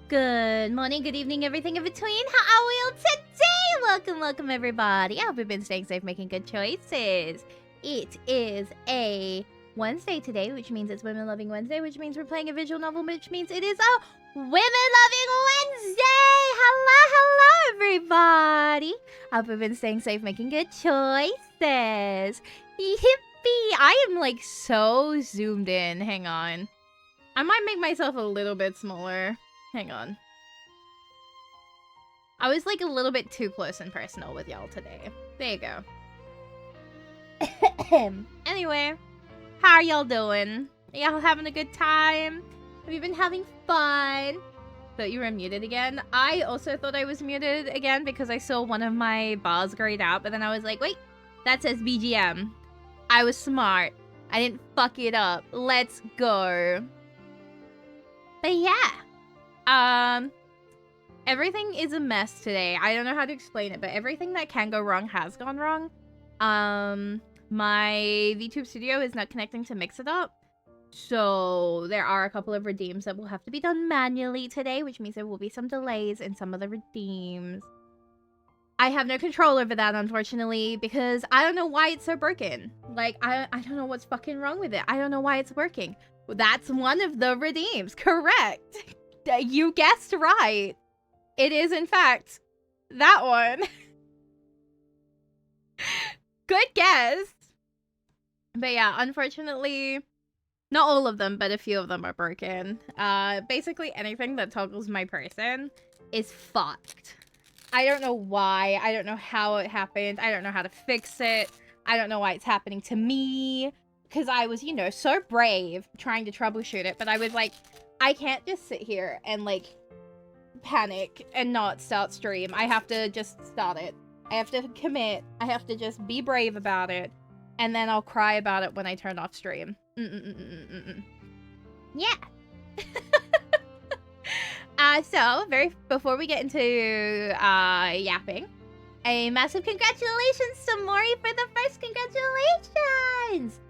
Good morning, good evening, everything in between. How are we all today? Welcome, everybody. I hope you've been staying safe, making good choices. It is a Wednesday today, which means it's Women Loving Wednesday, which means we're playing a visual novel, which means it is a Women Loving Wednesday. Hello, everybody. I hope you've been staying safe, making good choices. Yippee! I am like so zoomed in. Hang on. I might make myself a little bit smaller. Hang on. I was like a little bit too close and personal with y'all today. There you go. Anyway, how are y'all doing? Y'all having a good time? Have you been having fun? Thought you were muted again. I also thought I was muted again because I saw one of my bars grayed out, but then I was like, wait, that says BGM. I was smart. I didn't fuck it up. Let's go. But yeah. Everything is a mess today. I don't know how to explain it, but everything that can go wrong has gone wrong. My VTube Studio is not connecting to Mix It Up. So there are a couple of redeems that will have to be done manually today, which means there will be some delays in some of the redeems. I have no control over that, unfortunately, because I don't know why it's so broken. Like, I don't know what's fucking wrong with it. I don't know why it's working. Well, that's one of the redeems. Correct. You guessed right. It is, in fact, that one. Good guess. But yeah, unfortunately, not all of them, but a few of them are broken. Basically anything that toggles my person is fucked. I don't know why. I don't know how it happened. I don't know how to fix it. I don't know why it's happening to me. Because I was, you know, so brave trying to troubleshoot it. But I was like, I can't just sit here and, like, panic and not start stream. I have to just start it. I have to commit. I have to just be brave about it. And then I'll cry about it when I turn off stream. Yeah. So, before we get into yapping, a massive congratulations to Mori for the first congratulations!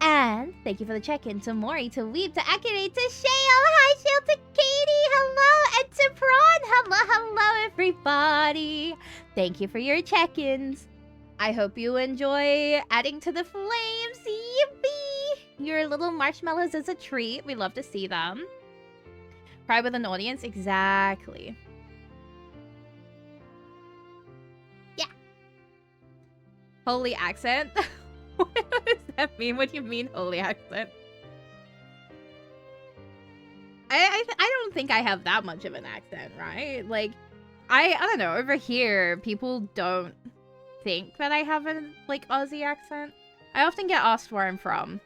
And thank you for the check-in to Mori, to Weeb, to Akire, to Shale, hi Shale, to Katie, hello, and to Prawn, hello everybody. Thank you for your check-ins. I hope you enjoy adding to the flames, yippee! Your little marshmallows is a treat, we love to see them. Cry with an audience, exactly. Yeah. Holy accent. What does that mean? What do you mean, holy accent? I don't think I have that much of an accent, right? Like, I don't know. Over here, people don't think that I have a, like, Aussie accent. I often get asked where I'm from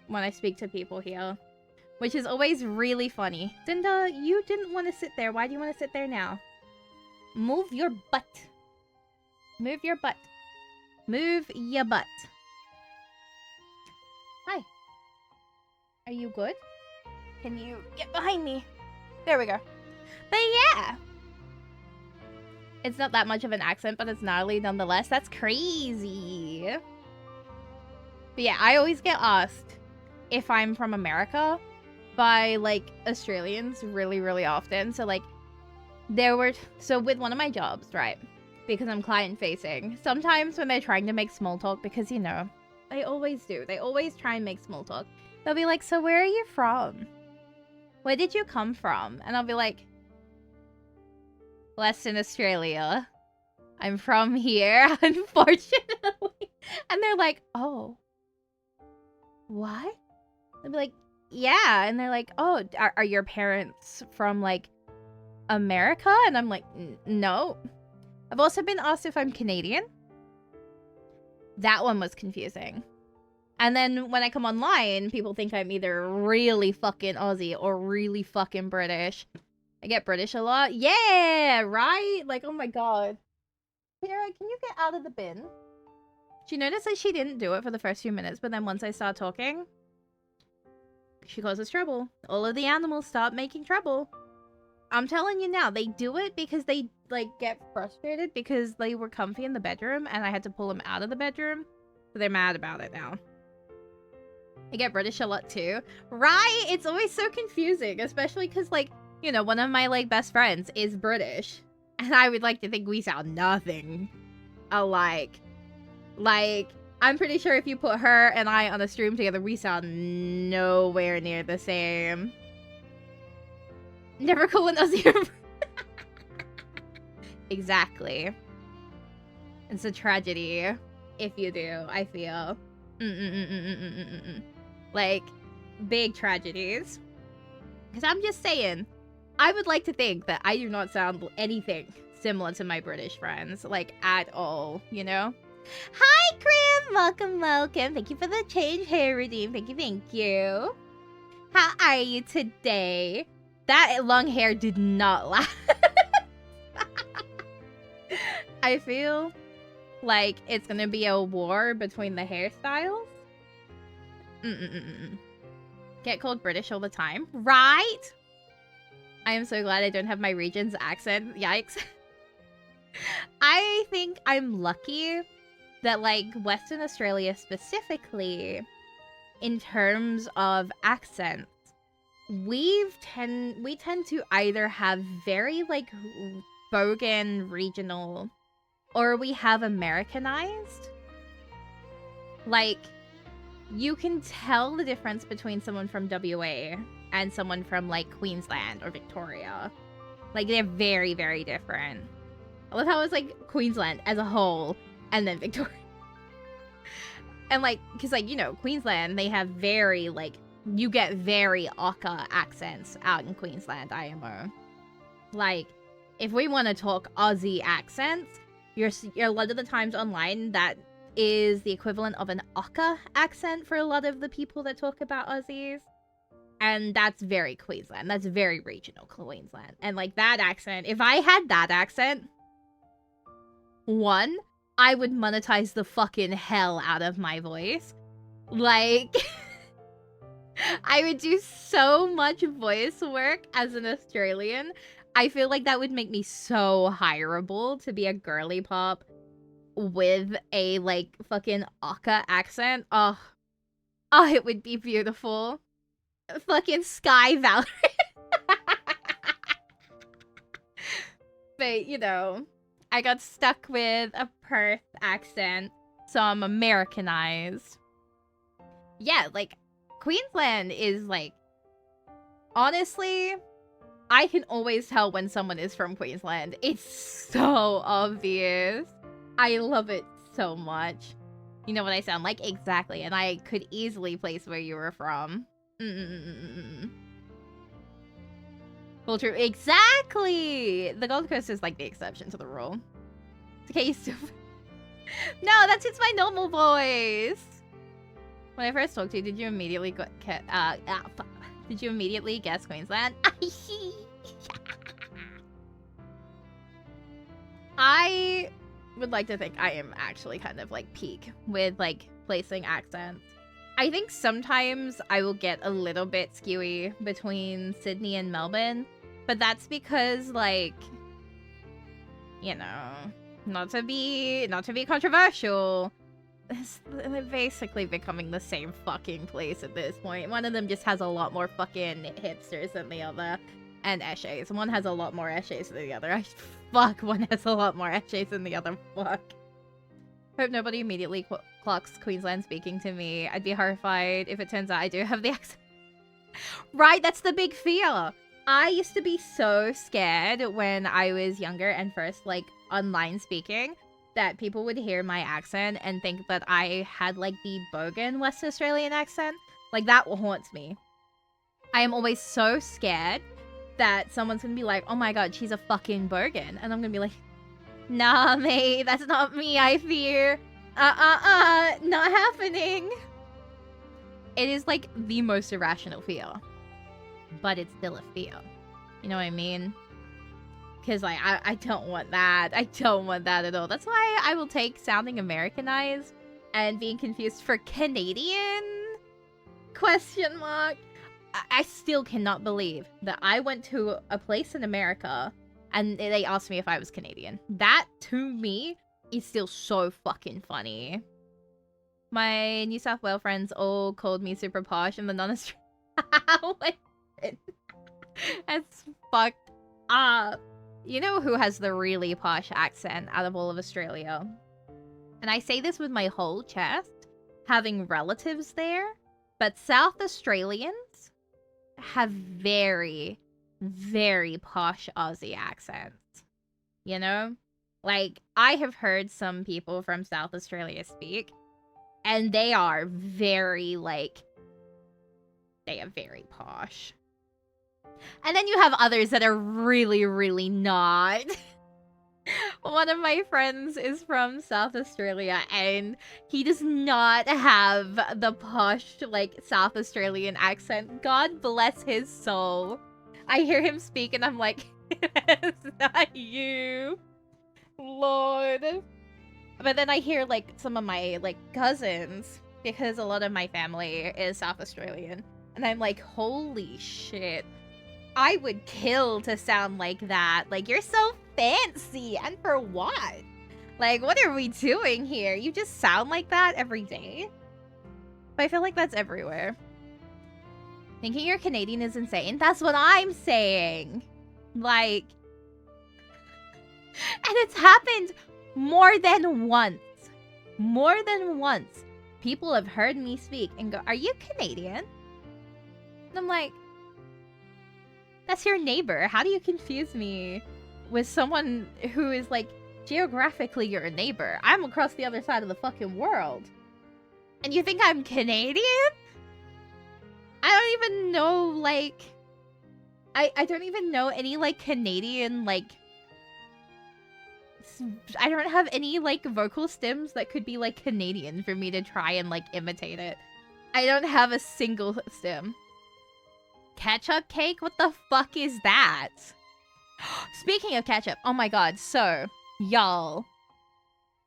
when I speak to people here, which is always really funny. Dinda, you didn't want to sit there. Why do you want to sit there now? Move your butt. Move your butt. Move your butt. Hi. Are you good? Can you get behind me? There we go. But yeah. It's not that much of an accent, but it's gnarly nonetheless. That's crazy. But yeah, I always get asked if I'm from America by, like, Australians really, really often. So, like, so with one of my jobs, right? Because I'm client-facing. Sometimes when they're trying to make small talk, because, you know, they always do. They always try and make small talk. They'll be like, so where are you from? Where did you come from? And I'll be like, Western Australia. I'm from here, unfortunately. And they're like, oh. What? I'll be like, yeah. And they're like, oh, are your parents from, like, America? And I'm like, no. I've also been asked if I'm Canadian. That one was confusing. And then when I come online, people think I'm either really fucking Aussie or really fucking British. I get British a lot. Yeah, right? Like, oh my god. Sarah, can you get out of the bin? She noticed that she didn't do it for the first few minutes, but then once I start talking, she causes trouble. All of the animals start making trouble. I'm telling you now, they do it because they, like, get frustrated because they were comfy in the bedroom and I had to pull them out of the bedroom. So they're mad about it now. I get British a lot too. Right? It's always so confusing, especially because, like, you know, one of my, like, best friends is British. And I would like to think we sound nothing alike. Like, I'm pretty sure if you put her and I on a stream together, we sound nowhere near the same. Never call an Aussie. Exactly. It's a tragedy if you do, I feel. Like, big tragedies. Because I'm just saying, I would like to think that I do not sound anything similar to my British friends, like, at all, you know? Hi, Grim! Welcome, welcome. Thank you for the change hair redeem. Thank you, thank you. How are you today? That long hair did not last. I feel like it's gonna be a war between the hairstyles. Get called British all the time, right? I am so glad I don't have my region's accent. Yikes. I think I'm lucky that, like, Western Australia specifically, in terms of accents, we tend to either have very, like, bogan regional, or we have Americanized. Like, you can tell the difference between someone from WA and someone from, like, Queensland or Victoria. Like, they're very, very different. I love how it's, like, Queensland as a whole, and then Victoria. And, like, because, like, you know, Queensland, they have very, like, you get very Ocker accents out in Queensland, IMO. Like, if we want to talk Aussie accents, you're a lot of the times online, that is the equivalent of an Ocker accent for a lot of the people that talk about Aussies. And that's very Queensland. That's very regional Queensland. And, like, that accent, if I had that accent, one, I would monetize the fucking hell out of my voice. Like, I would do so much voice work as an Australian. I feel like that would make me so hireable to be a girly pop with a, like, fucking Ocker accent. Oh, it would be beautiful. Fucking Sky Valerie. But, you know, I got stuck with a Perth accent, so I'm Americanized. Yeah, like, Queensland is, like, honestly, I can always tell when someone is from Queensland. It's so obvious. I love it so much. You know what I sound like? Exactly. And I could easily place where you were from. Full true. Exactly! The Gold Coast is like the exception to the rule. It's okay, you stupid. No, that's just my normal voice. When I first talked to you, did you immediately did you immediately guess Queensland? I would like to think I am actually kind of, like, peak with, like, placing accents. I think sometimes I will get a little bit skewy between Sydney and Melbourne, but that's because, like, you know, not to be controversial, they're basically becoming the same fucking place at this point. One of them just has a lot more fucking hipsters than the other, and eshays. One has a lot more eshays than the other. Fuck, one has a lot more eshays than the other. Fuck. Hope nobody immediately clocks Queensland speaking to me. I'd be horrified if it turns out I do have the accent. Right, that's the big fear. I used to be so scared when I was younger and first, like, online speaking, that people would hear my accent and think that I had, like, the bogan Western Australian accent. Like, that haunts me. I am always so scared that someone's gonna be like, oh my god, she's a fucking bogan. And I'm gonna be like, nah, mate, that's not me, I fear. Not happening. It is, like, the most irrational fear. But it's still a fear. You know what I mean? Because, like, I don't want that. I don't want that at all. That's why I will take sounding Americanized and being confused for Canadian? Question mark. I still cannot believe that I went to a place in America and they asked me if I was Canadian. That, to me, is still so fucking funny. My New South Wales friends all called me super posh and the non-Australian. That's fucked up. You know who has the really posh accent out of all of Australia? And I say this with my whole chest, having relatives there, but South Australians have very, very posh Aussie accents. You know? Like, I have heard some people from South Australia speak, and they are very, like, they are very posh. And then you have others that are really, really not. One of my friends is from South Australia, and he does not have the posh, like, South Australian accent. God bless his soul. I hear him speak, and I'm like, it's not you, Lord. But then I hear, like, some of my, like, cousins, because a lot of my family is South Australian, and I'm like, holy shit. I would kill to sound like that. Like, you're so fancy, and for what? Like, what are we doing here? You just sound like that every day? But I feel like that's everywhere. Thinking you're Canadian is insane. That's what I'm saying. Like, and it's happened more than once. More than once. People have heard me speak and go, are you Canadian? And I'm like, that's your neighbor. How do you confuse me with someone who is, like, geographically your neighbor? I'm across the other side of the fucking world. And you think I'm Canadian? I don't even know, like... I don't even know any, like, Canadian, like... I don't have any, like, vocal stems that could be, like, Canadian for me to try and, like, imitate it. I don't have a single stem. Ketchup cake? What the fuck is that? Speaking of ketchup, oh my god, so, y'all,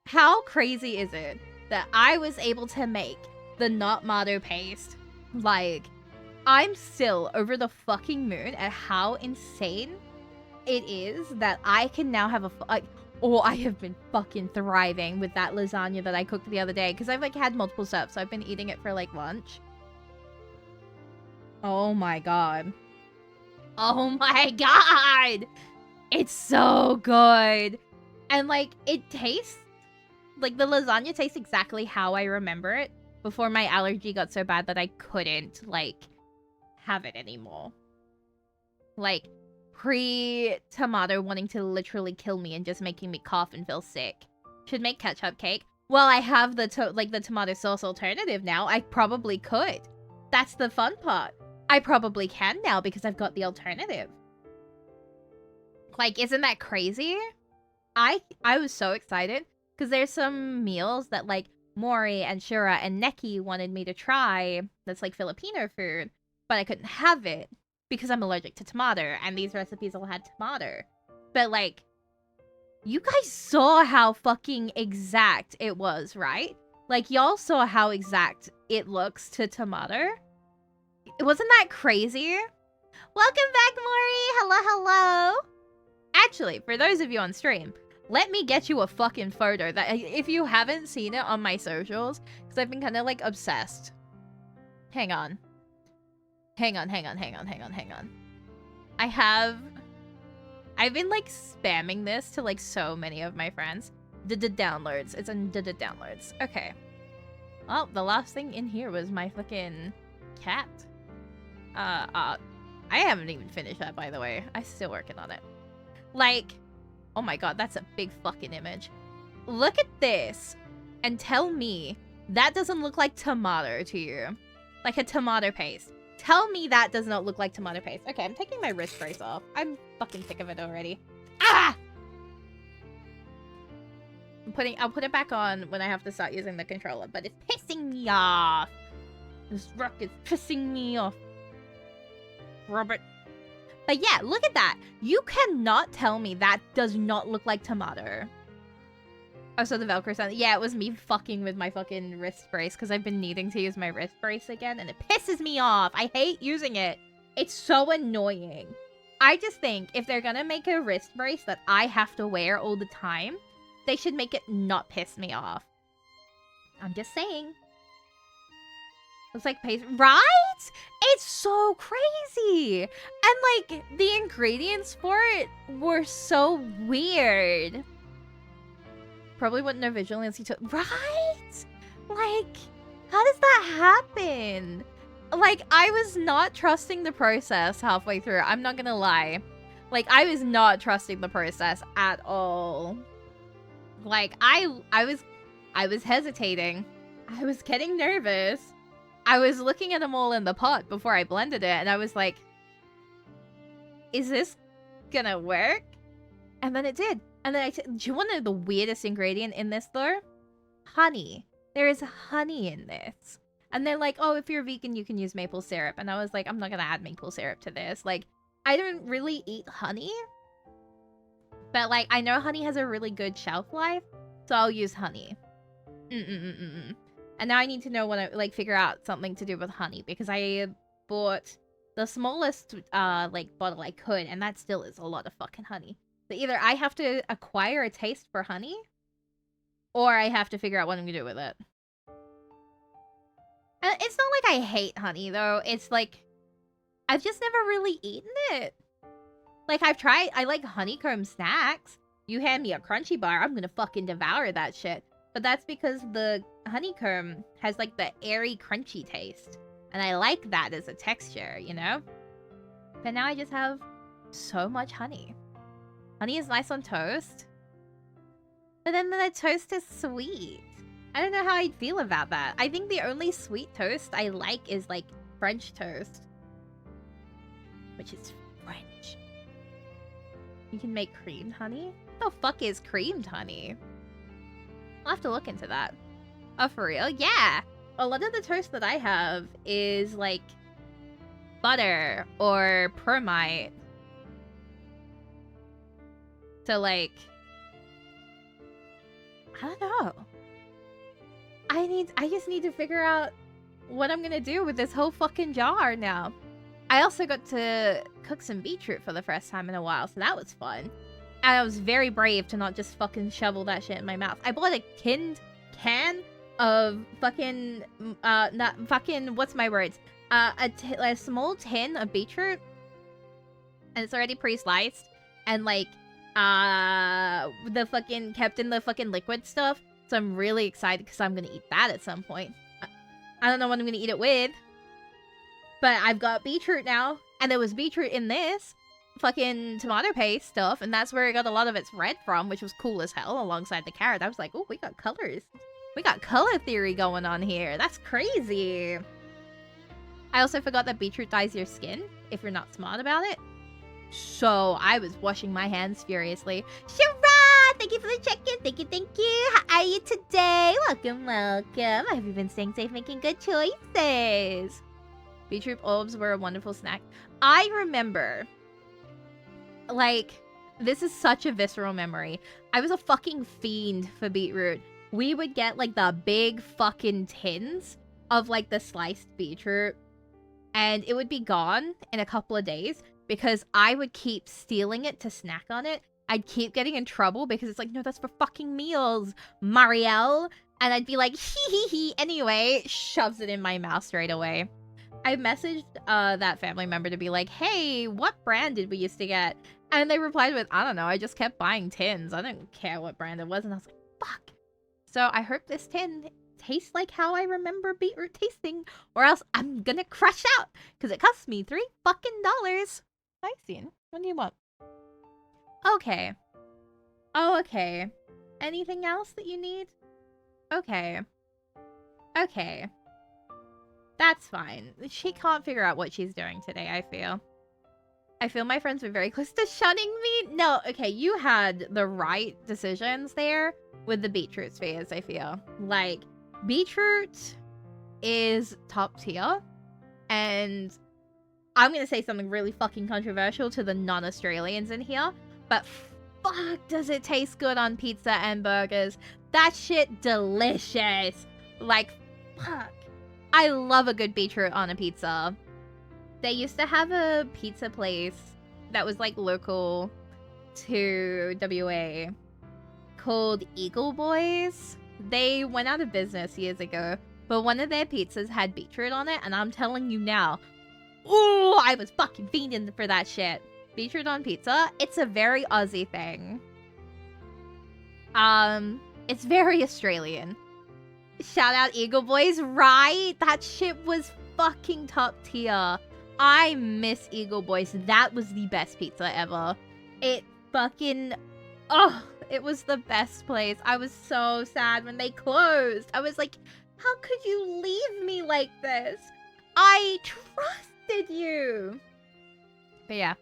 how crazy is it that I was able to make the tomato paste? Like, I'm still over the fucking moon at how insane it is that I can now have oh, I have been fucking thriving with that lasagna that I cooked the other day, because I've, like, had multiple stuff, so I've been eating it for, like, lunch. Oh my god. Oh my god! It's so good! And, like, it tastes... Like, the lasagna tastes exactly how I remember it before my allergy got so bad that I couldn't, like, have it anymore. Like, pre-tomato wanting to literally kill me and just making me cough and feel sick. Should make ketchup cake. Well, I have the tomato sauce alternative now. I probably could. That's the fun part. I probably can now because I've got the alternative. Like, isn't that crazy? I was so excited because there's some meals that, like, Mori and Shura and Neki wanted me to try that's, like, Filipino food, but I couldn't have it because I'm allergic to tomato, and these recipes all had tomato. But, like, you guys saw how fucking exact it was, right? Like, y'all saw how exact it looks to tomato. Wasn't that crazy? Welcome back, Mori! Hello, hello! Actually, for those of you on stream, let me get you a fucking photo that, if you haven't seen it on my socials, because I've been kind of, like, obsessed. Hang on. Hang on. I've been, like, spamming this to, like, so many of my friends. Downloads. It's in downloads. Okay. Well, the last thing in here was my fucking cat. I haven't even finished that, by the way. I'm still working on it. Like, oh my god, that's a big fucking image. Look at this and tell me that doesn't look like tomato to you. Like a tomato paste. Tell me that does not look like tomato paste. Okay, I'm taking my wrist brace off. I'm fucking sick of it already. Ah! I'll put it back on when I have to start using the controller, but it's pissing me off. This rock is pissing me off. Robert. But yeah, look at that. You cannot tell me that does not look like tomato. Oh, so the Velcro sound. Yeah, it was me fucking with my fucking wrist brace because I've been needing to use my wrist brace again, and it pisses me off. I hate using it. It's so annoying. I just think if they're gonna make a wrist brace that I have to wear all the time, they should make it not piss me off. I'm just saying. Looks like paste. Right? It's so crazy. And like the ingredients for it were so weird. Probably wouldn't know visually unless you took, right? Like, how does that happen? Like, I was not trusting the process halfway through. I'm not gonna lie. Like, I was not trusting the process at all. Like, I was hesitating. I was getting nervous. I was looking at them all in the pot before I blended it, and I was like, is this gonna work? And then it did. And then do you want to know the weirdest ingredient in this, though? Honey. There is honey in this. And they're like, oh, if you're vegan, you can use maple syrup. And I was like, I'm not gonna add maple syrup to this. Like, I don't really eat honey. But, like, I know honey has a really good shelf life. So I'll use honey. And now I need to know figure out something to do with honey. Because I bought the smallest, like, bottle I could. And that still is a lot of fucking honey. So either I have to acquire a taste for honey. Or I have to figure out what I'm gonna do with it. And it's not like I hate honey, though. It's like, I've just never really eaten it. Like, I like honeycomb snacks. You hand me a crunchy bar, I'm gonna fucking devour that shit. But that's because the honeycomb has, like, the airy, crunchy taste. And I like that as a texture, you know? But now I just have so much honey. Honey is nice on toast. But then the toast is sweet. I don't know how I'd feel about that. I think the only sweet toast I like is, like, French toast. Which is French. You can make creamed honey? What the fuck is creamed honey? I'll have to look into that. Oh, for real? Yeah! A lot of the toast that I have is, like, butter or permite. So, like, I don't know. I just need to figure out what I'm gonna do with this whole fucking jar now. I also got to cook some beetroot for the first time in a while, so that was fun. And I was very brave to not just fucking shovel that shit in my mouth. I bought a tinned can of fucking, what's my words? A small tin of beetroot. And it's already pre-sliced. And, like, the fucking, kept in the fucking liquid stuff. So I'm really excited because I'm gonna eat that at some point. I don't know what I'm gonna eat it with. But I've got beetroot now. And there was beetroot in this fucking tomato paste stuff. And that's where I got a lot of its red from, which was cool as hell alongside the carrot. I was like, oh, we got colors. We got color theory going on here. That's crazy. I also forgot that beetroot dyes your skin if you're not smart about it. So I was washing my hands furiously. Shara! Thank you for the check-in. Thank you. How are you today? Welcome. I hope you've been staying safe, making good choices. Beetroot bulbs were a wonderful snack. I remember, like, this is such a visceral memory. I was a fucking fiend for beetroot. We would get, like, the big fucking tins of, like, the sliced beetroot. And it would be gone in a couple of days because I would keep stealing it to snack on it. I'd keep getting in trouble because it's like, no, that's for fucking meals, Marielle. And I'd be like, hee. Anyway, shoves it in my mouth straight away. I messaged that family member to be like, hey, what brand did we used to get? And they replied with, I don't know, I just kept buying tins. I didn't care what brand it was. And I was like, fuck. So I hope this tin tastes like how I remember beetroot tasting, or else I'm gonna crash out because it cost me $3 fucking. Hi, Scene. What do you want? Okay. Oh, okay. Anything else that you need? Okay. Okay. That's fine. She can't figure out what she's doing today, I feel. I feel my friends were very close to shunning me. No, okay, you had the right decisions there with the beetroot spheres, I feel. Like, beetroot is top tier. And I'm gonna say something really fucking controversial to the non-Australians in here. But fuck, does it taste good on pizza and burgers. That shit delicious. Like, fuck. I love a good beetroot on a pizza. They used to have a pizza place that was, like, local to WA called Eagle Boys. They went out of business years ago, But one of their pizzas had beetroot on it, and I'm telling you now, ooh, I was fucking fiending for that shit. Beetroot on pizza, it's a very Aussie thing. It's very Australian. Shout out Eagle Boys, right? That shit was fucking top tier. I miss Eagle Boys. That was the best pizza ever. It fucking... Oh, it was the best place. I was so sad when they closed. I was like, how could you leave me like this? I trusted you. But yeah.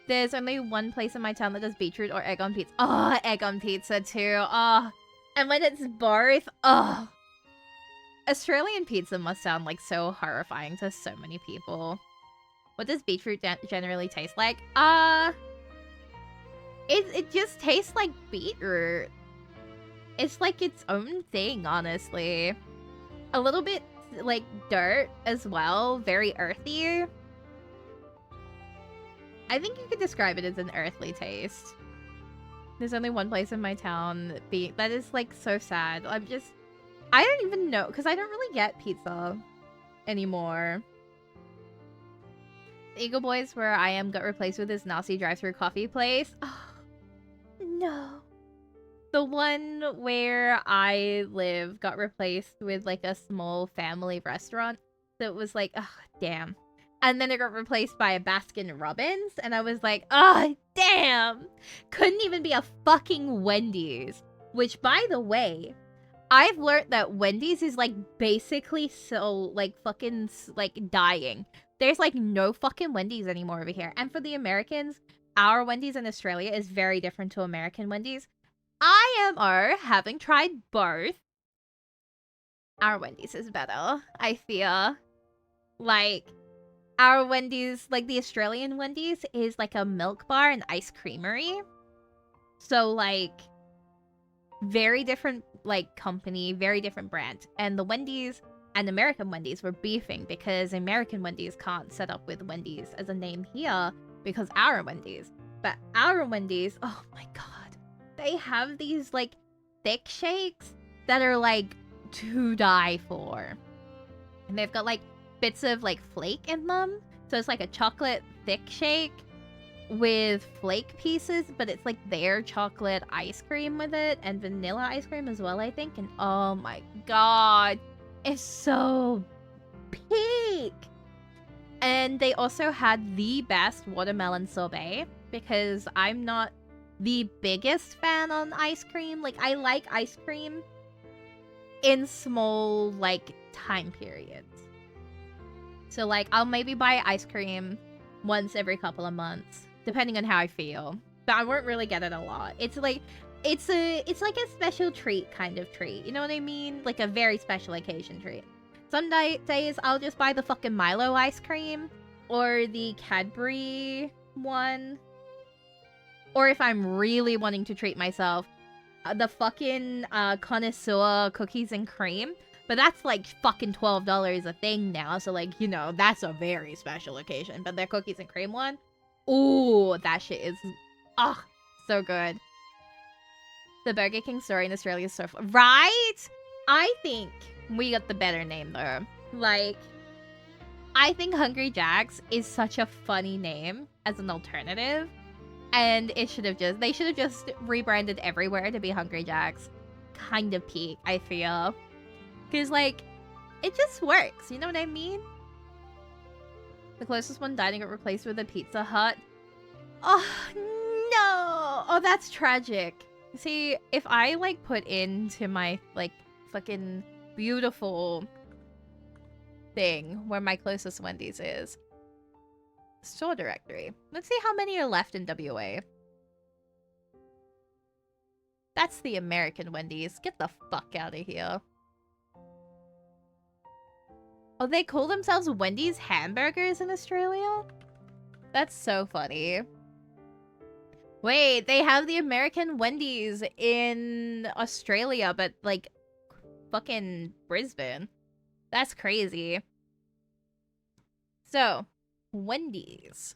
There's only one place in my town that does beetroot or egg on pizza. Oh, egg on pizza too. Oh. And when it's both, oh. Australian pizza must sound like so horrifying to so many people. What does beetroot generally taste like? It just tastes like beetroot. It's like its own thing, honestly. A little bit like dirt as well, very earthy. I think you could describe it as an earthly taste. There's only one place in my town that is like so sad. I don't even know, because I don't really get pizza anymore. The Eagle Boys, where I am, got replaced with this nasty drive-thru coffee place. Oh, no. The one where I live got replaced with like a small family restaurant that was like, oh, damn. And then it got replaced by a Baskin Robbins, and I was like, oh, damn. Couldn't even be a fucking Wendy's. Which, by the way, I've learned that Wendy's is like basically so like fucking like dying. There's like no fucking Wendy's anymore over here. And for the Americans, our Wendy's in Australia is very different to American Wendy's. IMO, having tried both, our Wendy's is better, I feel. Like, our Wendy's, like the Australian Wendy's, is like a milk bar and ice creamery. So, like, very different, like, company, very different brand. And the Wendy's and American Wendy's were beefing because American Wendy's can't set up with Wendy's as a name here because our Wendy's. But our Wendy's, oh my god. They have these, like, thick shakes that are, like, to die for. And they've got, like, bits of, like, flake in them. So it's, like, a chocolate thick shake with flake pieces, but it's, like, their chocolate ice cream with it. And vanilla ice cream as well, I think. And, oh my god. It's so peak. And they also had the best watermelon sorbet. Because I'm not the biggest fan on ice cream. Like, I like ice cream in small, like, time periods. So, like, I'll maybe buy ice cream once every couple of months, depending on how I feel. But I won't really get it a lot. It's like, it's like a special treat kind of treat. You know what I mean? Like a very special occasion treat. Some days I'll just buy the fucking Milo ice cream or the Cadbury one. Or if I'm really wanting to treat myself, the fucking connoisseur cookies and cream. But that's like fucking $12 a thing now. So like, you know, that's a very special occasion. But their cookies and cream one, ooh, that shit is, so good. The Burger King story in Australia is so fun. Right? I think we got the better name though. Like, I think Hungry Jack's is such a funny name as an alternative. And they should have just rebranded everywhere to be Hungry Jack's. Kind of peak, I feel. Because, like, it just works, you know what I mean? The closest one died and got replaced with a Pizza Hut. Oh, no! Oh, that's tragic. See, if I, like, put into my, like, fucking beautiful thing where my closest Wendy's is, store directory. Let's see how many are left in WA. That's the American Wendy's. Get the fuck out of here. Oh, they call themselves Wendy's Hamburgers in Australia? That's so funny. Wait, they have the American Wendy's in Australia, but, like, fucking Brisbane. That's crazy. So, Wendy's.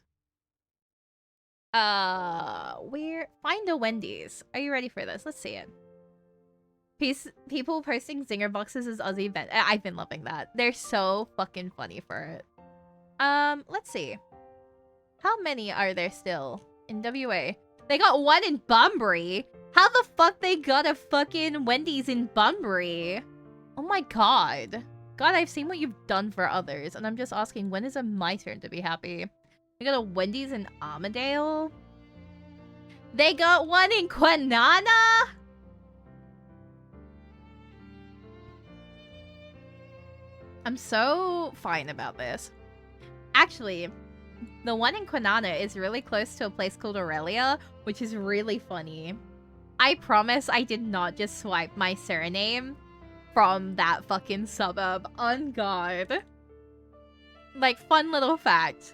Find a Wendy's. Are you ready for this? Let's see it. People posting zinger boxes as Aussie event. I've been loving that. They're so fucking funny for it. Let's see. How many are there still in WA? They got one in Bunbury. How the fuck they got a fucking Wendy's in Bunbury? Oh my god. God, I've seen what you've done for others, and I'm just asking, when is it my turn to be happy? They got a Wendy's in Armadale? They got one in Kwinana? I'm so fine about this. Actually, the one in Kwinana is really close to a place called Aurelia, which is really funny. I promise I did not just swipe my surname from that fucking suburb. On God. Like, fun little fact.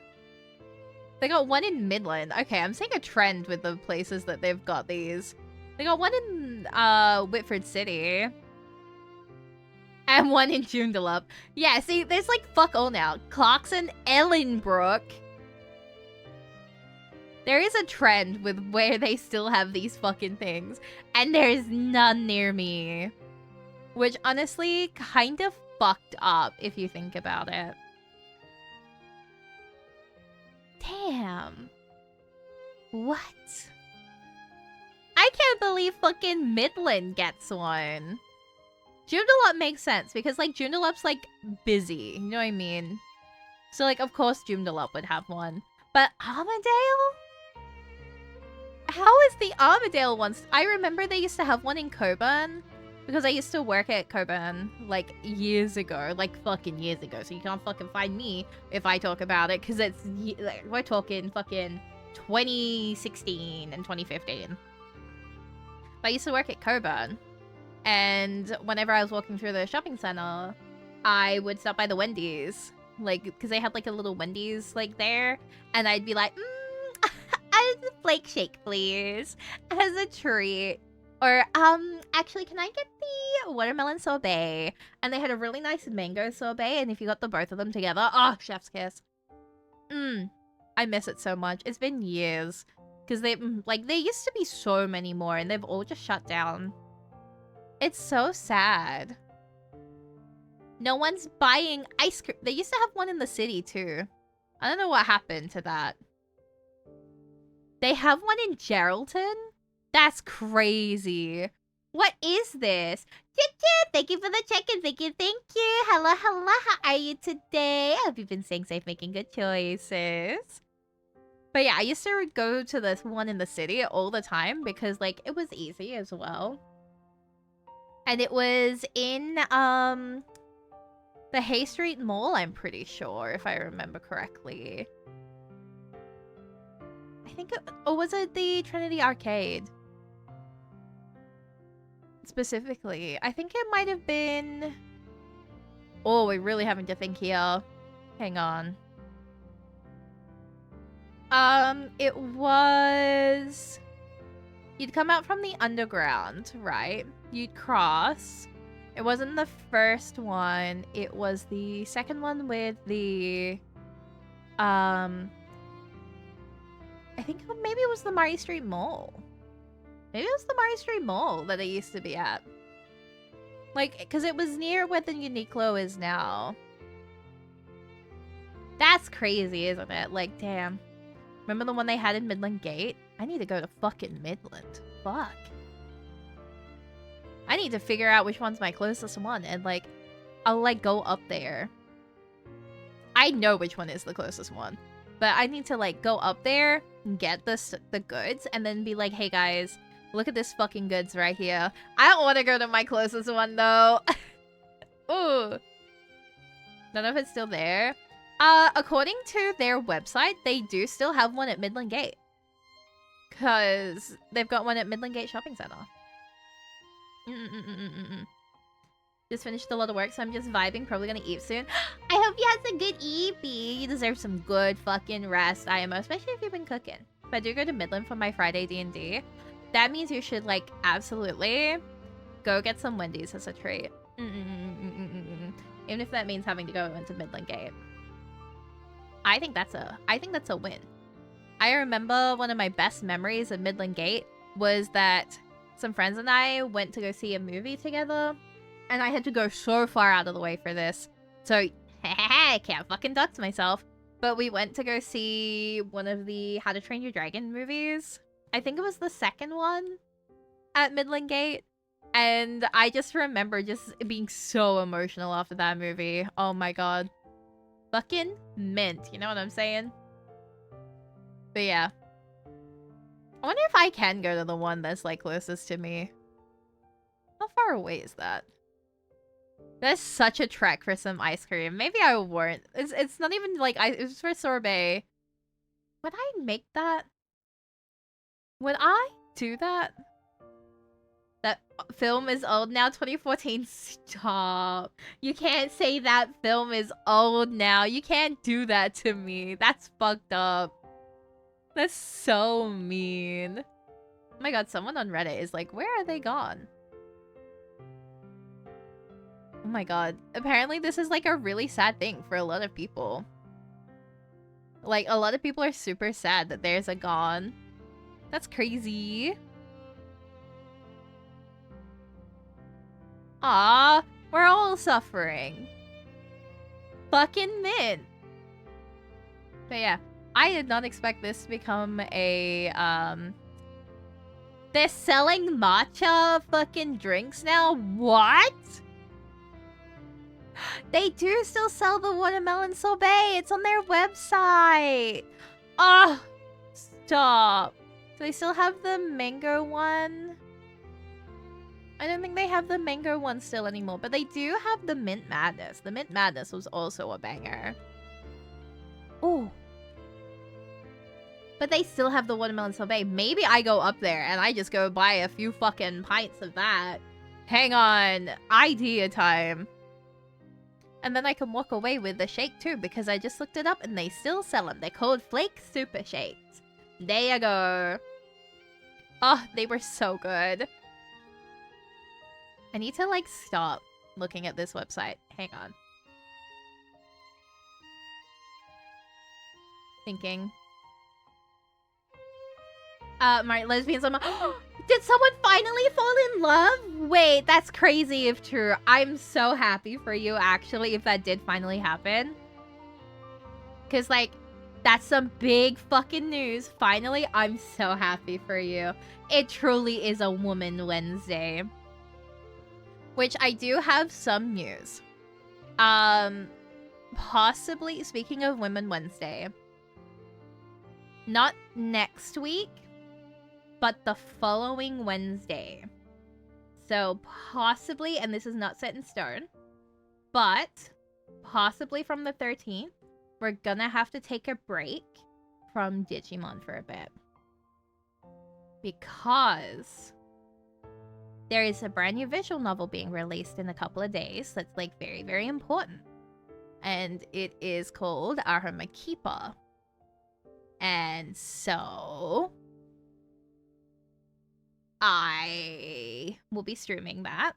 They got one in Midland. Okay, I'm seeing a trend with the places that they've got these. They got one in Whitford City. And one in Joondalup. Yeah, see, there's like fuck all now. Clarkson, Ellenbrook. There is a trend with where they still have these fucking things. And there's none near me. Which honestly, kind of fucked up if you think about it. Damn. What? I can't believe fucking Midland gets one. Joondalup makes sense because, like, Joondalup's, like, busy. You know what I mean? So, like, of course Joondalup would have one. But Armadale? How is the Armadale one? I remember they used to have one in Coburn. Because I used to work at Coburn, like, years ago. Like, fucking years ago. So you can't fucking find me if I talk about it. Because it's, like, we're talking fucking 2016 and 2015. But I used to work at Coburn. And whenever I was walking through the shopping center, I would stop by the Wendy's. Like, because they had, like, a little Wendy's, like, there. And I'd be like, a flake shake, please. As a treat. Or, actually, can I get the watermelon sorbet? And they had a really nice mango sorbet. And if you got the both of them together, oh, chef's kiss. I miss it so much. It's been years. Because they, like, there used to be so many more. And they've all just shut down. It's so sad. No one's buying ice cream. They used to have one in the city, too. I don't know what happened to that. They have one in Geraldton? That's crazy. What is this? Thank you for the check-in. Thank you. Hello. How are you today? I hope you've been staying safe, making good choices. But yeah, I used to go to this one in the city all the time because, like, it was easy as well. And it was in, the Hay Street Mall, I'm pretty sure, if I remember correctly. I think or was it the Trinity Arcade? Specifically. I think it might have been... Oh, we're really having to think here. Hang on. It was... You'd come out from the underground, right? You'd cross. It wasn't the first one. It was the second one with the... I think maybe it was the Murray Street Mall. Maybe it was the Murray Street Mall that it used to be at. Like, because it was near where the Uniqlo is now. That's crazy, isn't it? Like, damn. Remember the one they had in Midland Gate? I need to go to fucking Midland. Fuck. I need to figure out which one's my closest one and, like, I'll, like, go up there. I know which one is the closest one. But I need to, like, go up there and get the goods and then be like, hey, guys, look at this fucking goods right here. I don't want to go to my closest one, though. Ooh. Don't know if it's still there. According to their website, they do still have one at Midland Gate. Because they've got one at Midland Gate Shopping Center. Just finished a lot of work, so I'm just vibing. Probably gonna eat soon. I hope you had some good eepy. You deserve some good fucking rest, IMO, especially if you've been cooking. If I do go to Midland for my Friday D&D, that means you should, like, absolutely go get some Wendy's as a treat. Even if that means having to go into Midland Gate. I think that's a win. I remember one of my best memories of Midland Gate was that some friends and I went to go see a movie together, and I had to go so far out of the way for this. So, I can't fucking dox myself. But we went to go see one of the How to Train Your Dragon movies. I think it was the second one at Midland Gate. And I just remember just being so emotional after that movie. Oh my god. Fucking mint, you know what I'm saying? But yeah. I wonder if I can go to the one that's like closest to me. How far away is that? That's such a trek for some ice cream. Maybe I won't. It's not even like it's for sorbet. Would I make that? Would I do that? That film is old now, 2014. Stop. You can't say that film is old now. You can't do that to me. That's fucked up. That's so mean. Oh my god, someone on Reddit is like, where are they gone? Oh my god. Apparently this is like a really sad thing for a lot of people. Like, a lot of people are super sad that there's a gone. That's crazy. Ah, we're all suffering. Fucking mint. But yeah, I did not expect this to become a, they're selling matcha fucking drinks now? What? They do still sell the watermelon sorbet. It's on their website. Oh, stop. Do they still have the mango one? I don't think they have the mango one still anymore, but they do have the Mint Madness. The Mint Madness was also a banger. Oh. But they still have the watermelon sorbet. Maybe I go up there and I just go buy a few fucking pints of that. Hang on. Idea time. And then I can walk away with the shake too, because I just looked it up and they still sell them. They're called Flake Super Shakes. There you go. Oh, they were so good. I need to, like, stop looking at this website. Hang on. Thinking. My lesbians on my... Did someone finally fall in love? Wait, that's crazy if true. I'm so happy for you, actually, if that did finally happen. Because, like, that's some big fucking news. Finally, I'm so happy for you. It truly is a Woman Wednesday. Which I do have some news. Possibly, speaking of Women Wednesday, not next week, but the following Wednesday. So possibly, and this is not set in stone, but possibly from the 13th, we're gonna have to take a break from Digimon for a bit. Because there is a brand new visual novel being released in a couple of days that's, like, very, very important. And it is called Aramakipa. And so I will be streaming that.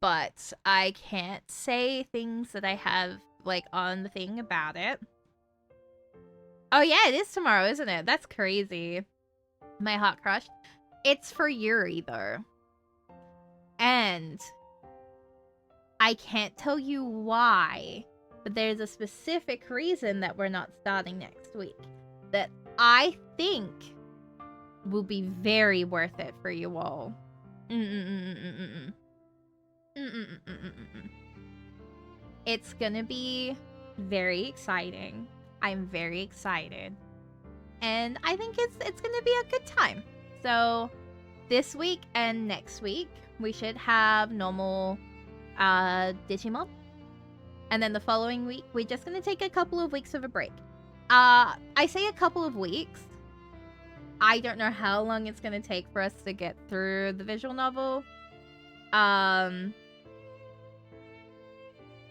But I can't say things that I have, like, on the thing about it. Oh yeah, it is tomorrow, isn't it? That's crazy. My hot crush. It's for Yuri, though. And I can't tell you why, but there's a specific reason that we're not starting next week that I think will be very worth it for you all. It's gonna be very exciting. I'm very excited. And I think it's gonna be a good time. So this week and next week, we should have normal Digimon. And then the following week, we're just gonna take a couple of weeks of a break. I say a couple of weeks. I don't know how long it's gonna take for us to get through the visual novel.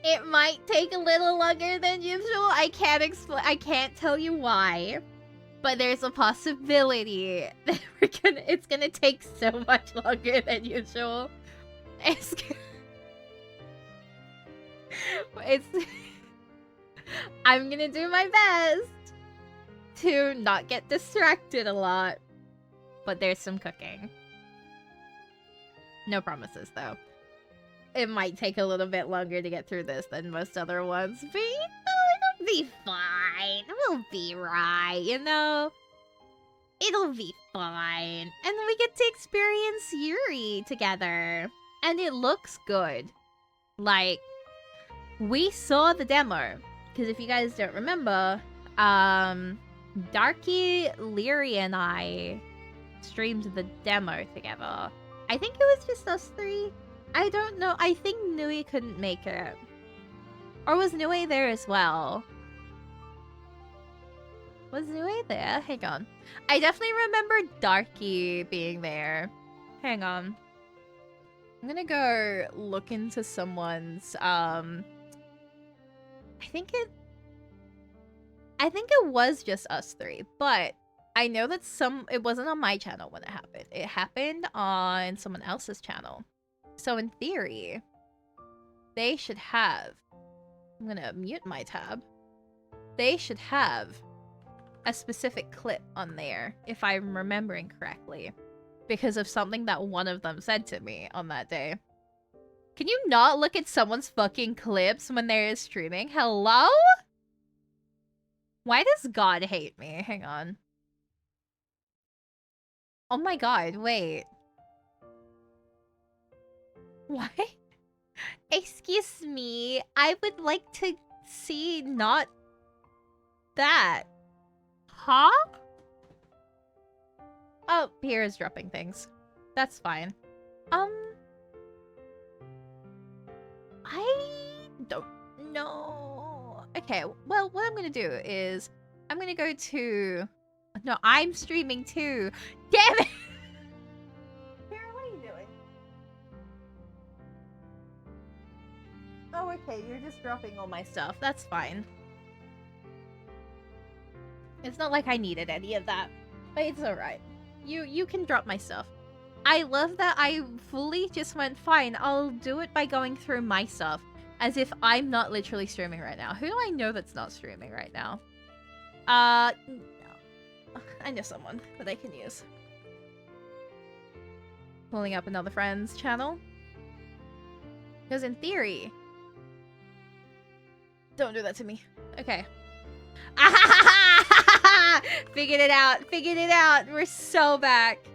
It might take a little longer than usual. I can't tell you why. But there's a possibility that it's gonna take so much longer than usual. I'm gonna do my best to not get distracted a lot. But there's some cooking. No promises, though. It might take a little bit longer to get through this than most other ones, but it'll be fine. We'll be right, you know? It'll be fine. And we get to experience Yuri together. And it looks good. Like, we saw the demo. Because if you guys don't remember, Darky, Leary, and I streamed the demo together. I think it was just us three. I don't know. I think Nui couldn't make it. Or was Nui there as well? Was Nui there? Hang on. I definitely remember Darky being there. Hang on. I'm gonna go look into someone's, I think it was just us three, but I know that it wasn't on my channel when it happened. It happened on someone else's channel. So in theory, they should have, I'm gonna mute my tab. They should have a specific clip on there, if I'm remembering correctly, because of something that one of them said to me on that day. Can you not look at someone's fucking clips when they're streaming? Hello? Why does God hate me? Hang on. Oh my god, wait. Why? Excuse me, I would like to see not that. Huh? Oh, Pierre is dropping things. That's fine. I don't know. Okay, well, what I'm gonna do is I'm gonna go to... No, I'm streaming too. Damn it! Pierre, what are you doing? Oh, okay, you're just dropping all my stuff. That's fine. It's not like I needed any of that, but it's alright. You can drop my stuff. I love that I fully just went, fine, I'll do it by going through my stuff, as if I'm not literally streaming right now. Who do I know that's not streaming right now? No. I know someone that I can use. Pulling up another friend's channel. Because in theory... Don't do that to me. Okay. Figured it out. Figured it out. We're so back.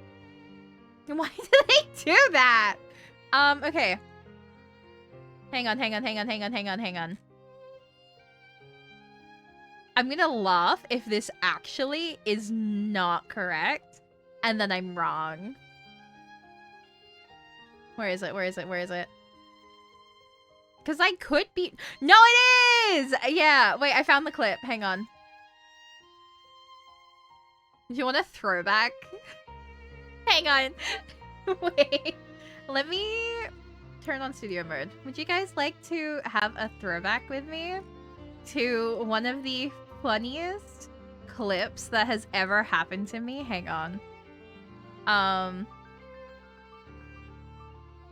Why did they do that? Okay. Hang on. I'm gonna laugh if this actually is not correct, and then I'm wrong. Where is it? Because I could be... No, it is! Yeah, wait, I found the clip. Hang on. Do you want a throwback? Hang on. Wait. Let me turn on studio mode. Would you guys like to have a throwback with me to one of the funniest clips that has ever happened to me? Hang on.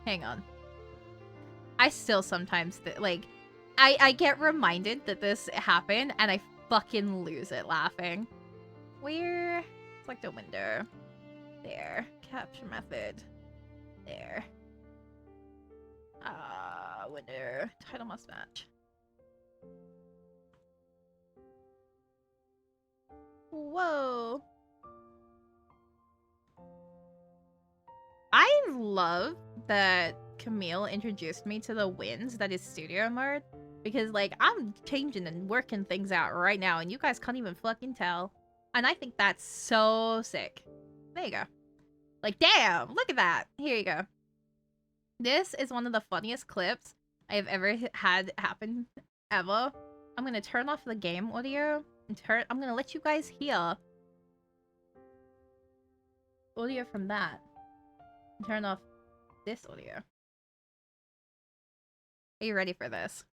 Hang on. I still sometimes, I get reminded that this happened and I fucking lose it laughing. Where? Select a window. There. Capture method. There. Window. Title must match. Whoa. I love that Camille introduced me to the wins that is studio mode. Because, like, I'm changing and working things out right now, and you guys can't even fucking tell. And I think that's so sick. There you go. Like, damn, look at that. Here you go. This is one of the funniest clips I have ever had happen, ever. I'm gonna turn off the game audio, and I'm gonna let you guys hear audio from that. And turn off this audio. Are you ready for this?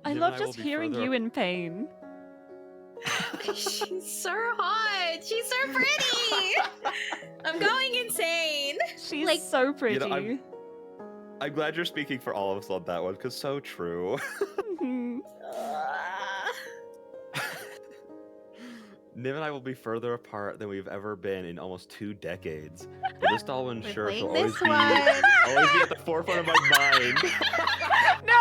I love just hearing you in pain. She's so hot. She's so pretty. I'm going insane. She's like, so pretty. You know, I'm glad you're speaking for all of us on that one, because so true. Niv and I will be further apart than we've ever been in almost 2 decades. But this doll will We're ensure playing she'll this always be at the forefront of my mind. No!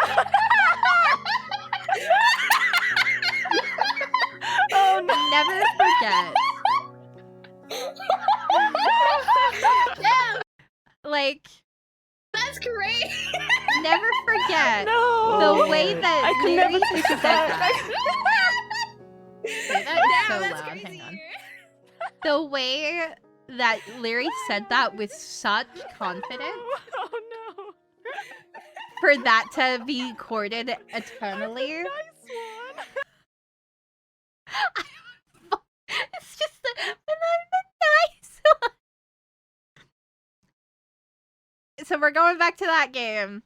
Oh no! Never forget. Like, That's great. never forget No! the way that I could never Mary take said it back. that. Wait, that is so Damn, that's loud. crazy. Hang on. The way that Larry said that with such confidence, Oh no! for that to be recorded eternally. Nice one! It's just the nice one. So we're going back to that game.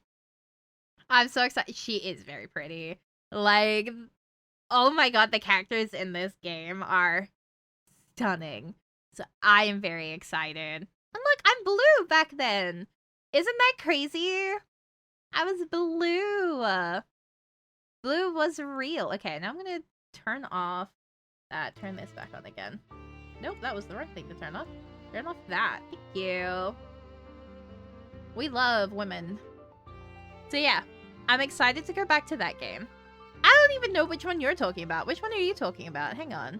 I'm so excited. She is very pretty. Like, oh my god, the characters in this game are stunning. So I am very excited. And look, I'm blue back then. Isn't that crazy? I was blue. Blue was real. Okay, now I'm gonna turn off that. Turn this back on again. Nope, that was the right thing to turn off. Turn off that. Thank you. We love women. So yeah, I'm excited to go back to that game. I don't even know which one you're talking about. Which one are you talking about? Hang on.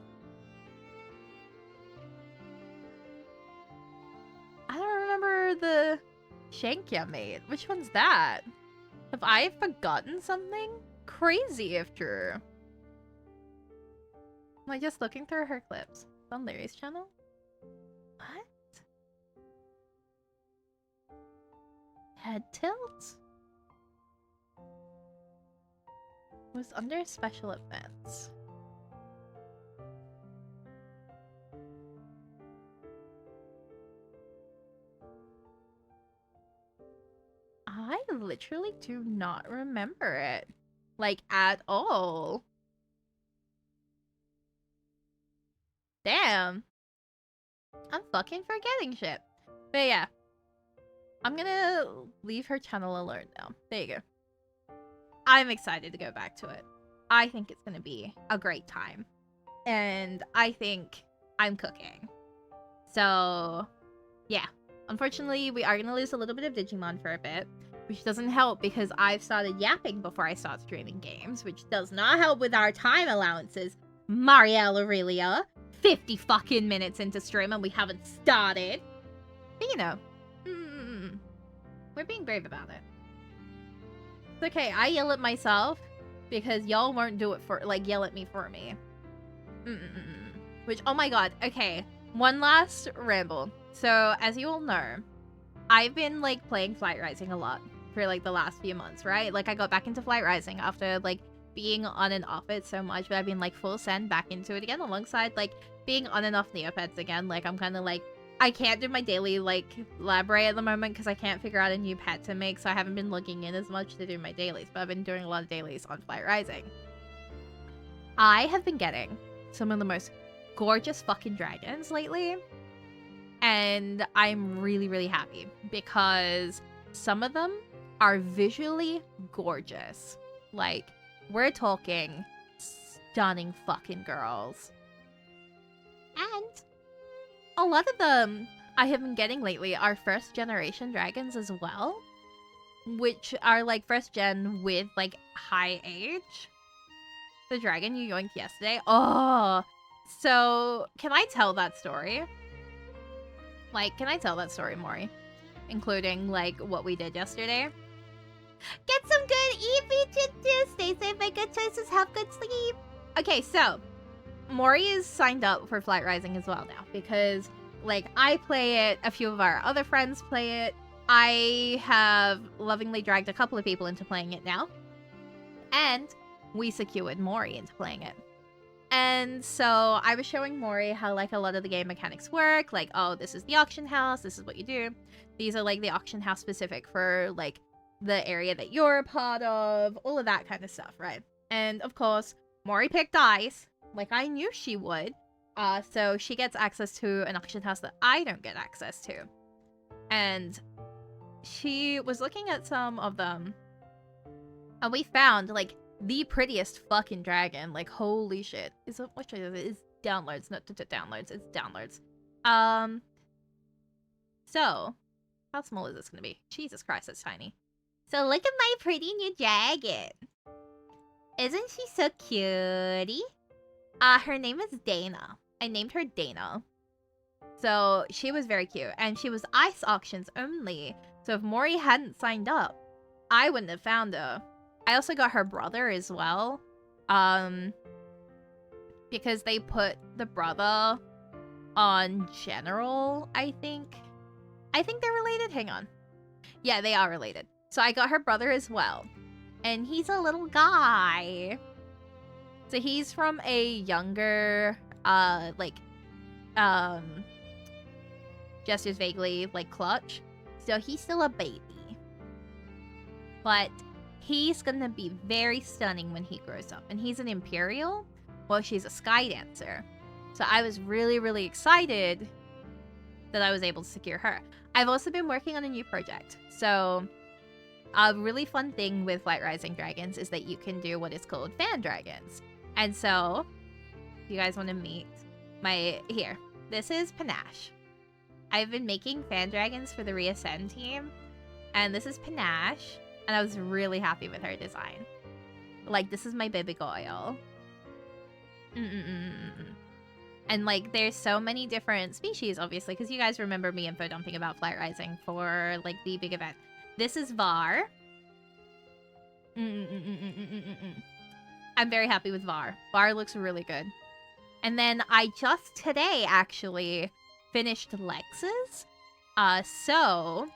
I don't remember the shank you made. Which one's that? Have I forgotten something? Crazy if true. Am I just looking through her clips? It's on Larry's channel? What? Head tilt? It was under special events. I literally do not remember it. Like, at all. Damn. I'm fucking forgetting shit. But yeah. I'm gonna leave her channel alone now. There you go. I'm excited to go back to it. I think it's gonna be a great time. And I think I'm cooking. So, yeah. Unfortunately, we are gonna lose a little bit of Digimon for a bit. Which doesn't help because I've started yapping before I start streaming games. Which does not help with our time allowances. Marielle Aurelia. 50 fucking minutes into stream and we haven't started. But you know. We're being brave about it. It's okay, I yell at myself because y'all won't do it for, like, yell at me for me. Which, oh my god, okay. One last ramble. So, as you all know, I've been, like, playing Flight Rising a lot for, like, the last few months, right? Like, I got back into Flight Rising after, like, being on and off it so much, but I've been, like, full send back into it again alongside, like, being on and off Neopets again. Like, I'm kind of, like, I can't do my daily, like, lab ray at the moment because I can't figure out a new pet to make, so I haven't been looking in as much to do my dailies, but I've been doing a lot of dailies on Flight Rising. I have been getting some of the most gorgeous fucking dragons lately, and I'm really, really happy because some of them are visually gorgeous. Like, we're talking stunning fucking girls. And a lot of them I have been getting lately are first generation dragons as well. Which are like first gen with like high age. The dragon you yoinked yesterday. Oh, so can I tell that story? Like, can I tell that story, Mori? Including like what we did yesterday? Get some good eat, stay safe, make good choices, have good sleep. Okay, so Mori is signed up for Flight Rising as well now because, like, I play it, a few of our other friends play it. I have lovingly dragged a couple of people into playing it now. And we secured Mori into playing it. And so I was showing Mori how, like, a lot of the game mechanics work. Like, oh, this is the auction house, this is what you do. These are, like, the auction house specific for, like, the area that you're a part of. All of that kind of stuff, right? And, of course, Mori picked Ice. Like I knew she would. So she gets access to an auction house that I don't get access to. And she was looking at some of them. And we found, like, the prettiest fucking dragon. Like, holy shit. Which is downloads, not downloads. It's downloads. So, how small is this gonna be? Jesus Christ, that's tiny. So look at my pretty new dragon. Isn't she so cutie? Her name is Dana. I named her Dana. So she was very cute, and she was ice auctions only. So if Mori hadn't signed up, I wouldn't have found her. I also got her brother as well. Because they put the brother on general, I think. I think they're related. Hang on. Yeah, they are related. So I got her brother as well. And he's a little guy. So he's from a younger, gestures vaguely, like, clutch. So he's still a baby. But he's gonna be very stunning when he grows up. And he's an Imperial. Well, she's a Sky Dancer. So I was really, really excited that I was able to secure her. I've also been working on a new project. So a really fun thing with Light Rising Dragons is that you can do what is called fan dragons. And so, if you guys want to meet here, this is Panache. I've been making fan dragons for the Reascend team. And this is Panache. And I was really happy with her design. Like, this is my baby girl. And, like, there's so many different species, obviously, because you guys remember me info dumping about Flight Rising for, like, the big event. This is Var. I'm very happy with Var. Var looks really good. And then I just today, actually, finished Lex's. So,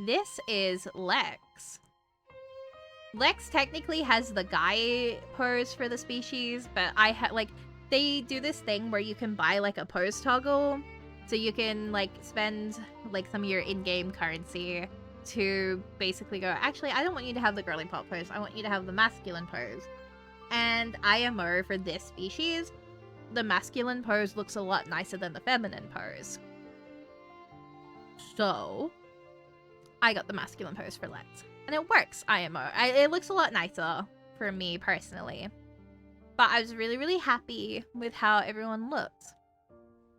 this is Lex. Lex technically has the guy pose for the species, but they do this thing where you can buy, like, a pose toggle. So you can, like, spend, like, some of your in-game currency to basically go, actually, I don't want you to have the girly pop pose. I want you to have the masculine pose. And IMO for this species, the masculine pose looks a lot nicer than the feminine pose. So, I got the masculine pose for Lex. And it works, IMO. It looks a lot nicer for me personally. But I was really, really happy with how everyone looks.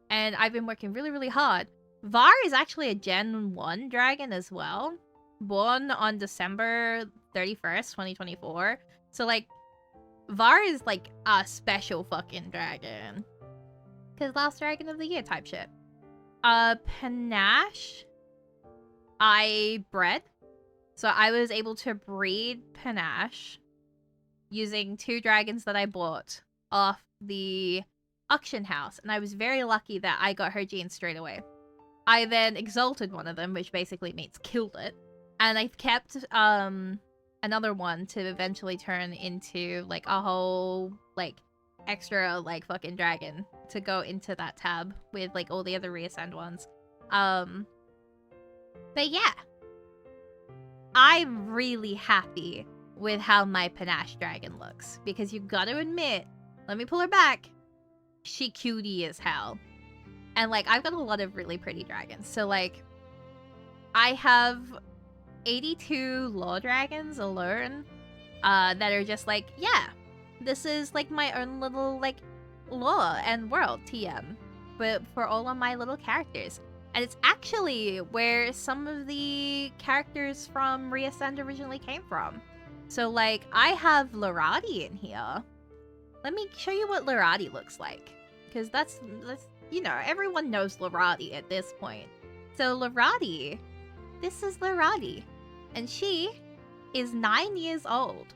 And I've been working really, really hard. Var is actually a Gen 1 dragon as well. Born on December 31st, 2024. So, like, Var is, like, a special fucking dragon. Because last dragon of the year type shit. Panache, I bred. So I was able to breed Panache using 2 dragons that I bought off the auction house. And I was very lucky that I got her genes straight away. I then exalted one of them, which basically means killed it. And I kept another one to eventually turn into, like, a whole, like, extra, like, fucking dragon to go into that tab with, like, all the other Reascend ones. But yeah. I'm really happy with how my Panache dragon looks. Because you gotta admit, let me pull her back, she cutie as hell. And, like, I've got a lot of really pretty dragons. So, like, I have 82 law dragons alone that are just like, yeah, this is, like, my own little, like, law and world TM. But for all of my little characters. And it's actually where some of the characters from Reascend originally came from. So, like, I have Lorati in here. Let me show you what Lorati looks like. Because that's, you know, everyone knows Lorati at this point. So, Lorati, this is Lorati. And she is 9 years old.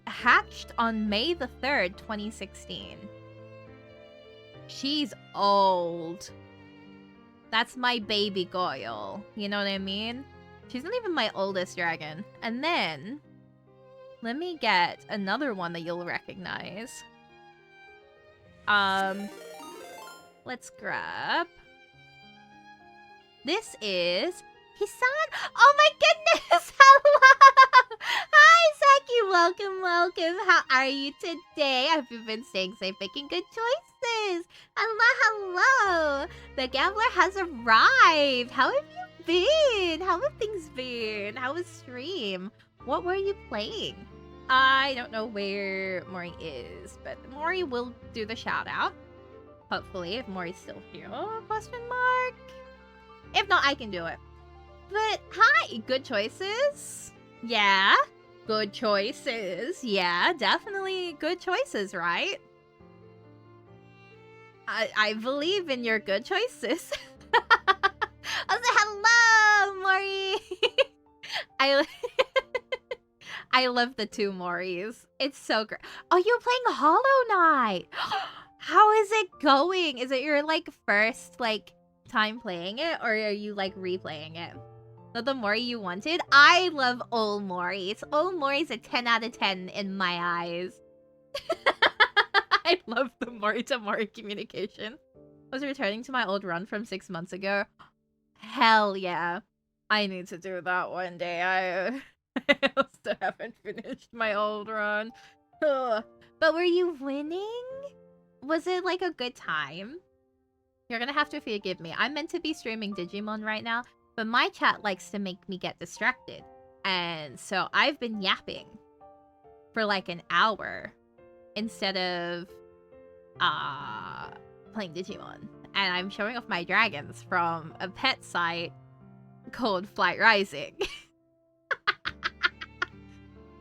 Hatched on May the 3rd, 2016. She's old. That's my baby girl. You know what I mean? She's not even my oldest dragon. And then, let me get another one that you'll recognize. Let's grab. This is Hisan. Oh my goodness! Hello! Hi, Saki. Welcome, welcome. How are you today? Have you been staying safe, making good choices? Hello, hello. The gambler has arrived. How have you been? How have things been? How was stream? What were you playing? I don't know where Mori is, but Mori will do the shout out. Hopefully, if Mori's still here. Question mark. If not, I can do it. But hi, good choices. Yeah, good choices. Yeah, definitely good choices, right? I believe in your good choices. Also, hello, Mori. I love the two Moris. It's so great. Oh, you're playing Hollow Knight. How is it going? Is it your like first like time playing it, or are you like replaying it? So the Mori you wanted? I love old Moris. Old Mori's a 10 out of 10 in my eyes. I love the Mori to Mori communication. I was returning to my old run from 6 months ago. Hell yeah. I need to do that one day. I still haven't finished my old run. Ugh. But were you winning? Was it like a good time? You're gonna have to forgive me. I'm meant to be streaming Digimon right now, but my chat likes to make me get distracted. And so I've been yapping for like an hour instead of playing Digimon. And I'm showing off my dragons from a pet site called Flight Rising.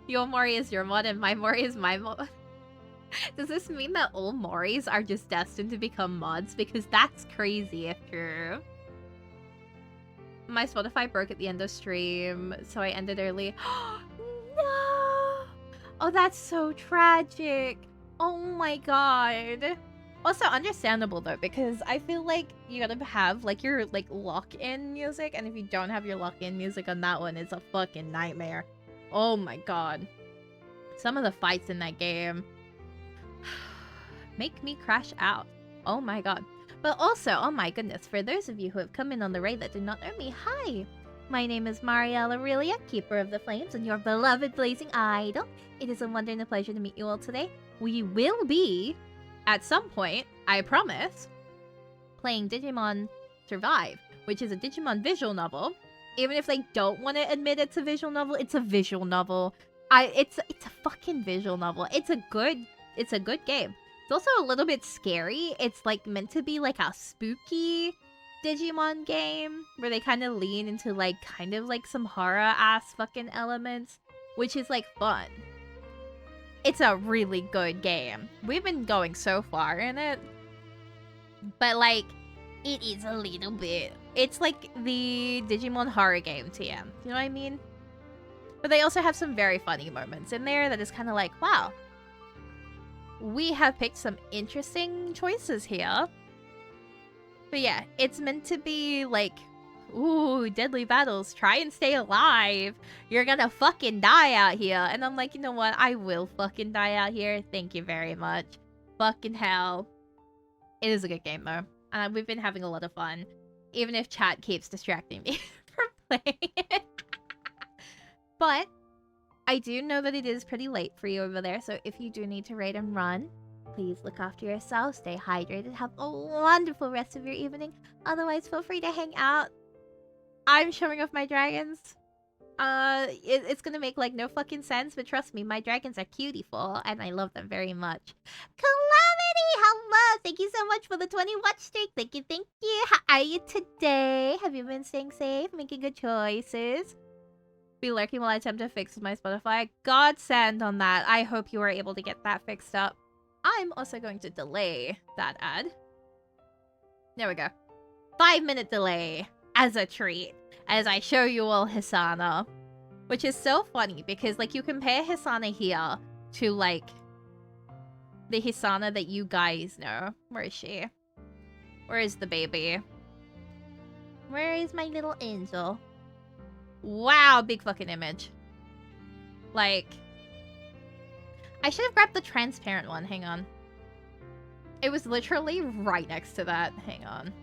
Your Mori is your mod and my Mori is my mod. Does this mean that all Moris are just destined to become mods? Because that's crazy if true. My Spotify broke at the end of stream, so I ended early. No! Oh, that's so tragic. Oh my god. Also understandable though, because I feel like you gotta have like your like lock-in music, and if you don't have your lock-in music on that one, it's a fucking nightmare. Oh my god. Some of the fights in that game make me crash out. Oh my god. But also, oh my goodness, for those of you who have come in on the raid that do not know me, hi! My name is Mariella Aurelia, Keeper of the Flames, and your beloved Blazing Idol. It is a wonder and a pleasure to meet you all today. We will be, at some point, I promise, playing Digimon Survive, which is a Digimon visual novel. Even if they don't want to admit it's a visual novel, it's a visual novel. It's a fucking visual novel. It's a good game. It's also a little bit scary. It's like meant to be like a spooky Digimon game where they kind of lean into like kind of like some horror ass fucking elements, which is like fun. It's a really good game. We've been going so far in it, but like it is a little bit. It's like the Digimon horror game TM. You know what I mean? But they also have some very funny moments in there that is kind of like, wow, we have picked some interesting choices here. But yeah, it's meant to be like, ooh, deadly battles. Try and stay alive. You're gonna fucking die out here. And I'm like, you know what? I will fucking die out here. Thank you very much. Fucking hell. It is a good game though. And we've been having a lot of fun. Even if chat keeps distracting me from playing it. But I do know that it is pretty late for you over there, so if you do need to raid and run, please look after yourself, stay hydrated, have a wonderful rest of your evening. Otherwise, feel free to hang out. I'm showing off my dragons. It's gonna make like no fucking sense, but trust me, my dragons are cutiful, and I love them very much. Calamity, hello! Thank you so much for the 20 watch streak. Thank you, thank you. How are you today? Have you been staying safe, making good choices? Be lurking while I attempt to fix my Spotify. Godsend on that. I hope you are able to get that fixed up. I'm also going to delay that ad. There we go. 5-minute delay as a treat as I show you all Hisana. Which is so funny because like you compare Hisana here to like the Hisana that you guys know. Where is she? Where is the baby? Where is my little angel? Wow, big fucking image. Like, I should have grabbed the transparent one. Hang on. It was literally right next to that. Hang on.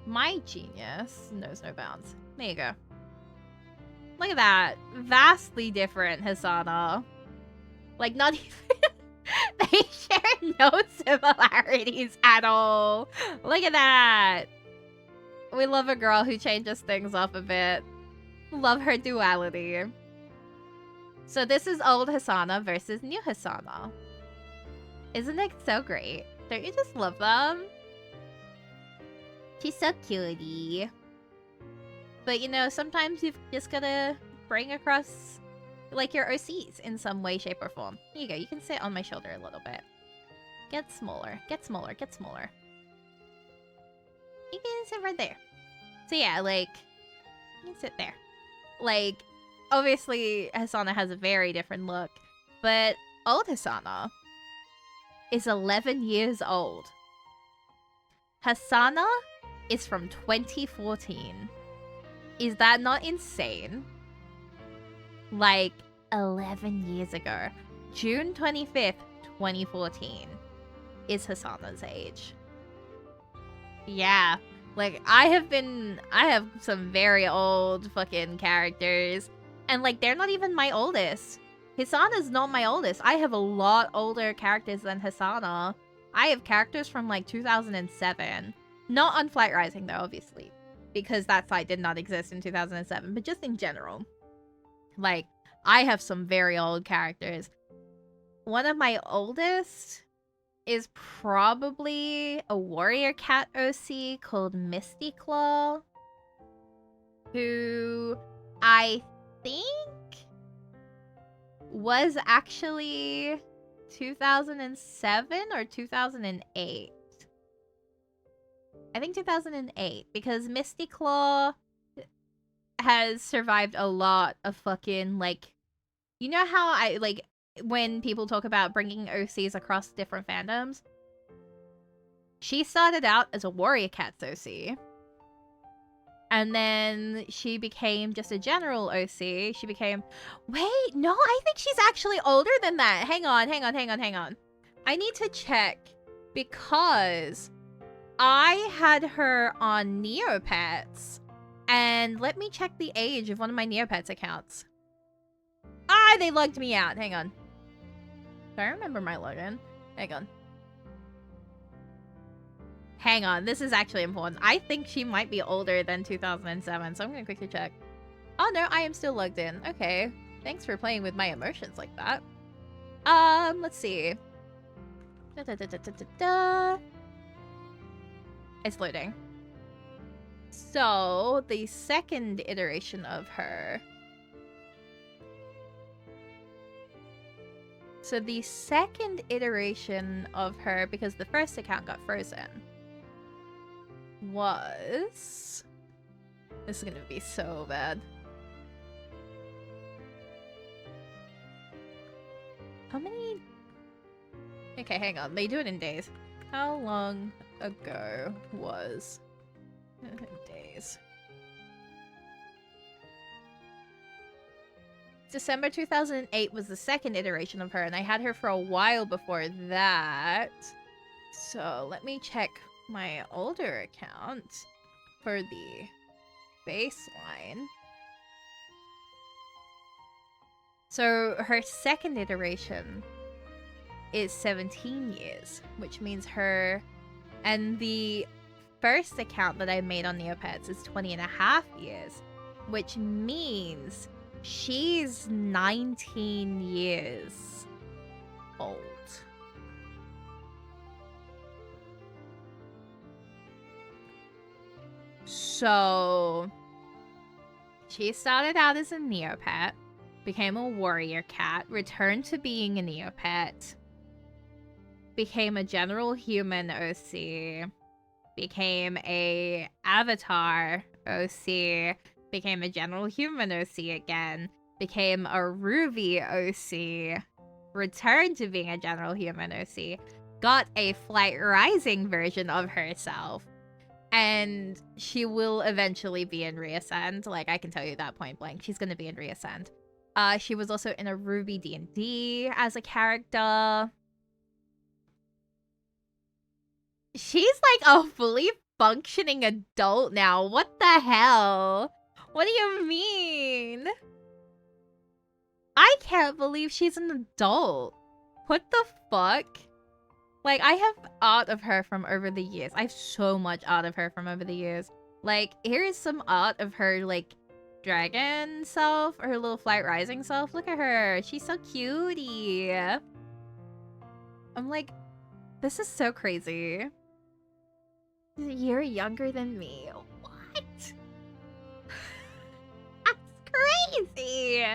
My genius knows no bounds. There you go. Look at that. Vastly different Hisana. Like, not even... they share no similarities at all. Look at that. We love a girl who changes things up a bit. Love her duality. So this is old Hasana versus new Hasana. Isn't it so great? Don't you just love them? She's so cutie. But you know, sometimes you've just gotta bring across like your OCs in some way, shape, or form. Here you go, you can sit on my shoulder a little bit. Get smaller, get smaller, get smaller. You can sit right there. So yeah, like, you can sit there. Like, obviously, Hasana has a very different look, but old Hasana is 11 years old. Hasana is from 2014. Is that not insane? Like, 11 years ago. June 25th, 2014 is Hasana's age. Yeah. Like, I have some very old fucking characters. And, like, they're not even my oldest. Hisana's not my oldest. I have a lot older characters than Hisana. I have characters from, like, 2007. Not on Flight Rising, though, obviously. Because that site did not exist in 2007. But just in general. Like, I have some very old characters. One of my oldest is probably a warrior cat OC called Misty Claw. Who I think was actually 2007 or 2008. I think 2008, because Misty Claw has survived a lot of fucking, like, you know how I, like, when people talk about bringing OCs across different fandoms? She started out as a warrior cats OC. And then she became just a general OC. She became... Wait, no, I think she's actually older than that. Hang on. I need to check, because I had her on Neopets. And let me check the age of one of my Neopets accounts. Ah, they logged me out. Hang on. Do I remember my login? Hang on, this is actually important. I think she might be older than 2007, so I'm gonna quickly check. Oh no, I am still logged in. Okay. Thanks for playing with my emotions like that. Let's see. It's loading. So, the second iteration of her. So the second iteration of her, because the first account got frozen, was... This is gonna be so bad. How many... Okay, hang on. They do it in days. How long ago was... days. December 2008 was the second iteration of her, and I had her for a while before that. So let me check my older account for the baseline. So her second iteration is 17 years, which means her... And the first account that I made on Neopets is 20 and a half years, which means she's 19 years old. So she started out as a Neopet, became a warrior cat, returned to being a Neopet, became a general human OC, became a avatar OC, became a general human OC again, became a Ruby OC, returned to being a general human OC, got a Flight Rising version of herself, and she will eventually be in Reascend. Like, I can tell you that point blank. She's gonna be in Reascend. She was also in a Ruby D&D as a character. She's like a fully functioning adult now. What the hell? What do you mean? I can't believe she's an adult. What the fuck? Like, I have art of her from over the years. I have so much art of her from over the years. Like, here is some art of her, like, dragon self, or her little flight rising self. Look at her. She's so cutie. I'm like, this is so crazy. She's a year younger than me. What? That's crazy.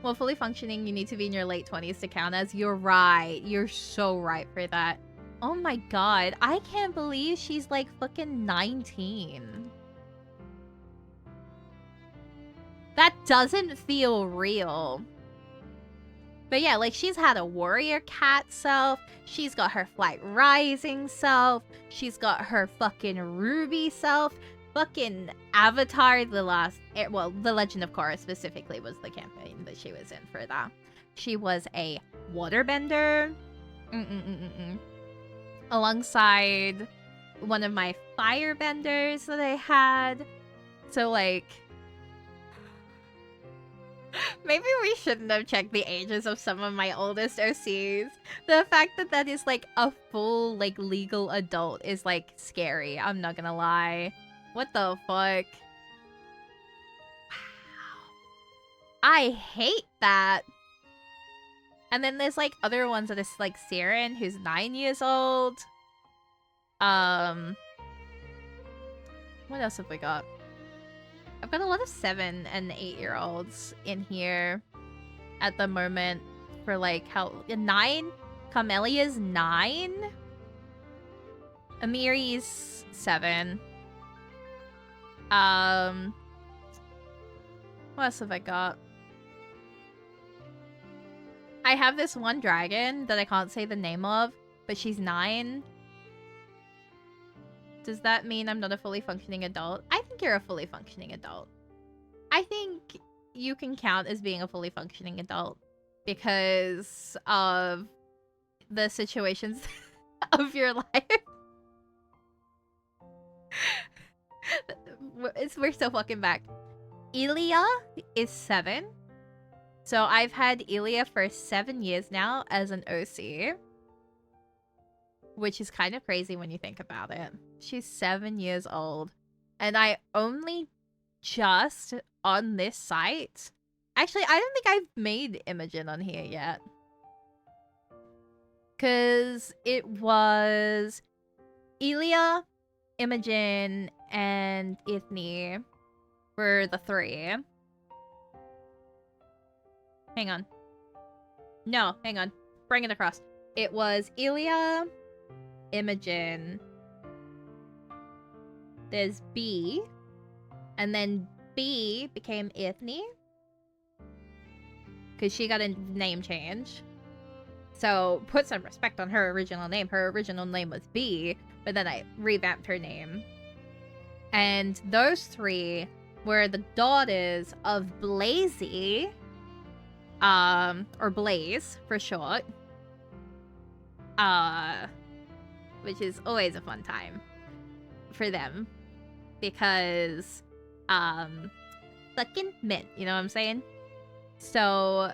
Well, fully functioning, you need to be in your late 20s to count as. You're right. You're so right for that. Oh my god. I can't believe she's like fucking 19. That doesn't feel real. But yeah, like, she's had a warrior cat self. She's got her flight rising self. She's got her fucking ruby self. Fucking Avatar, the Legend of Korra specifically was the campaign that she was in for that. She was a waterbender. Alongside one of my firebenders that I had. So, like, maybe we shouldn't have checked the ages of some of my oldest OCs. The fact that that is, like, a full, like, legal adult is, like, scary. I'm not gonna lie. What the fuck? Wow. I hate that. And then there's, like, other ones that is, like, Siren, who's 9 years old. What else have we got? I've got a lot of 7 and 8-year-olds in here at the moment for, like, how... 9? Carmelia's 9? Amiri's 7. What else have I got? I have this one dragon that I can't say the name of, but she's 9. Does that mean I'm not a fully functioning adult? I think you're a fully functioning adult. I think you can count as being a fully functioning adult because of the situations of your life. We're so fucking back. Ilya is 7. So I've had Ilya for 7 years now as an OC. Which is kind of crazy when you think about it. She's 7 years old. And I only just on this site... Actually, I don't think I've made Imogen on here yet. Because it was Ilya, Imogen, and Ithni for the 3. Hang on. No, hang on. Bring it across. It was Ilya, Imogen. There's B. And then B became Ithni. Because she got a name change. So, put some respect on her original name. Her original name was B, but then I revamped her name. And those 3 were the daughters of Blazy. Or Blaze, for short. Which is always a fun time for them. Because, fucking mint, you know what I'm saying? So,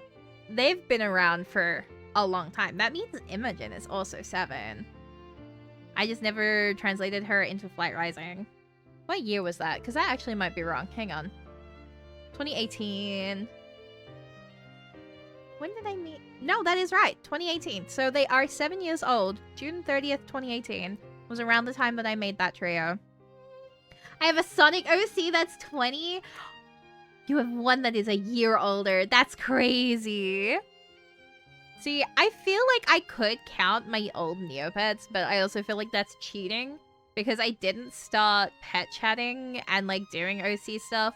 they've been around for a long time. That means Imogen is also 7. I just never translated her into Flight Rising. What year was that? Because that actually might be wrong. Hang on. 2018. When did I meet? No, that is right. 2018. So they are 7 years old. June 30th, 2018 was around the time that I made that trio. I have a Sonic OC that's 20. You have one that is a year older. That's crazy. See, I feel like I could count my old Neopets, but I also feel like that's cheating because I didn't start pet chatting and like doing OC stuff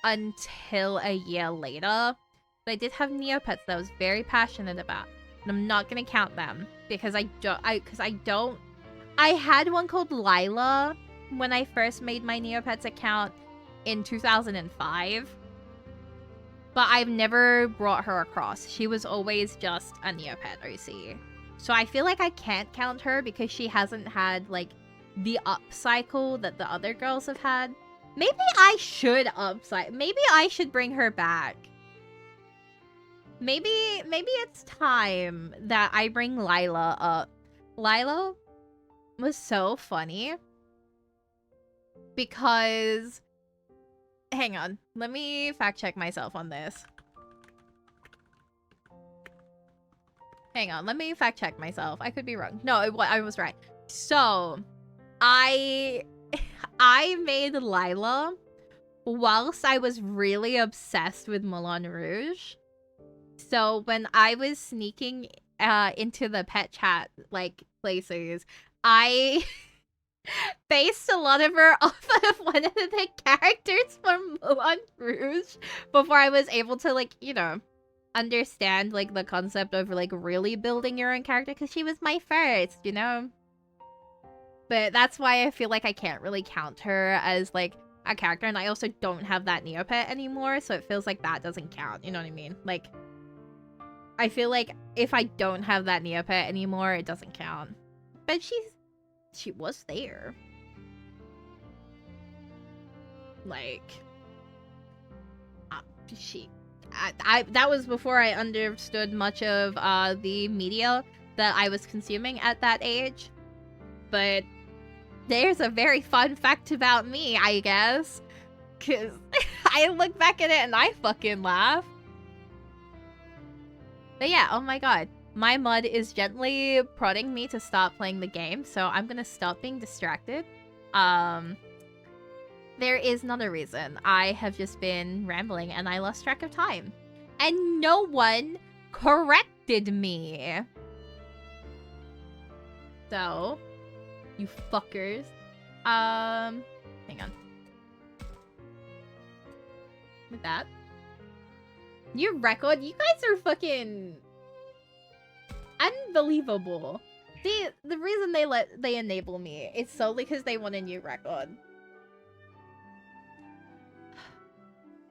until a year later. But I did have Neopets that I was very passionate about, and I'm not gonna count them because I don't. I had one called Lila when I first made my Neopets account in 2005. But I've never brought her across. She was always just a Neopet OC. So I feel like I can't count her because she hasn't had, like, the upcycle that the other girls have had. Maybe I should upcycle. Maybe I should bring her back. Maybe it's time that I bring Lila up. Lila was so funny. Because hang on. Let me fact check myself on this. Hang on, let me fact check myself. I could be wrong. No, I was right. So, I made Lila whilst I was really obsessed with Moulin Rouge. So when I was sneaking into the pet chat like places, I based a lot of her off of one of the characters from Moulin Rouge before I was able to, like, you know, understand like the concept of like really building your own character, because she was my first, you know. But that's why I feel like I can't really count her as like a character, and I also don't have that Neopet anymore, so it feels like that doesn't count, you know what I mean? Like, I feel like if I don't have that Neopet anymore, it doesn't count. But she was there. Like, that was before I understood much of the media that I was consuming at that age. But there's a very fun fact about me, I guess. Because I look back at it and I fucking laugh. But yeah, oh my god. My mud is gently prodding me to stop playing the game, so I'm gonna stop being distracted. There is another reason. I have just been rambling and I lost track of time. And no one corrected me. So, you fuckers. Hang on. With that. Your record? You guys are fucking unbelievable. See, the reason they enable me is solely because they want a new record.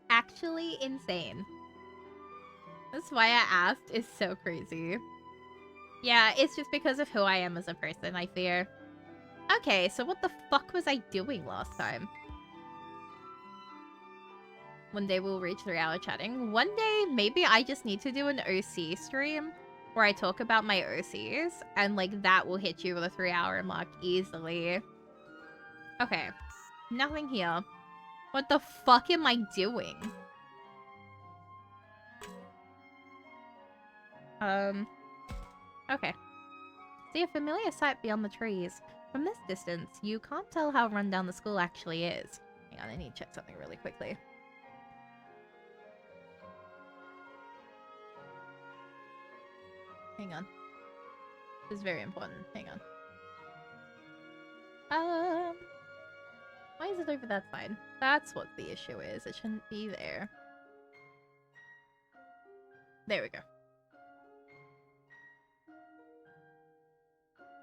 Actually insane. That's why I asked. It's so crazy. Yeah, it's just because of who I am as a person, I fear. Okay, so what the fuck was I doing last time? One day we'll reach 3-hour chatting. One day, maybe I just need to do an OC stream where I talk about my OCs, and like that will hit you with a 3-hour mark easily. Okay, nothing here. What the fuck am I doing? Okay. See a familiar sight beyond the trees. From this distance, you can't tell how run down the school actually is. Hang on, I need to check something really quickly. Hang on. This is very important. Hang on. Why is it over that side? That's what the issue is. It shouldn't be there. There we go.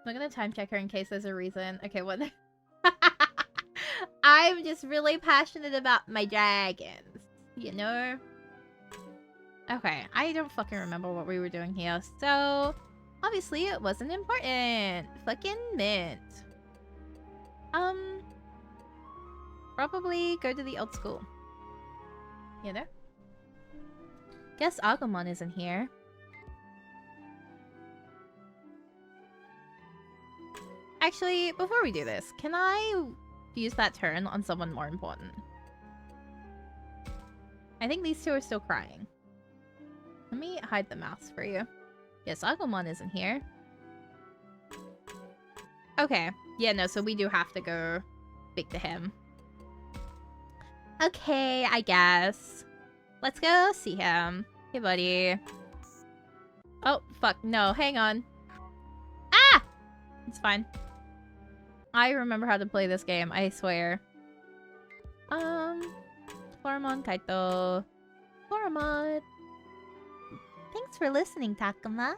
Look at the time checker in case there's a reason. Okay, what? I'm just really passionate about my dragons, you know? Okay, I don't fucking remember what we were doing here, so obviously it wasn't important. Fucking mint. Probably go to the old school. You know? Guess Agumon isn't here. Actually, before we do this, can I use that turn on someone more important? I think these two are still crying. Let me hide the mouse for you. Yes, Agumon isn't here. Okay. Yeah, no, so we do have to go speak to him. Okay, I guess. Let's go see him. Hey, buddy. Oh, fuck. No, hang on. Ah! It's fine. I remember how to play this game, I swear. Floramon, Kaito. Floramon. Thanks for listening, Takuma.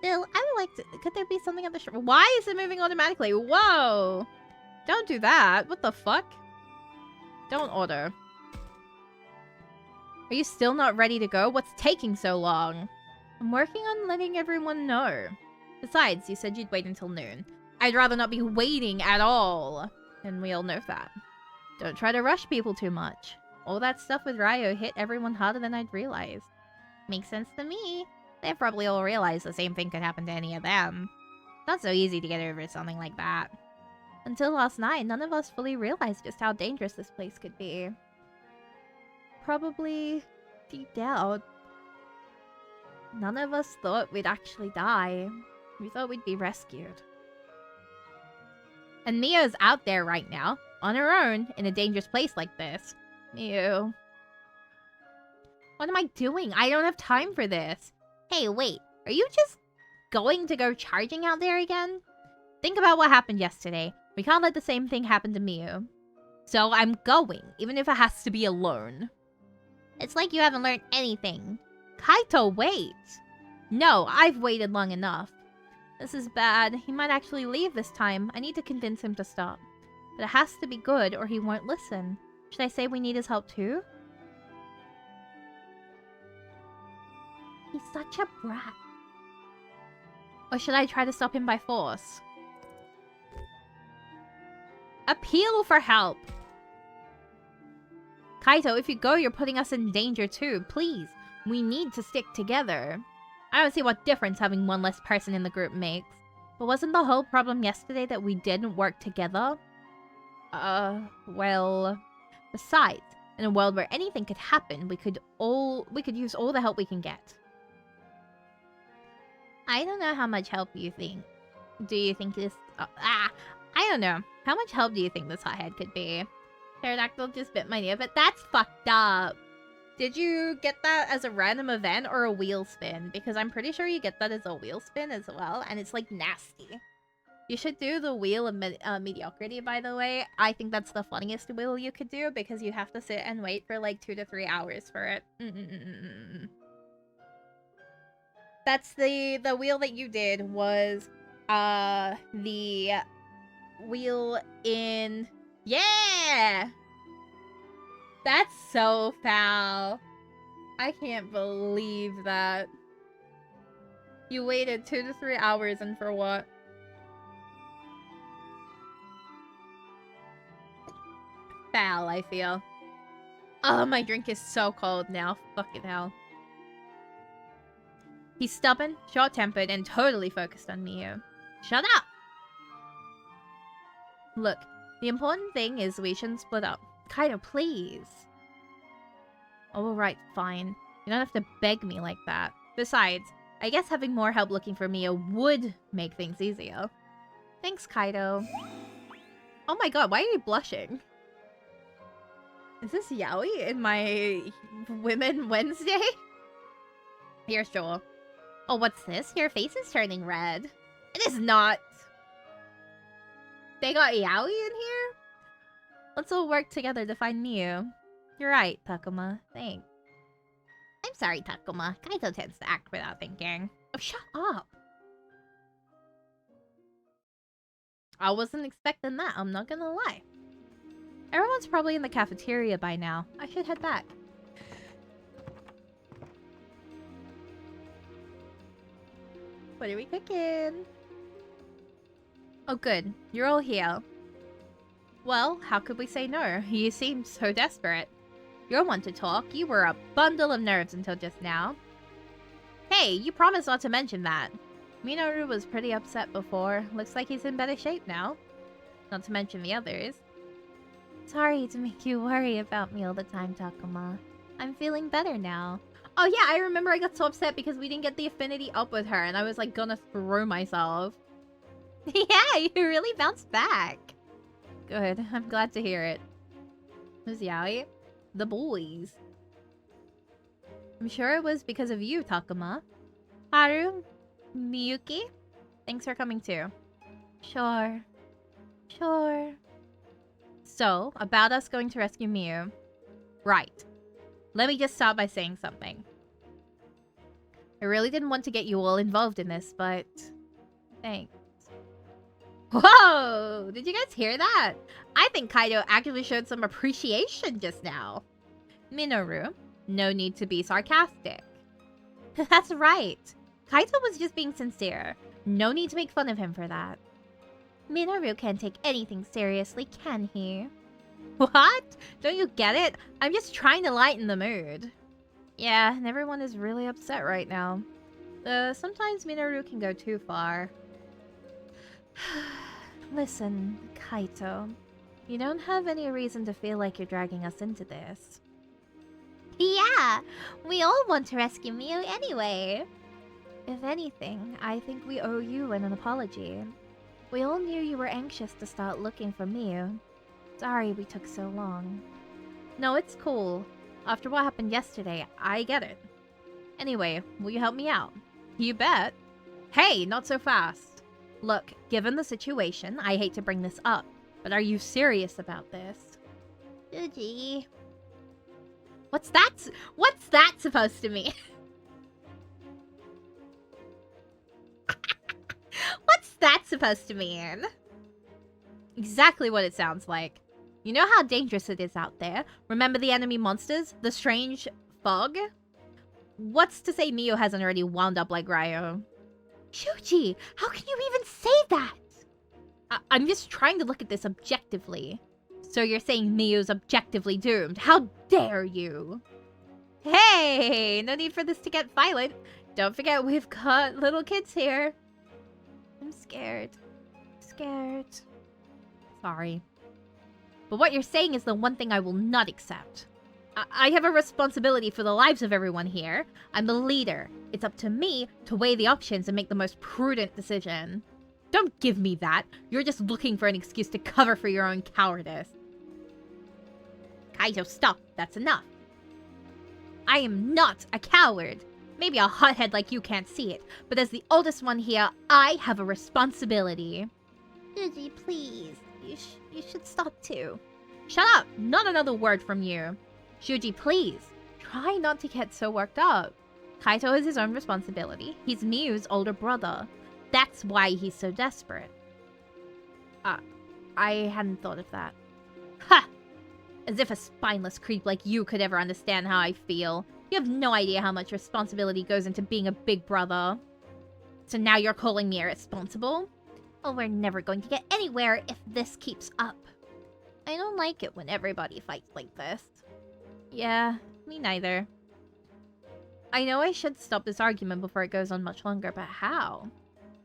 Bill, I would like to... Could there be something on the shore? Why is it moving automatically? Whoa! Don't do that. What the fuck? Don't order. Are you still not ready to go? What's taking so long? I'm working on letting everyone know. Besides, you said you'd wait until noon. I'd rather not be waiting at all. And we all know that. Don't try to rush people too much. All that stuff with Ryo hit everyone harder than I'd realized. Makes sense to me. They probably all realized the same thing could happen to any of them. Not so easy to get over something like that. Until last night, none of us fully realized just how dangerous this place could be. probably deep down, none of us thought we'd actually die. We thought we'd be rescued. And Mia's out there right now, on her own, in a dangerous place like this. Ew. What am I doing? I don't have time for this. Hey, wait. Are you just going to go charging out there again? Think about what happened yesterday. We can't let the same thing happen to Miu. So I'm going, even if it has to be alone. It's like you haven't learned anything. Kaito, wait! No, I've waited long enough. This is bad. He might actually leave this time. I need to convince him to stop. But it has to be good or he won't listen. Should I say we need his help too? He's such a brat. Or should I try to stop him by force? Appeal for help! Kaito, if you go, you're putting us in danger too. Please, we need to stick together. I don't see what difference having one less person in the group makes. But wasn't the whole problem yesterday that we didn't work together? Well... Besides, in a world where anything could happen, we could use all the help we can get. I don't know how much help you think. Do you think this... I don't know. How much help do you think this hothead could be? Pterodactyl just bit my ear, but that's fucked up. Did you get that as a random event or a wheel spin? Because I'm pretty sure you get that as a wheel spin as well, and it's like nasty. You should do the wheel of mediocrity, by the way. I think that's the funniest wheel you could do because you have to sit and wait for like 2 to 3 hours for it. That's the wheel that you did was the wheel in... Yeah! That's so foul. I can't believe that. You waited 2 to 3 hours and for what? Foul, I feel. Oh, my drink is so cold now. Fucking hell. He's stubborn, short-tempered, and totally focused on Miu. Shut up! Look, the important thing is we shouldn't split up. Kaito, please. Alright, fine. You don't have to beg me like that. Besides, I guess having more help looking for Miu would make things easier. Thanks, Kaito. Oh my god, why are you blushing? Is this Yaoi in my Women Wednesday? Here, sure. Oh, what's this? Your face is turning red. It is not. They got Yaoi in here? Let's all work together to find Miu. You're right, Takuma. Thanks. I'm sorry, Takuma. Kaito tends to act without thinking. Oh, shut up. I wasn't expecting that, I'm not gonna lie. Everyone's probably in the cafeteria by now. I should head back. What are we cooking? Oh good, you're all here. Well, how could we say no? You seemed so desperate. You're one to talk. You were a bundle of nerves until just now. Hey, you promised not to mention that. Minoru was pretty upset before. Looks like he's in better shape now. Not to mention the others. Sorry to make you worry about me all the time, Takuma. I'm feeling better now. Oh yeah, I remember I got so upset because we didn't get the affinity up with her and I was like gonna throw myself. Yeah, you really bounced back. Good, I'm glad to hear it. Who's Yaoi? The boys. I'm sure it was because of you, Takuma. Haru? Miyuki? Thanks for coming too. Sure. Sure. So, about us going to rescue Miu. Right. Let me just start by saying something. I really didn't want to get you all involved in this, but... Thanks. Whoa! Did you guys hear that? I think Kaito actually showed some appreciation just now. Minoru, no need to be sarcastic. That's right. Kaito was just being sincere. No need to make fun of him for that. Minoru can't take anything seriously, can he? What? Don't you get it? I'm just trying to lighten the mood. Yeah, and everyone is really upset right now. Sometimes Minoru can go too far. Listen, Kaito. You don't have any reason to feel like you're dragging us into this. Yeah, we all want to rescue Miu anyway. If anything, I think we owe you an apology. We all knew you were anxious to start looking for Miu. Sorry we took so long. No, it's cool. After what happened yesterday, I get it. Anyway, will you help me out? You bet. Hey, not so fast. Look, given the situation, I hate to bring this up, but are you serious about this? Gee. What's that supposed to mean? What's that supposed to mean? Exactly what it sounds like. You know how dangerous it is out there? Remember the enemy monsters? The strange fog? What's to say Miu hasn't already wound up like Ryo? Shuji, how can you even say that? I'm just trying to look at this objectively. So you're saying Miu's objectively doomed? How dare you? Hey, no need for this to get violent. Don't forget we've got little kids here. I'm scared. Scared. Sorry. But what you're saying is the one thing I will not accept. I have a responsibility for the lives of everyone here. I'm the leader. It's up to me to weigh the options and make the most prudent decision. Don't give me that. You're just looking for an excuse to cover for your own cowardice. Kaito, stop. That's enough. I am not a coward. Maybe a hothead like you can't see it, but as the oldest one here, I have a responsibility. Gigi, please. You should stop too. Shut up! Not another word from you. Shuji, please. Try not to get so worked up. Kaito is his own responsibility. He's Miu's older brother. That's why he's so desperate. I hadn't thought of that. Ha! As if a spineless creep like you could ever understand how I feel. You have no idea how much responsibility goes into being a big brother. So now you're calling me irresponsible? Oh, we're never going to get anywhere if this keeps up. I don't like it when everybody fights like this. Yeah, me neither. I know I should stop this argument before it goes on much longer, but how?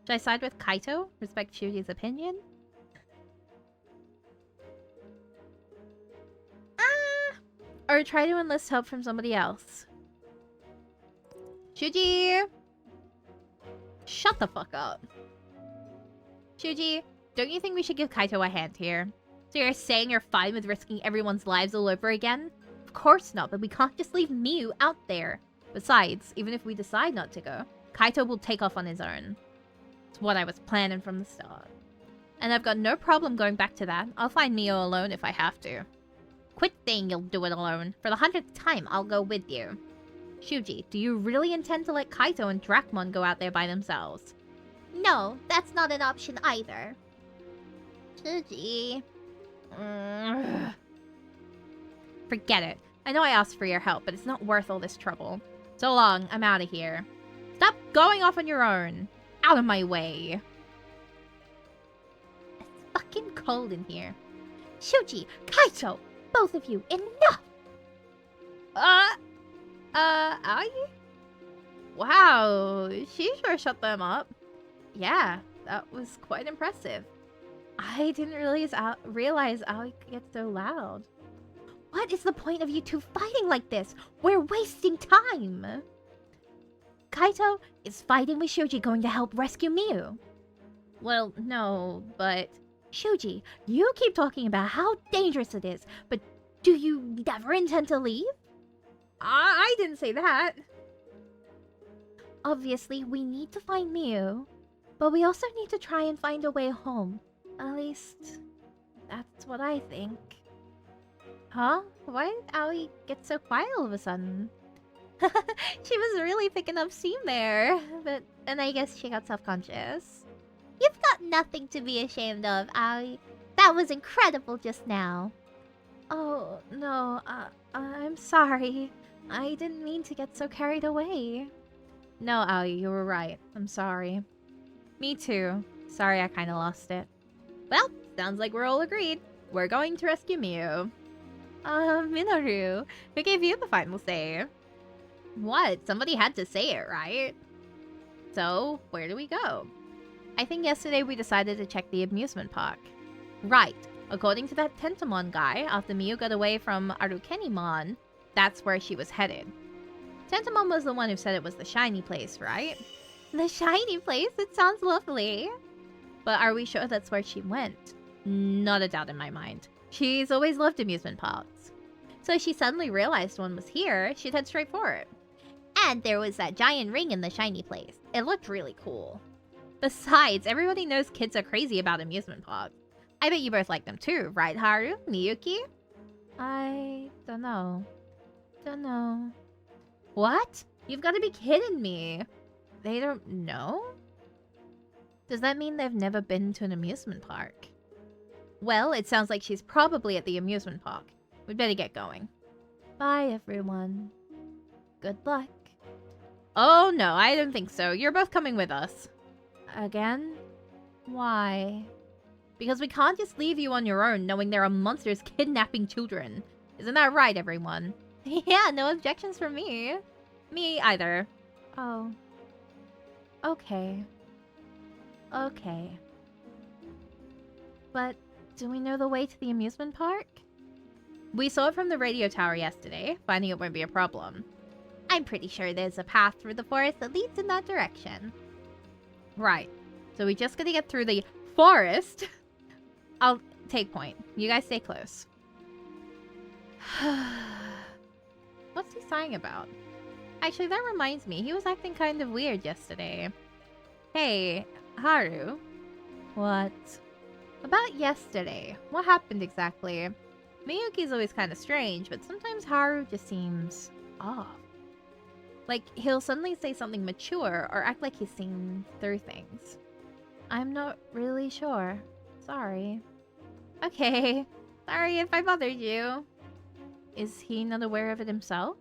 Should I side with Kaito? Respect Shuji's opinion? Or try to enlist help from somebody else? Shuji! Shut the fuck up. Shuji, don't you think we should give Kaito a hand here? So you're saying you're fine with risking everyone's lives all over again? Of course not, but we can't just leave Miu out there. Besides, even if we decide not to go, Kaito will take off on his own. It's what I was planning from the start. And I've got no problem going back to that. I'll find Miu alone if I have to. Quit saying you'll do it alone. For the 100th time, I'll go with you. Shuji, do you really intend to let Kaito and Dracmon go out there by themselves? No, that's not an option either. Shuji... Forget it. I know I asked for your help, but it's not worth all this trouble. So long, I'm out of here. Stop going off on your own. Out of my way. It's fucking cold in here. Shuji, Kaito, both of you, enough! Aoi? Wow, she sure shut them up. Yeah, that was quite impressive. I didn't realize Aoi could get so loud. What is the point of you two fighting like this? We're wasting time! Kaito, is fighting with Shuji going to help rescue Miu? Well, no, but... Shuji, you keep talking about how dangerous it is, but do you never intend to leave? I didn't say that. Obviously, we need to find Miu, but we also need to try and find a way home. At least, that's what I think. Huh? Why did Aoi get so quiet all of a sudden? She was really picking up steam there, and I guess she got self-conscious. You've got nothing to be ashamed of, Aoi. That was incredible just now. Oh, no, I'm sorry. I didn't mean to get so carried away. No, Aoi, you were right. I'm sorry. Me too. Sorry I kinda lost it. Well, sounds like we're all agreed. We're going to rescue Miu. Minoru, who gave you the final say? What? Somebody had to say it, right? So, where do we go? I think yesterday we decided to check the amusement park. Right. According to that Tentamon guy, after Miu got away from Arukenimon, That's where she was headed. Tentamon was the one who said it was the shiny place, right? The shiny place? It sounds lovely. But are we sure that's where she went? Not a doubt in my mind. She's always loved amusement parks. So if she suddenly realized one was here, she'd head straight for it. And there was that giant ring in the shiny place. It looked really cool. Besides, everybody knows kids are crazy about amusement parks. I bet you both like them too, right, Haru? Miyuki? I don't know. Don't know. What? You've got to be kidding me. They don't know? Does that mean they've never been to an amusement park? Well, it sounds like she's probably at the amusement park. We'd better get going. Bye, everyone. Good luck. Oh, no, I don't think so. You're both coming with us. Again? Why? Because we can't just leave you on your own knowing there are monsters kidnapping children. Isn't that right, everyone? Yeah, no objections from me. Me either. Oh. Okay. Okay. But do we know the way to the amusement park? We saw it from the radio tower yesterday. Finding it won't be a problem. I'm pretty sure there's a path through the forest that leads in that direction. Right. So we just gotta get through the forest. I'll take point. You guys stay close. What's he sighing about? Actually, that reminds me. He was acting kind of weird yesterday. Hey, Haru. What? About yesterday. What happened exactly? Miyuki's always kind of strange, but sometimes Haru just seems off. Like, he'll suddenly say something mature or act like he's seen through things. I'm not really sure. Sorry. Okay. Sorry if I bothered you. Is he not aware of it himself?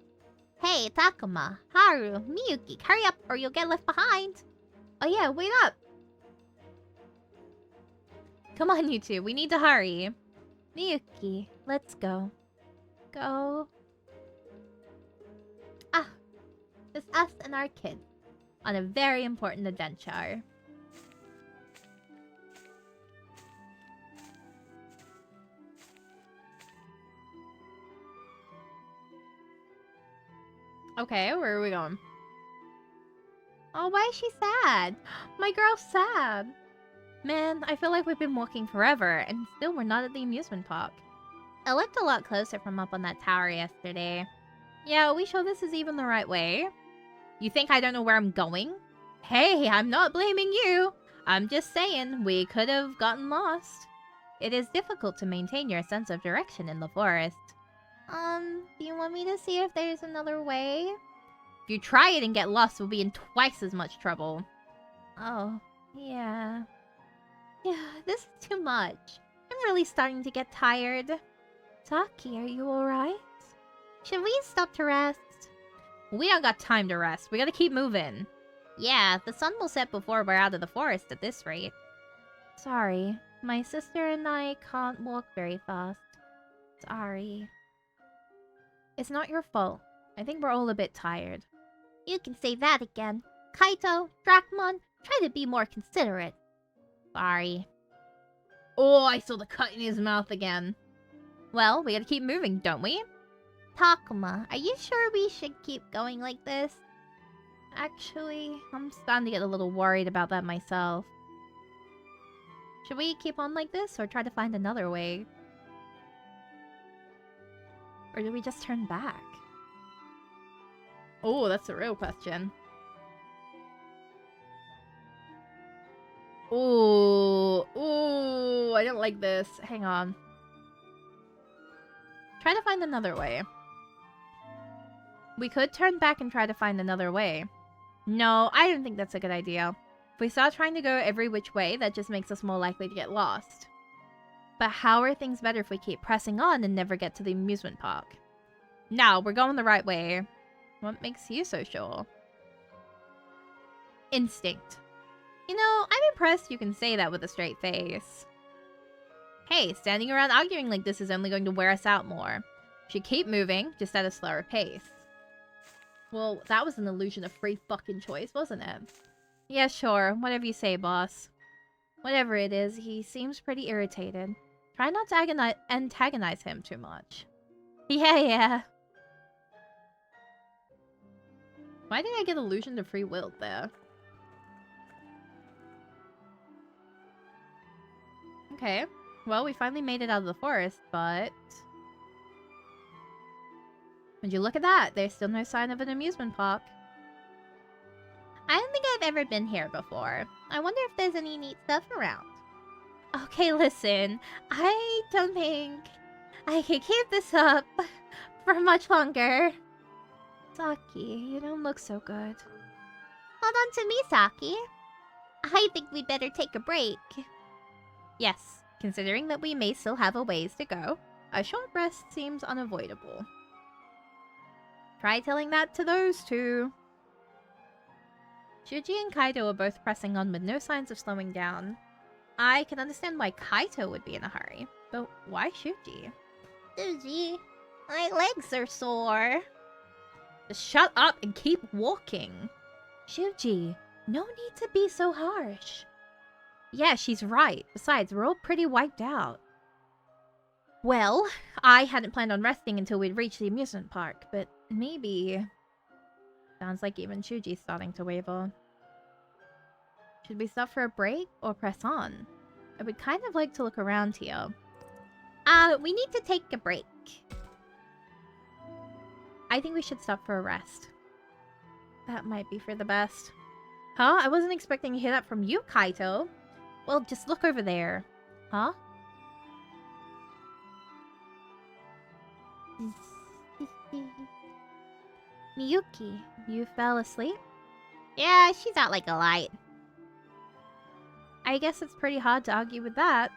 Hey, Takuma, Haru, Miyuki, hurry up or you'll get left behind. Oh yeah, wait up. Come on, you two. We need to hurry. Miyuki, let's go. Go. Ah, it's us and our kid on a very important adventure. Okay, where are we going? Oh, why is she sad? My girl's sad. Man, I feel like we've been walking forever, and still we're not at the amusement park. It looked a lot closer from up on that tower yesterday. Yeah, are we sure this is even the right way? You think I don't know where I'm going? Hey, I'm not blaming you. I'm just saying, we could have gotten lost. It is difficult to maintain your sense of direction in the forest. Do you want me to see if there's another way? If you try it and get lost, we'll be in twice as much trouble. Oh, yeah. Yeah, this is too much. I'm really starting to get tired. Taki, are you alright? Should we stop to rest? We don't got time to rest. We gotta keep moving. Yeah, the sun will set before we're out of the forest at this rate. Sorry, my sister and I can't walk very fast. Sorry. It's not your fault. I think we're all a bit tired. You can say that again. Kaito, Drachmon, try to be more considerate. Sorry. Oh, I saw the cut in his mouth again. Well, we gotta keep moving, don't we? Takuma, are you sure we should keep going like this? Actually, I'm starting to get a little worried about that myself. Should we keep on like this, or try to find another way? Or do we just turn back? Oh, that's the real question. Ooh, ooh, I don't like this. Hang on. Try to find another way. We could turn back and try to find another way. No, I don't think that's a good idea. If we start trying to go every which way, that just makes us more likely to get lost. But how are things better if we keep pressing on and never get to the amusement park? No, we're going the right way. What makes you so sure? Instinct. You know, I'm impressed you can say that with a straight face. Hey, standing around arguing like this is only going to wear us out more. We should keep moving, just at a slower pace. Well, that was an illusion of free fucking choice, wasn't it? Yeah, sure. Whatever you say, boss. Whatever it is, he seems pretty irritated. Try not to antagonize him too much. Yeah. Why did I get illusion to free will there? Okay. Well, we finally made it out of the forest, but... Would you look at that? There's still no sign of an amusement park. I don't think I've ever been here before. I wonder if there's any neat stuff around. Okay, listen. I don't think I can keep this up for much longer. Saki, you don't look so good. Hold on to me, Saki. I think we'd better take a break. Yes, considering that we may still have a ways to go, a short rest seems unavoidable. Try telling that to those two. Shuji and Kaito are both pressing on with no signs of slowing down. I can understand why Kaito would be in a hurry, but why Shuji? Shuji, my legs are sore. Just shut up and keep walking. Shuji, no need to be so harsh. Yeah, she's right. Besides, we're all pretty wiped out. Well, I hadn't planned on resting until we'd reached the amusement park, but maybe... Sounds like even Shuji's starting to waver. Should we stop for a break or press on? I would kind of like to look around here. We need to take a break. I think we should stop for a rest. That might be for the best. Huh? I wasn't expecting to hear that from you, Kaito. Well, just look over there. Huh? Miyuki, you fell asleep? Yeah, she's out like a light. I guess it's pretty hard to argue with that.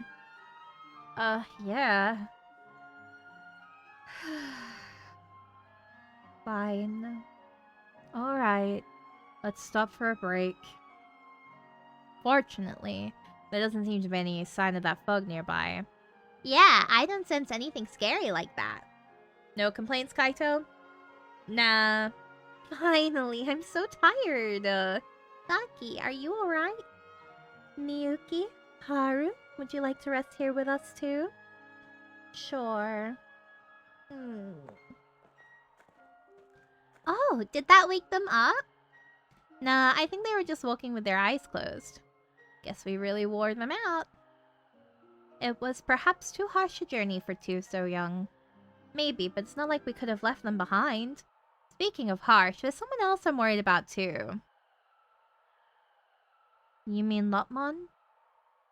Yeah. Fine. Alright. Let's stop for a break. Fortunately, there doesn't seem to be any sign of that fog nearby. Yeah, I don't sense anything scary like that. No complaints, Kaito? Nah. Finally, I'm so tired. Saki, are you alright? Miyuki? Haru? Would you like to rest here with us too? Sure. Oh, did that wake them up? Nah, I think they were just walking with their eyes closed. Guess we really wore them out. It was perhaps too harsh a journey for two so young. Maybe, but it's not like we could have left them behind. Speaking of harsh, there's someone else I'm worried about too. You mean Lopmon?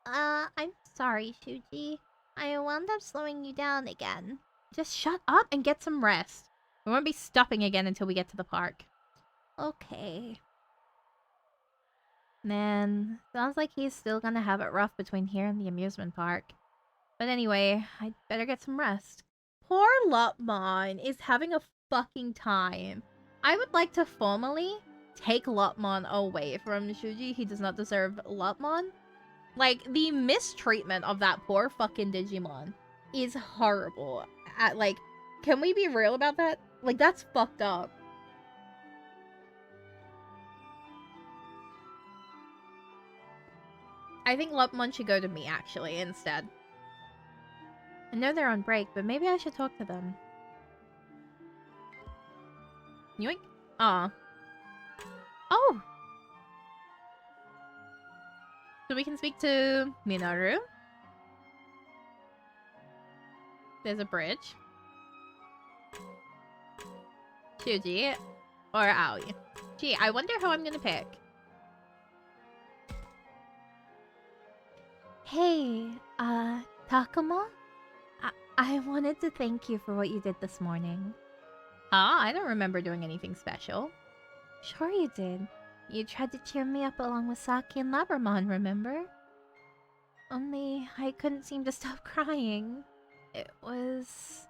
I'm sorry, Shuji. I wound up slowing you down again. Just shut up and get some rest. We won't be stopping again until we get to the park. Okay. Man, sounds like he's still gonna have it rough between here and the amusement park. But anyway, I'd better get some rest. Poor Lopmon is having a fucking time. I would like to formally take Lopmon away from Shuji. He does not deserve Lopmon. Like, the mistreatment of that poor fucking Digimon is horrible. Like, can we be real about that? Like, that's fucked up. I think Lopmon should go to me, actually, instead. I know they're on break, but maybe I should talk to them. Yoink. Aw. Oh! So we can speak to Minoru. There's a bridge. Shuji. Or Aoi. Gee, I wonder who I'm gonna pick. Hey, Takuma? I wanted to thank you for what you did this morning. Huh? I don't remember doing anything special. Sure you did. You tried to cheer me up along with Saki and Labramon, remember? Only I couldn't seem to stop crying. It was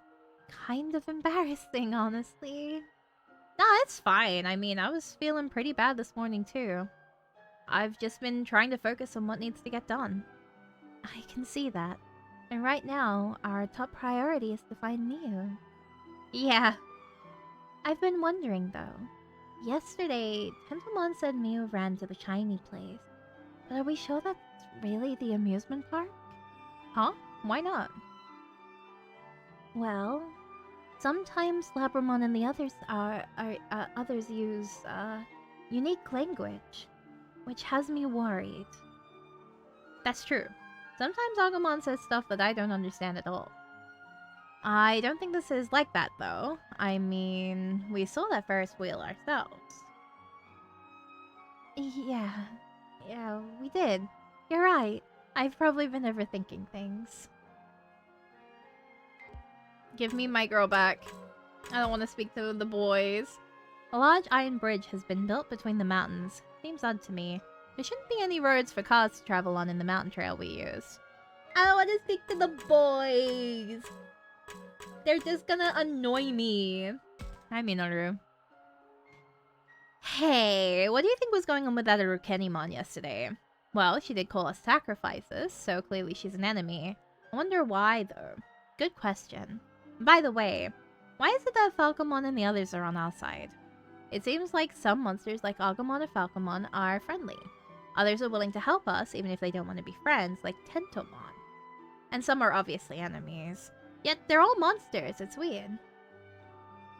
kind of embarrassing, honestly. No, it's fine. I mean, I was feeling pretty bad this morning, too. I've just been trying to focus on what needs to get done. I can see that. And right now, our top priority is to find Miu. Yeah. I've been wondering, though. Yesterday, Tentomon said Miu ran to the shiny place. But are we sure that's really the amusement park? Huh? Why not? Well, Sometimes Labramon and the others others use unique language, which has me worried. That's true. Sometimes Agumon says stuff that I don't understand at all. I don't think this is like that, though. I mean, we saw that Ferris wheel ourselves. Yeah, we did. You're right. I've probably been overthinking things. Give me my girl back. I don't want to speak to the boys. A large iron bridge has been built between the mountains. Seems odd to me. There shouldn't be any roads for cars to travel on in the mountain trail we use. I don't want to speak to the boys. They're just gonna annoy me. Hi, Minoru. Hey, what do you think was going on with that Arukenimon yesterday? Well, she did call us sacrifices, so clearly she's an enemy. I wonder why, though. Good question. By the way, why is it that Falcomon and the others are on our side? It seems like some monsters like Agumon or Falcomon are friendly. Others are willing to help us, even if they don't want to be friends, like Tentomon. And some are obviously enemies. Yet they're all monsters, it's weird.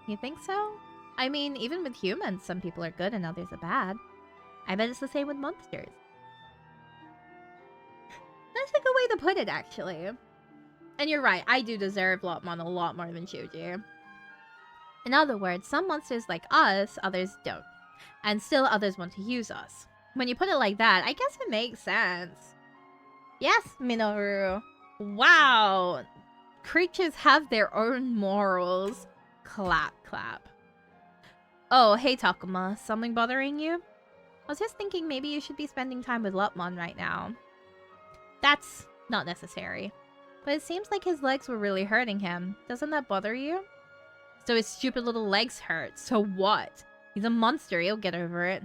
You think so? I mean, even with humans, some people are good and others are bad. I bet it's the same with monsters. That's a good way to put it, actually. And you're right, I do deserve Lopmon a lot more than Shuji. In other words, some monsters like us, others don't. And still others want to use us. When you put it like that, I guess it makes sense. Yes, Minoru. Wow. Creatures have their own morals. Clap, clap. Oh, hey Takuma. Something bothering you? I was just thinking maybe you should be spending time with Lopmon right now. That's not necessary. But it seems like his legs were really hurting him. Doesn't that bother you? So his stupid little legs hurt. So what? He's a monster. He'll get over it.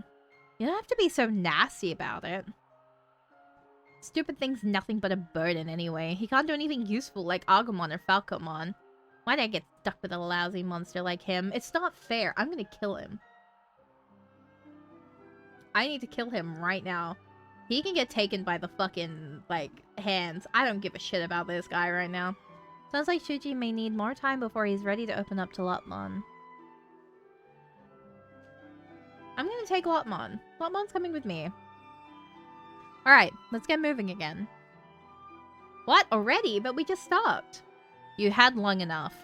You don't have to be so nasty about it. Stupid thing's nothing but a burden anyway. He can't do anything useful like Agumon or Falcomon. Why'd I get stuck with a lousy monster like him? It's not fair. I'm gonna kill him. I need to kill him right now. He can get taken by the fucking, like, hands. I don't give a shit about this guy right now. Sounds like Shuji may need more time before he's ready to open up to Lopmon. I'm gonna take Lopmon. Lopmon's coming with me. Alright, let's get moving again. What? Already? But we just stopped. You had long enough.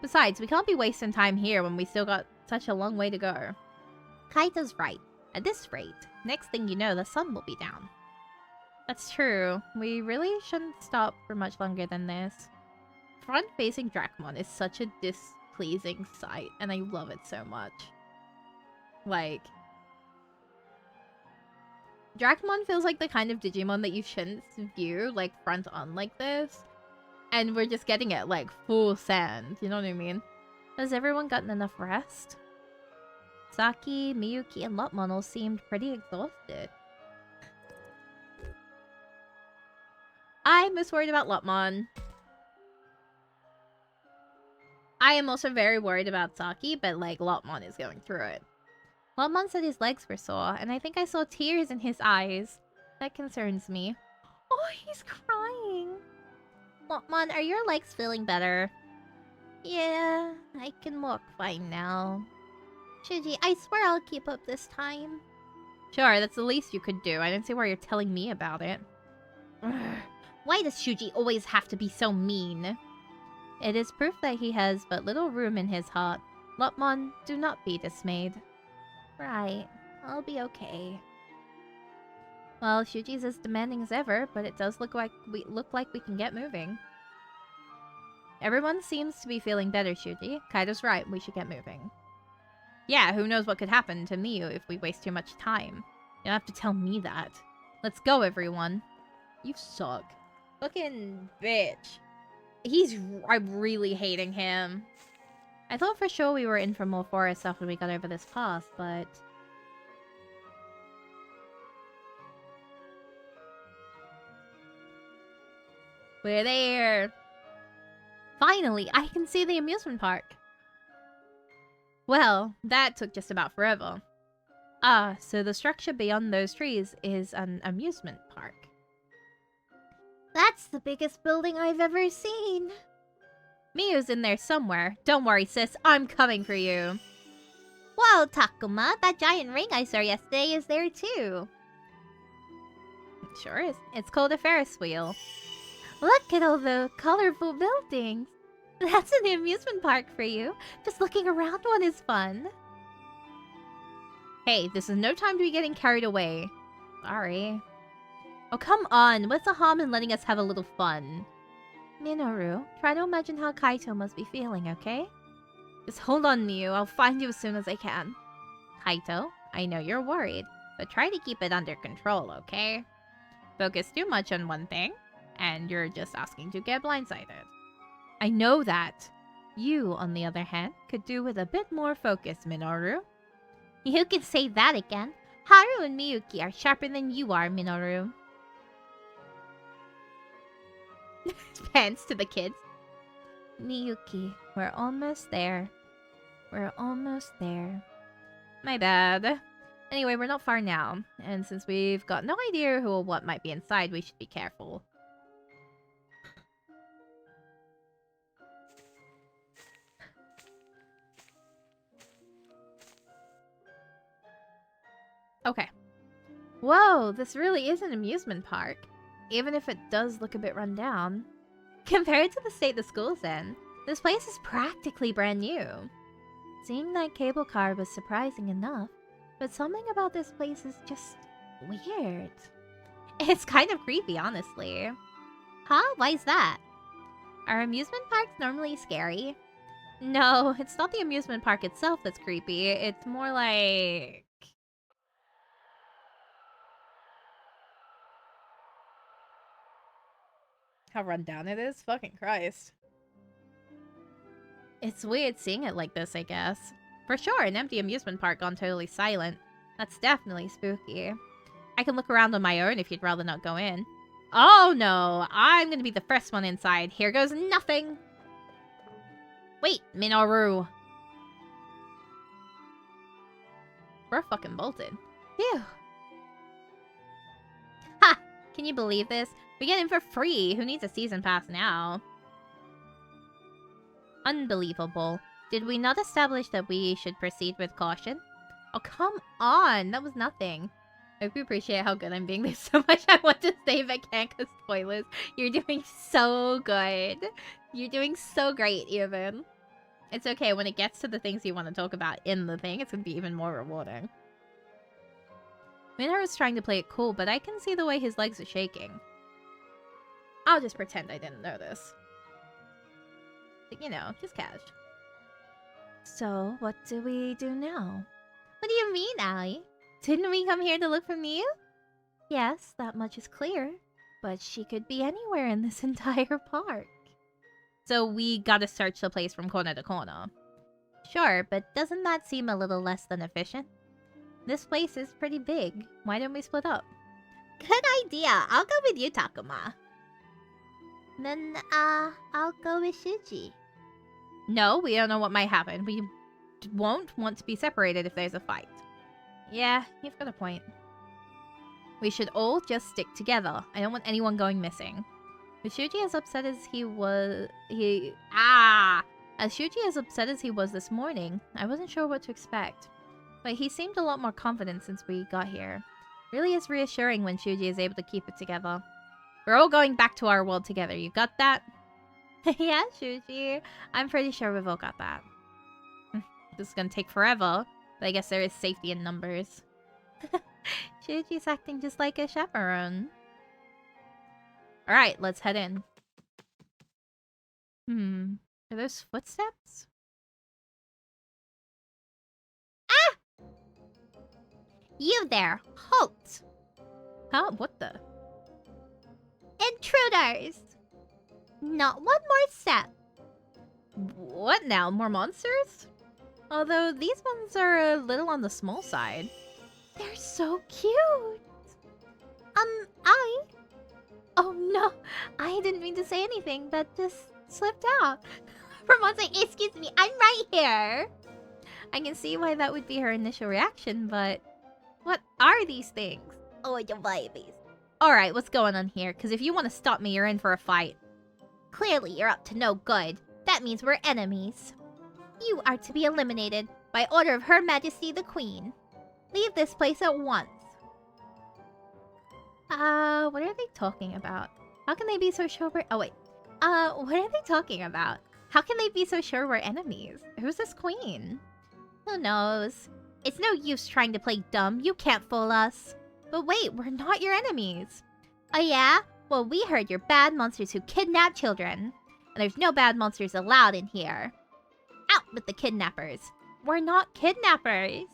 Besides, we can't be wasting time here when we still got such a long way to go. Kaito's right. At this rate, next thing you know, the sun will be down. That's true. We really shouldn't stop for much longer than this. Front-facing Dracmon is such a displeasing sight, and I love it so much. Like, Dracmon feels like the kind of Digimon that you shouldn't view, like, front-on like this. And we're just getting it, like, full send. You know what I mean? Has everyone gotten enough rest? Saki, Miyuki, and Lopmon all seemed pretty exhausted. I'm most worried about Lopmon. I am also very worried about Saki, but, like, Lopmon is going through it. Lopmon said his legs were sore, and I think I saw tears in his eyes. That concerns me. Oh, he's crying. Lopmon, are your legs feeling better? Yeah, I can walk fine now. Shuji, I swear I'll keep up this time. Sure, that's the least you could do. I didn't see why you're telling me about it. Why does Shuji always have to be so mean? It is proof that he has but little room in his heart. Lopmon, do not be dismayed. Right, I'll be okay. Well, Shuji's as demanding as ever, but it does look like we can get moving. Everyone seems to be feeling better, Shuji. Kaido's right, we should get moving. Yeah, who knows what could happen to me if we waste too much time. You don't have to tell me that. Let's go, everyone. You suck. Fucking bitch. I'm really hating him. I thought for sure we were in for more forest after we got over this pass, but... We're there! Finally, I can see the amusement park! Well, that took just about forever. Ah, so the structure beyond those trees is an amusement park. That's the biggest building I've ever seen! Miyu's in there somewhere. Don't worry, sis. I'm coming for you. Whoa, Takuma. That giant ring I saw yesterday is there too. It sure is. It's called a Ferris wheel. Look at all the colorful buildings. That's an amusement park for you. Just looking around one is fun. Hey, this is no time to be getting carried away. Sorry. Oh, come on. What's the harm in letting us have a little fun? Minoru, try to imagine how Kaito must be feeling, okay? Just hold on, Miyu. I'll find you as soon as I can. Kaito, I know you're worried, but try to keep it under control, okay? Focus too much on one thing, and you're just asking to get blindsided. I know that. You, on the other hand, could do with a bit more focus, Minoru. You can say that again. Haru and Miyuki are sharper than you are, Minoru. Pants to the kids. Miyuki, we're almost there. We're almost there. My bad. Anyway, we're not far now, and since we've got no idea who or what might be inside, we should be careful. Okay. Whoa, this really is an amusement park. Even if it does look a bit run down. Compared to the state the school's in, this place is practically brand new. Seeing that cable car was surprising enough, but something about this place is just weird. It's kind of creepy, honestly. Huh? Why's that? Are amusement parks normally scary? No, it's not the amusement park itself that's creepy. It's more like... how run down it is? Fucking Christ. It's weird seeing it like this, I guess. For sure, an empty amusement park gone totally silent. That's definitely spooky. I can look around on my own if you'd rather not go in. Oh no, I'm gonna be the first one inside. Here goes nothing. Wait, Minoru. We're fucking bolted. Phew. Ha! Can you believe this? We get in for free. Who needs a season pass now? Unbelievable. Did we not establish that we should proceed with caution? Oh, come on. That was nothing. I hope you appreciate how good I'm being. There's so much I want to say but can't because spoilers. You're doing so good. You're doing so great, even. It's okay. When it gets to the things you want to talk about in the thing, it's going to be even more rewarding. Minoru's trying to play it cool, but I can see the way his legs are shaking. I'll just pretend I didn't notice. But, you know, just cash. So, what do we do now? What do you mean, Allie? Didn't we come here to look for Miyu? Yes, that much is clear. But she could be anywhere in this entire park. So we gotta search the place from corner to corner. Sure, but doesn't that seem a little less than efficient? This place is pretty big. Why don't we split up? Good idea. I'll go with you, Takuma. Then, I'll go with Shuji. No, we don't know what might happen. We won't want to be separated if there's a fight. Yeah, you've got a point. We should all just stick together. I don't want anyone going missing. With Shuji as upset as he was... As Shuji as upset as he was this morning, I wasn't sure what to expect. But he seemed a lot more confident since we got here. Really is reassuring when Shuji is able to keep it together. We're all going back to our world together. You got that? Yeah, Shuji. I'm pretty sure we've all got that. This is gonna take forever, but I guess there is safety in numbers. Shuji's acting just like a chaperone. Alright, let's head in. Are those footsteps? Ah! You there! Halt! Huh? What the? Intruders! Not one more step. What now? More monsters? Although these ones are a little on the small side. They're so cute! Oh no, I didn't mean to say anything, that just slipped out. For once, excuse me, I'm right here! I can see why that would be her initial reaction, but... what are these things? Oh, your babies. Alright, what's going on here? Because if you want to stop me, you're in for a fight. Clearly, you're up to no good. That means we're enemies. You are to be eliminated by order of Her Majesty the Queen. Leave this place at once. What are they talking about? How can they be so sure we're... Oh, wait. What are they talking about? How can they be so sure we're enemies? Who's this queen? Who knows? It's no use trying to play dumb. You can't fool us. But wait, we're not your enemies. Oh yeah? Well, we heard you're bad monsters who kidnap children. And there's no bad monsters allowed in here. Out with the kidnappers. We're not kidnappers.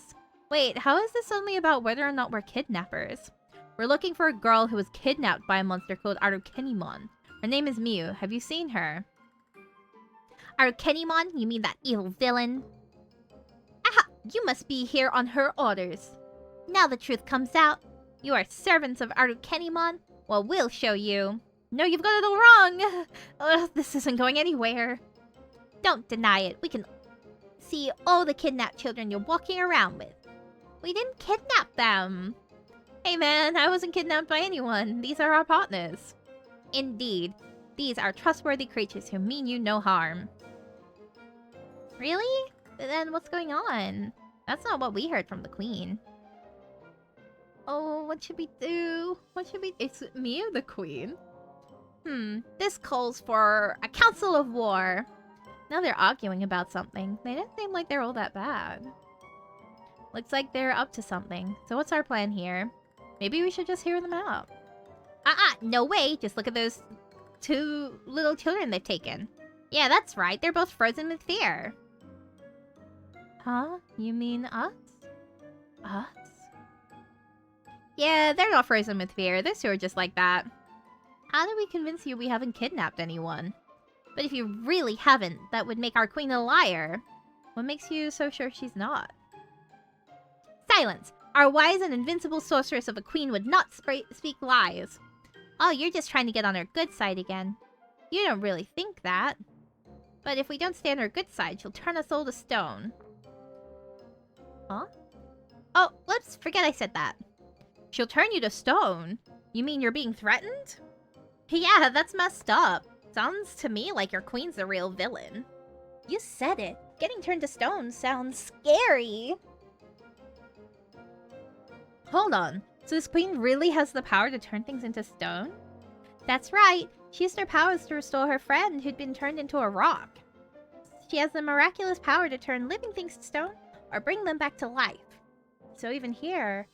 Wait, how is this only about whether or not we're kidnappers? We're looking for a girl who was kidnapped by a monster called Arukenimon. Her name is Miu. Have you seen her? Arukenimon? You mean that evil villain? Aha! You must be here on her orders. Now the truth comes out. You are servants of Arukenimon? Well, we'll show you. No, you've got it all wrong! Ugh, this isn't going anywhere. Don't deny it. We can see all the kidnapped children you're walking around with. We didn't kidnap them. Hey man, I wasn't kidnapped by anyone. These are our partners. Indeed. These are trustworthy creatures who mean you no harm. Really? Then what's going on? That's not what we heard from the queen. Oh, what should we do? What should we... It's me or the queen? This calls for a council of war. Now they're arguing about something. They didn't seem like they're all that bad. Looks like they're up to something. So what's our plan here? Maybe we should just hear them out. No way. Just look at those two little children they've taken. Yeah, that's right. They're both frozen with fear. Huh? You mean us? Us? Yeah, they're not frozen with fear. Those two are just like that. How do we convince you we haven't kidnapped anyone? But if you really haven't, that would make our queen a liar. What makes you so sure she's not? Silence! Our wise and invincible sorceress of a queen would not speak lies. Oh, you're just trying to get on her good side again. You don't really think that. But if we don't stay on her good side, she'll turn us all to stone. Huh? Oh, whoops, forget I said that. She'll turn you to stone? You mean you're being threatened? Yeah, that's messed up. Sounds to me like your queen's the real villain. You said it. Getting turned to stone sounds scary. Hold on. So this queen really has the power to turn things into stone? That's right. She used her powers to restore her friend who'd been turned into a rock. She has the miraculous power to turn living things to stone or bring them back to life. So even here,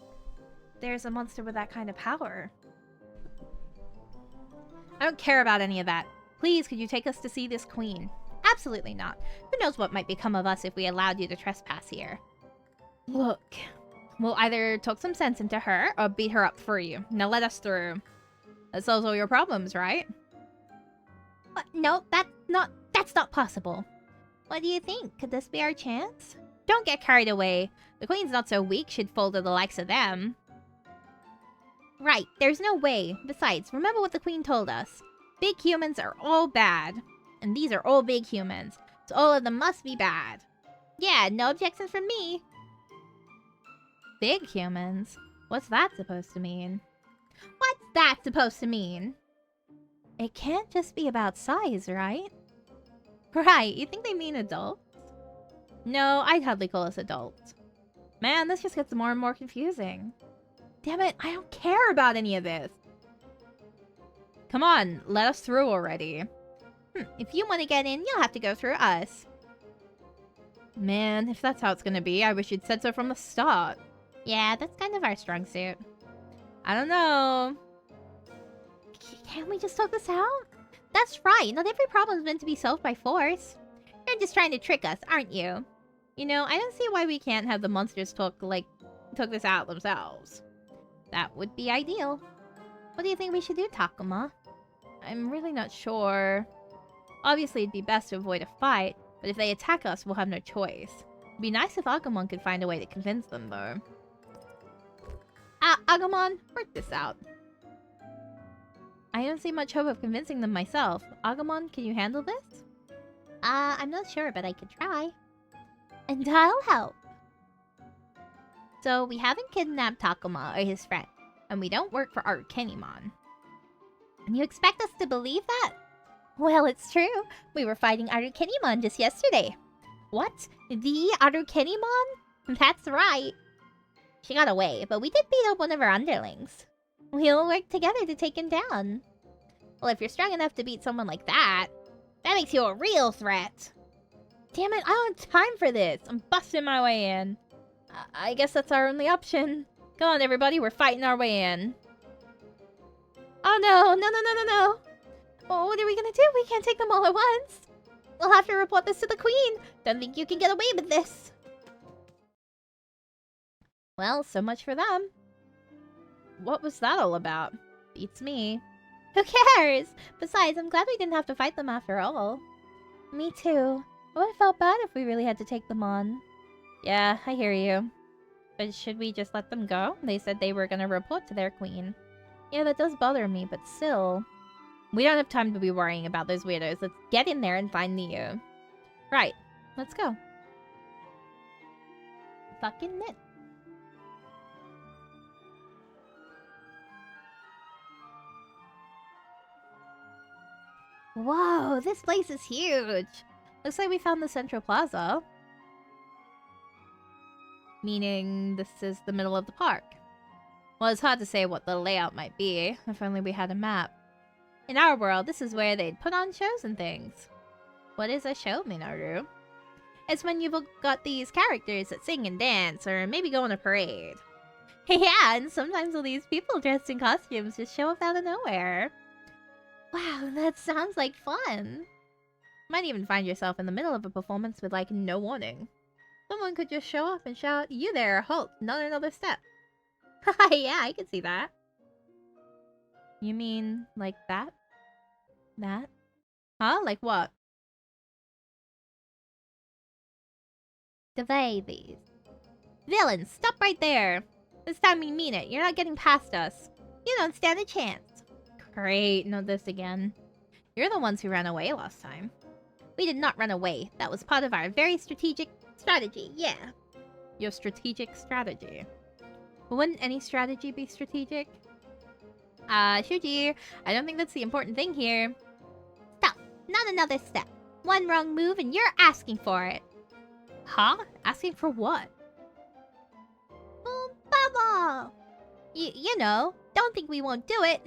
there's a monster with that kind of power. I don't care about any of that. Please, could you take us to see this queen? Absolutely not. Who knows what might become of us if we allowed you to trespass here? Look, we'll either talk some sense into her or beat her up for you. Now let us through. That solves all your problems, right? No, that's not possible. What do you think? Could this be our chance? Don't get carried away. The queen's not so weak she'd fold to the likes of them. Right, there's no way. Besides, remember what the queen told us. Big humans are all bad. And these are all big humans. So all of them must be bad. Yeah, no objections from me. Big humans? What's that supposed to mean? What's that supposed to mean? It can't just be about size, right? Right, you think they mean adults? No, I'd hardly call us adults. Man, this just gets more and more confusing. Damn it, I don't care about any of this. Come on, let us through already. If you want to get in, you'll have to go through us. Man, if that's how it's gonna be, I wish you'd said so from the start. Yeah, that's kind of our strong suit. I don't know. Can't we just talk this out? That's right, not every problem's meant to be solved by force. You're just trying to trick us, aren't you? You know, I don't see why we can't have the monsters talk this out themselves. That would be ideal. What do you think we should do, Takuma? I'm really not sure. Obviously, it'd be best to avoid a fight, but if they attack us, we'll have no choice. It'd be nice if Agumon could find a way to convince them, though. Agumon, work this out. I don't see much hope of convincing them myself. Agumon, can you handle this? I'm not sure, but I could try. And I'll help. So, we haven't kidnapped Takuma or his friend, and we don't work for Arukenimon. And you expect us to believe that? Well, it's true. We were fighting Arukenimon just yesterday. What? The Arukenimon? That's right. She got away, but we did beat up one of her underlings. We all worked together to take him down. Well, if you're strong enough to beat someone like that, that makes you a real threat. Damn it, I don't have time for this. I'm busting my way in. I guess that's our only option. Come on, everybody, we're fighting our way in. Oh no, no. Oh, what are we gonna do? We can't take them all at once. We'll have to report this to the queen. Don't think you can get away with this. Well, so much for them. What was that all about? Beats me. Who cares? Besides, I'm glad we didn't have to fight them after all. Me too. I would have felt bad if we really had to take them on. Yeah, I hear you. But should we just let them go? They said they were gonna report to their queen. Yeah, that does bother me, but still. We don't have time to be worrying about those weirdos. Let's get in there and find Neo. Right. Let's go. Fucking it. Whoa, this place is huge. Looks like we found the Central Plaza. Meaning this is the middle of the park. Well, it's hard to say what the layout might be. If only we had a map. In our world, this is where they'd put on shows and things. What is a show, Minoru? It's when you've got these characters that sing and dance, or maybe go on a parade. Yeah, and sometimes all these people dressed in costumes just show up out of nowhere. Wow, that sounds like fun. Might even find yourself in the middle of a performance with, like, no warning. Someone could just show up and shout, "You there, halt, not another step." Haha, yeah, I can see that. You mean, like that? That? Huh? Like what? The babies. Villains, stop right there! This time we mean it, you're not getting past us. You don't stand a chance. Great, not this again. You're the ones who ran away last time. We did not run away. That was part of our very strategic strategy, yeah. Your strategic strategy. Wouldn't any strategy be strategic? Shuji, I don't think that's the important thing here. Stop! Not another step. One wrong move and you're asking for it. Huh? Asking for what? Oh, Baba! You know, don't think we won't do it.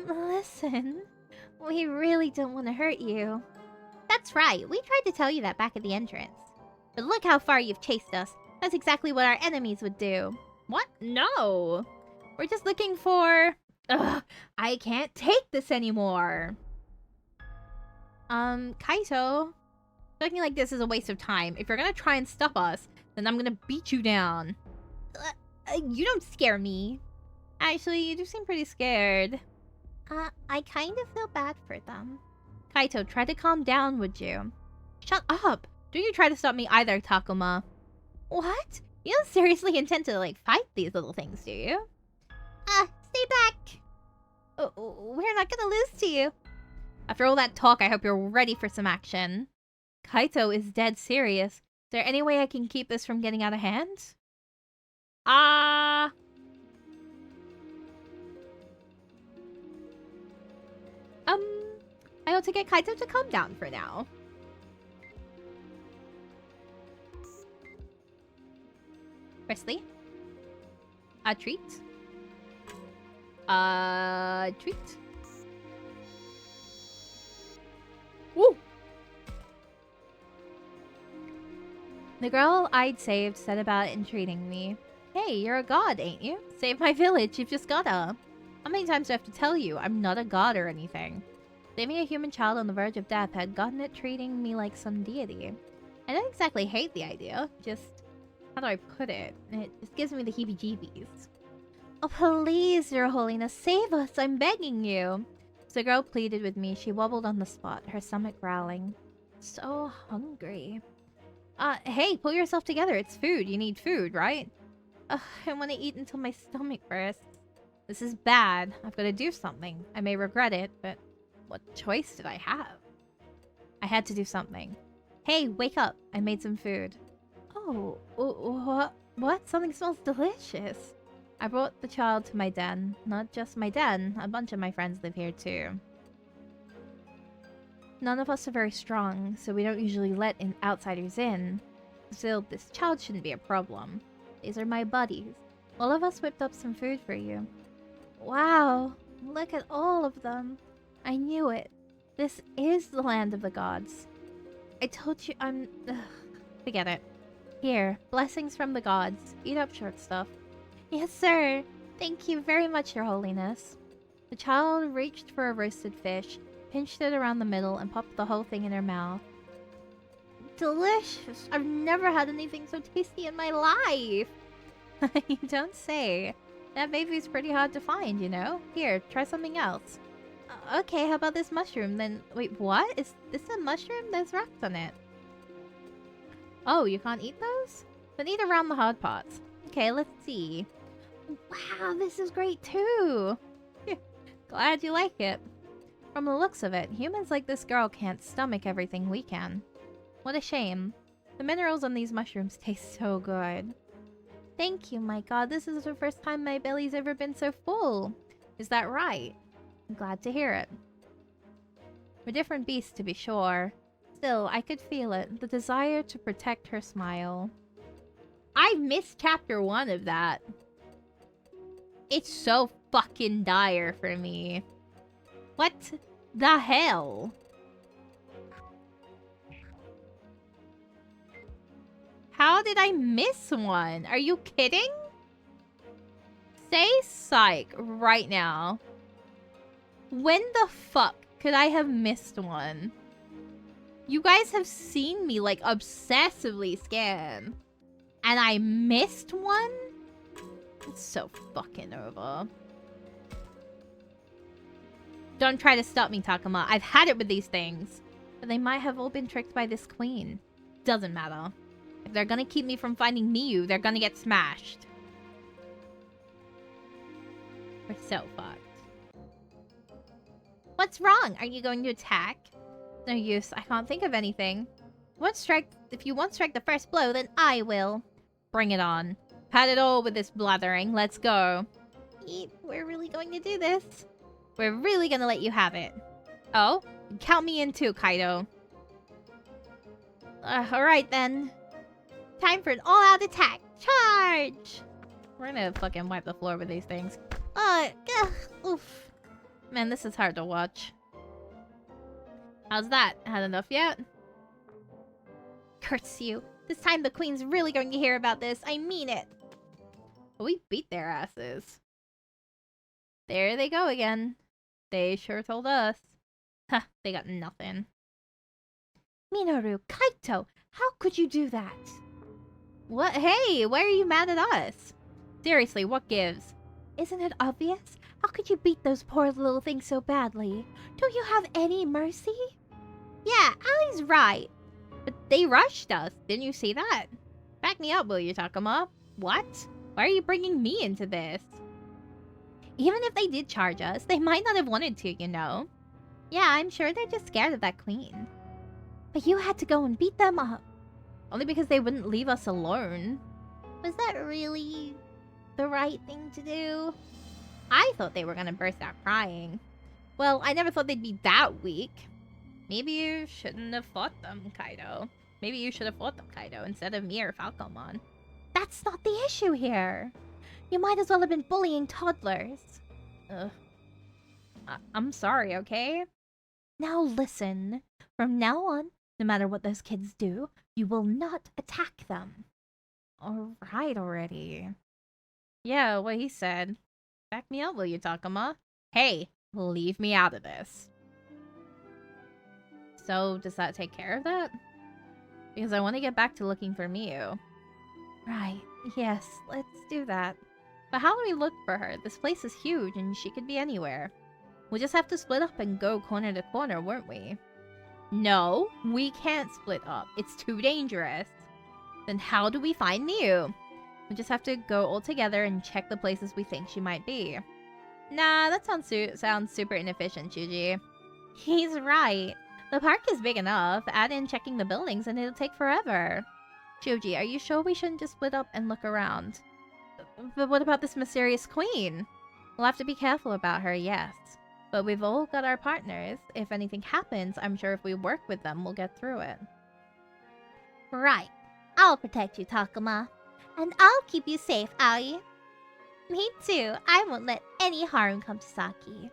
Listen. We really don't want to hurt you. That's right, we tried to tell you that back at the entrance. But look how far you've chased us. That's exactly what our enemies would do. What? No! We're just looking for... Ugh, I can't take this anymore. Kaito. Looking like this is a waste of time. If you're gonna try and stop us, then I'm gonna beat you down. You don't scare me. Actually, you do seem pretty scared. I kind of feel bad for them. Kaito, try to calm down, would you? Shut up! Don't you try to stop me either, Takuma. What? You don't seriously intend to, like, fight these little things, do you? Stay back! We're not gonna lose to you. After all that talk, I hope you're ready for some action. Kaito is dead serious. Is there any way I can keep this from getting out of hand? I ought to get Kaito to calm down for now. Firstly, a treat. Treat. Woo! The girl I'd saved said about entreating me. Hey, you're a god, ain't you? Save my village, you've just gotta. How many times do I have to tell you? I'm not a god or anything. Saving a human child on the verge of death had gotten it treating me like some deity. I don't exactly hate the idea, just... how do I put it? It just gives me the heebie-jeebies. Oh, please, your holiness, save us, I'm begging you. As the girl pleaded with me, she wobbled on the spot, her stomach growling. So hungry. Hey, pull yourself together, it's food, you need food, right? I want to eat until my stomach bursts. This is bad, I've got to do something. I may regret it, but what choice did I have? I had to do something. Hey, wake up, I made some food. Oh, what? Something smells delicious. I brought the child to my den. Not just my den, a bunch of my friends live here too. None of us are very strong, so we don't usually let outsiders in. Still, this child shouldn't be a problem. These are my buddies. All of us whipped up some food for you. Wow, look at all of them. I knew it. This is the land of the gods. I told you I'm... Ugh, forget it. Here, blessings from the gods. Eat up, short stuff. Yes, sir. Thank you very much, your holiness. The child reached for a roasted fish, pinched it around the middle, and popped the whole thing in her mouth. Delicious! I've never had anything so tasty in my life! You don't say. That baby's pretty hard to find, you know? Here, try something else. Okay, how about this mushroom then? Wait, what? Is this a mushroom? There's rocks on it. Oh, you can't eat those? Then eat around the hard parts. Okay, let's see. Wow, this is great too! Glad you like it. From the looks of it, humans like this girl can't stomach everything we can. What a shame. The minerals on these mushrooms taste so good. Thank you, my god, this is the first time my belly's ever been so full. Is that right? I'm glad to hear it. We're different beasts, to be sure. Still, I could feel it. The desire to protect her smile. I missed chapter 1 of that. It's so fucking dire for me. What the hell? How did I miss one? Are you kidding? Say psych right now. When the fuck could I have missed one? You guys have seen me, like, obsessively scan. And I missed one? It's so fucking over. Don't try to stop me, Takuma. I've had it with these things. But they might have all been tricked by this queen. Doesn't matter. If they're gonna keep me from finding Miyu, they're gonna get smashed. We're so fucked. What's wrong? Are you going to attack? No use. I can't think of anything. If you won't strike the first blow, then I will. Bring it on. Had it all with this blathering. Let's go. We're really going to do this. We're really gonna let you have it. Oh? Count me in too, Kaido. Alright then. Time for an all-out attack. Charge! We're gonna fucking wipe the floor with these things. Oof. Man, this is hard to watch. How's that? Had enough yet? Curse you. This time the queen's really going to hear about this. I mean it. But we beat their asses. There they go again. They sure told us. Ha, they got nothing. Minoru, Kaito, how could you do that? What? Hey, why are you mad at us? Seriously, what gives? Isn't it obvious? How could you beat those poor little things so badly? Don't you have any mercy? Yeah, Ali's right. But they rushed us. Didn't you see that? Back me up, will you, Takuma? What? Why are you bringing me into this? Even if they did charge us, they might not have wanted to, you know? Yeah, I'm sure they're just scared of that queen. But you had to go and beat them up. Only because they wouldn't leave us alone. Was that really the right thing to do? I thought they were gonna burst out crying. Well, I never thought they'd be that weak. Maybe you shouldn't have fought them, Kaido. Maybe you should have fought them, Kaido, instead of me or Falcomon. That's not the issue here. You might as well have been bullying toddlers. Ugh. I'm sorry, okay? Now listen. From now on, no matter what those kids do, you will not attack them. Alright already. Yeah, what he said. Back me up, will you, Takuma? Hey, leave me out of this. So, does that take care of that? Because I want to get back to looking for Miyu. Right, yes, let's do that. But how do we look for her? This place is huge and she could be anywhere. We'll just have to split up and go corner to corner, won't we? No, we can't split up. It's too dangerous. Then how do we find Miyu? We just have to go all together and check the places we think she might be. Nah, that sounds super inefficient, Shuji. He's right. The park is big enough. Add in checking the buildings and it'll take forever. Shuji, are you sure we shouldn't just split up and look around? But what about this mysterious queen? We'll have to be careful about her, yes. But we've all got our partners. If anything happens, I'm sure if we work with them, we'll get through it. Right. I'll protect you, Takuma. And I'll keep you safe, Aoi. Me too. I won't let any harm come to Saki.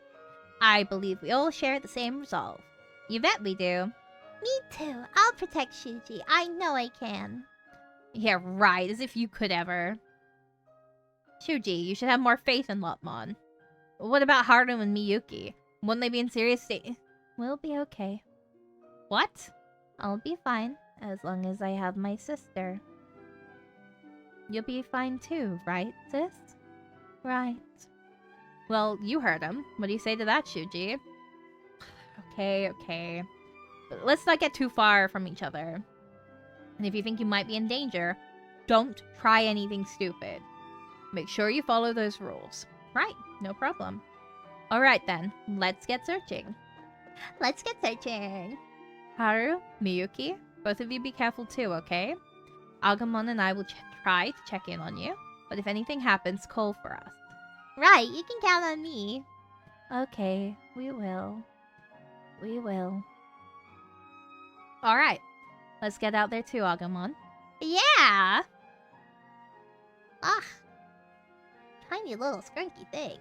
I believe we all share the same resolve. You bet we do. Me too. I'll protect Shuji. I know I can. Yeah, right. As if you could ever. Shuji, you should have more faith in Lopmon. What about Haru and Miyuki? Wouldn't they be in serious state? We'll be okay. What? I'll be fine, as long as I have my sister. You'll be fine too, right, sis? Right. Well, you heard him. What do you say to that, Shuji? Okay. But let's not get too far from each other. And if you think you might be in danger, don't try anything stupid. Make sure you follow those rules. Right, no problem. Alright then, let's get searching. Let's get searching. Haru, Miyuki, both of you be careful too, okay? Agumon and I will try to check in on you, but if anything happens, call for us. Right, you can count on me. Okay, we will. We will. Alright, let's get out there too, Agumon. Yeah! Ugh. Tiny little skunky thing.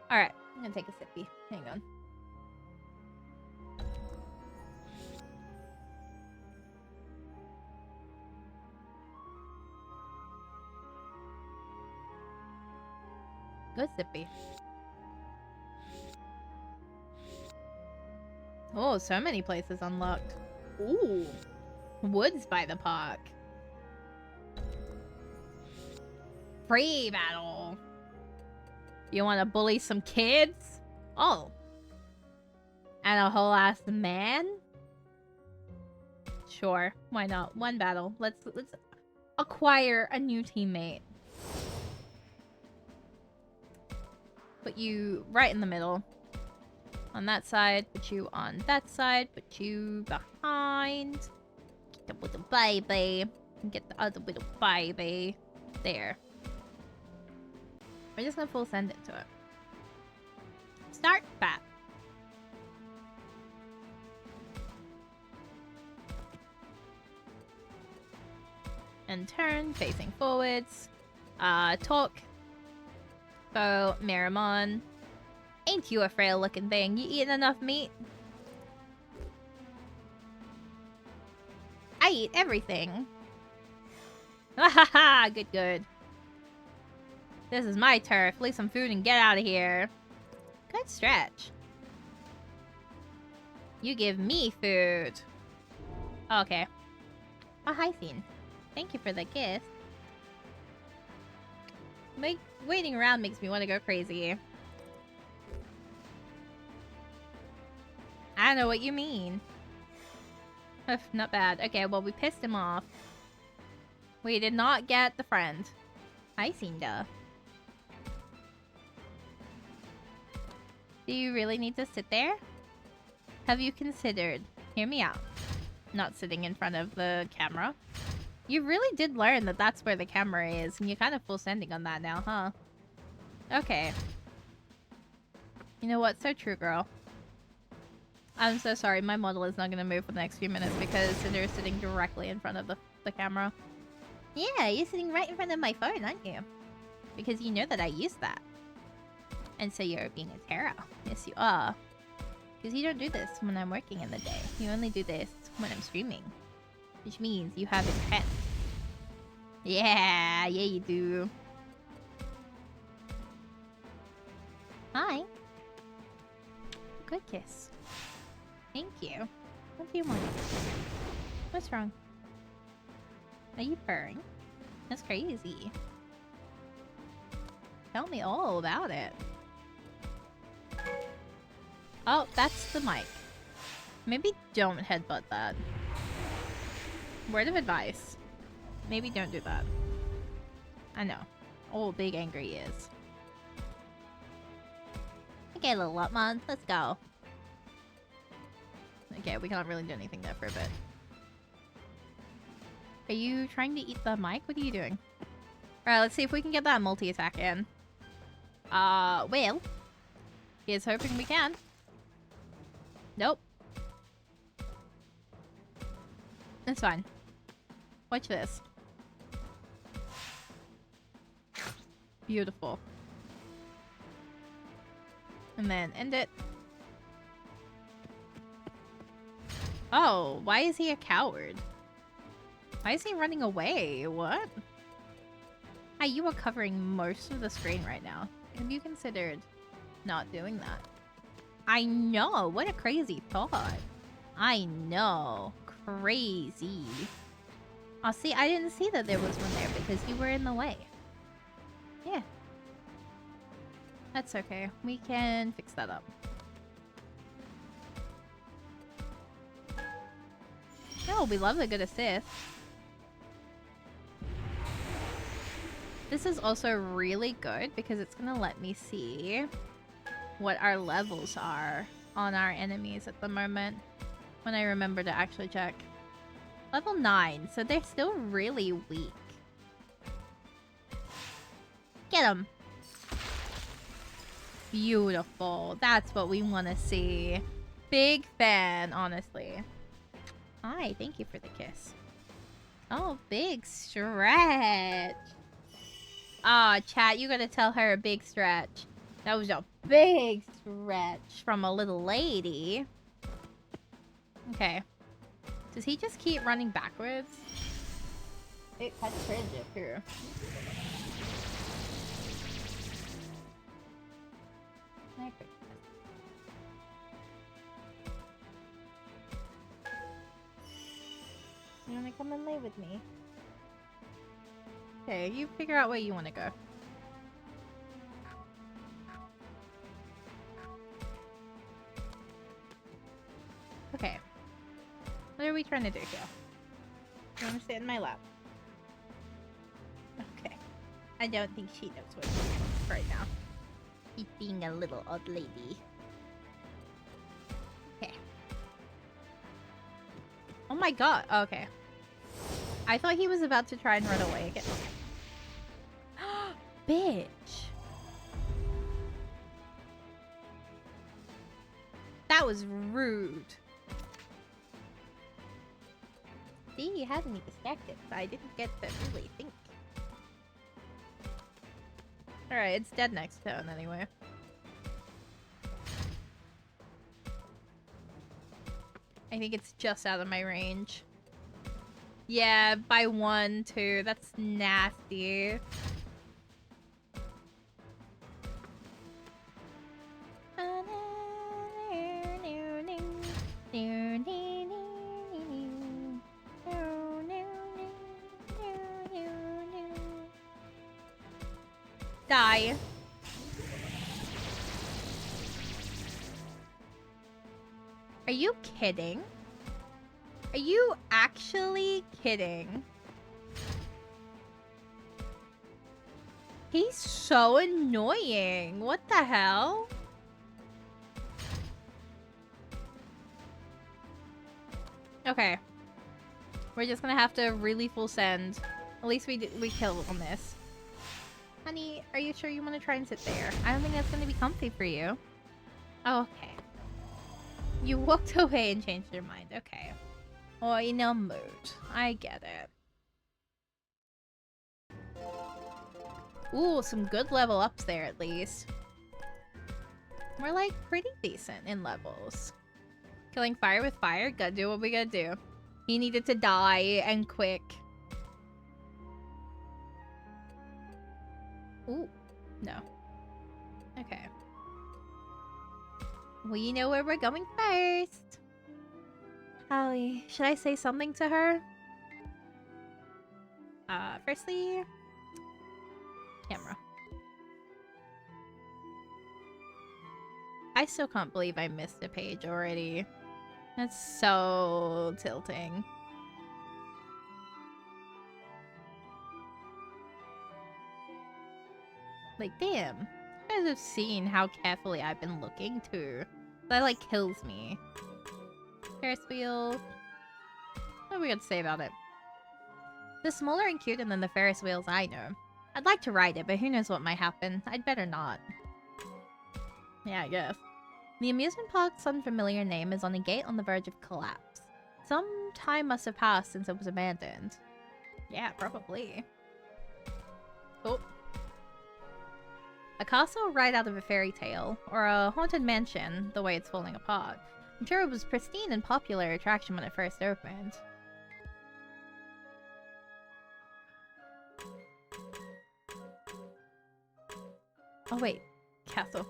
Alright, I'm gonna take a sippy. Hang on. Good sippy. Oh, so many places unlocked. Ooh. Woods by the park. Free battle. You want to bully some kids? Oh. And a whole ass man? Sure, why not? One battle. Let's acquire a new teammate. Put you right in the middle. On that side, put you on that side, put you behind. Get the little baby. Get the other little baby. There. We're just gonna full send into it. Start bat. And turn, facing forwards. Talk. So, Miramon. Ain't you a frail looking thing? You eating enough meat? I eat everything. Hahaha, good. This is my turf. Leave some food and get out of here. Good stretch. You give me food. Okay. Oh, hi, Fiend. Thank you for the gift. Waiting around makes me want to go crazy. I know what you mean. Not bad. Okay, well, we pissed him off. We did not get the friend. Hi, Cinda. Do you really need to sit there? Have you considered, hear me out, not sitting in front of the camera? You really did learn that that's where the camera is, and you're kind of full sending on that now, huh? Okay. You know what? So true, girl. I'm so sorry. My model is not going to move for the next few minutes because Cinder is sitting directly in front of the camera. Yeah, you're sitting right in front of my phone, aren't you? Because you know that I use that. And so you're being a terror. Yes, you are. Because you don't do this when I'm working in the day. You only do this when I'm streaming. Which means you have a pet. Yeah, you do. Hi. Good kiss. Thank you. What do you want? What's wrong? Are you purring? That's crazy. Tell me all about it. Oh, that's the mic. Maybe don't headbutt that. Word of advice. Maybe don't do that. I know. Oh, big angry is. Okay, little Lopmon, let's go. Okay, we can't really do anything there for a bit. Are you trying to eat the mic? What are you doing? Alright, let's see if we can get that multi-attack in. Well. Here's hoping we can. Nope. It's fine. Watch this. Beautiful. And then end it. Oh, why is he a coward? Why is he running away? What? Hi, you are covering most of the screen right now. Have you considered not doing that? I know. What a crazy thought. I know. Crazy. Oh, see, I didn't see that there was one there because you were in the way. Yeah. That's okay. We can fix that up. Oh, we love a good assist. This is also really good because it's gonna let me see what our levels are on our enemies at the moment when I remember to actually check. Level 9, so they're still really weak. Get them. Beautiful. That's what we want to see. Big fan, honestly. Hi, thank you for the kiss. Oh, big stretch. Ah, chat, you gotta tell her a big stretch. That was a big stretch from a little lady. Okay. Does he just keep running backwards? It cuts cringe up here. You wanna come and lay with me? Okay, you figure out where you wanna go. Okay. What are we trying to do here? You wanna sit in my lap? Okay. I don't think she knows what she's doing right now. She's being a little odd lady. Okay. Oh my god. Okay. I thought he was about to try and run away again. Bitch. That was rude. See, you had me distracted, but I didn't get to really think. Alright, it's dead next turn anyway. I think it's just out of my range. Yeah, by 1, too. That's nasty. Die. Are you kidding? Are you actually kidding? He's so annoying. What the hell? Okay. We're just gonna have to really full send. At least we kill on this. Honey, are you sure you want to try and sit there? I don't think that's gonna be comfy for you. Oh, okay. You walked away and changed your mind. Okay. Oh, in a mood. I get it. Ooh, some good level ups there at least. We're like pretty decent in levels. Killing fire with fire, gotta do what we gotta do. He needed to die and quick. Ooh, no. Okay. We know where we're going first. Allie, should I say something to her? Firstly, camera. I still can't believe I missed a page already. That's so tilting. Like, damn. You guys have seen how carefully I've been looking too. That, like, kills me. Ferris wheel. What are we gonna say about it? The smaller and cuter than the Ferris wheels I know. I'd like to ride it, but who knows what might happen. I'd better not. Yeah, I guess. The amusement park's unfamiliar name is on a gate on the verge of collapse. Some time must have passed since it was abandoned. Yeah, probably. Oh. A castle right out of a fairy tale, or a haunted mansion, the way it's falling apart. I'm sure it was pristine and popular attraction when it first opened. Oh wait, castle.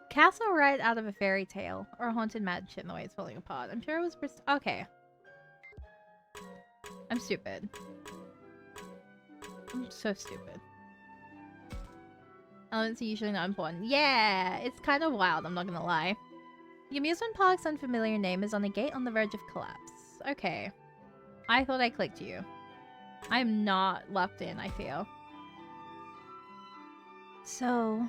Castle right out of a fairy tale, or a haunted mansion, the way it's falling apart. I'm sure it was okay. I'm stupid. I'm so stupid. Elements are usually not important. Yeah, it's kind of wild, I'm not gonna lie. The amusement park's unfamiliar name is on a gate on the verge of collapse. Okay. I thought I clicked you. I'm not locked in, I feel. So,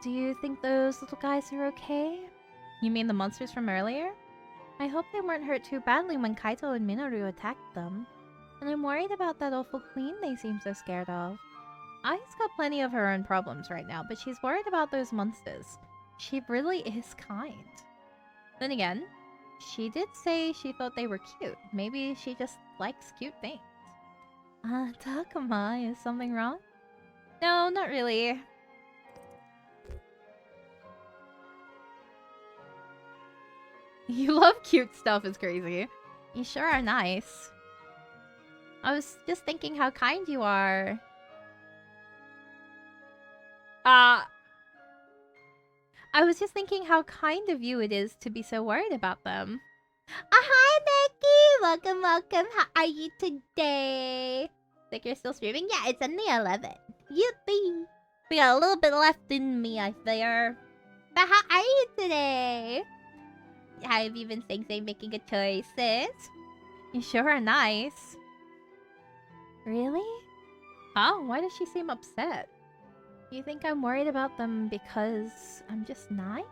do you think those little guys are okay? You mean the monsters from earlier? I hope they weren't hurt too badly when Kaito and Minoru attacked them. And I'm worried about that awful queen they seem so scared of. Ai's got plenty of her own problems right now, but she's worried about those monsters. She really is kind. Then again, she did say she thought they were cute. Maybe she just likes cute things. Takuma, is something wrong? No, not really. You love cute stuff, is crazy. You sure are nice. I was just thinking how kind you are. I was just thinking how kind of you it is to be so worried about them. Hi, Becky! Welcome. How are you today? Think you're still streaming? Yeah, it's only 11. Yippee! We got a little bit left in me, I fear. But how are you today? How have you been thinking, making good choices? You sure are nice. Really? Huh? Why does she seem upset? You think I'm worried about them because I'm just nice?